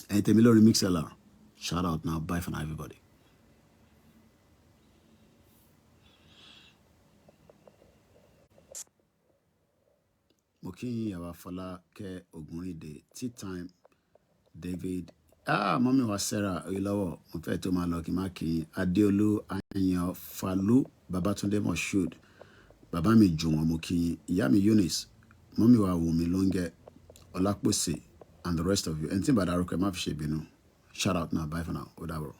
Ẹ̀yin tèmi lórí Mixlr. Shout out now. Bye for now, everybody. Mo kí yín Yàwá Fọlákẹ́ Ògúnríndé. Tea time. David. Mọ́mí wa Sarah Oyèlọ́wọ̀. Mo fẹ́ tó máa lọ kí n má kí yín. Adéolú Àyàn Falú Babátúndé Moshood. Bàbá mi Jùwọ̀n mo kí yín. Ìyá mi Eunice. Mọ́mí wa Wùmí Lóńgẹ́. Ọlápòsè and the rest of you. Ẹni tí bàdá arúkọ ẹ má fi ṣe ìbínú. Shout out now. Bye for now. Ó dàbọ̀.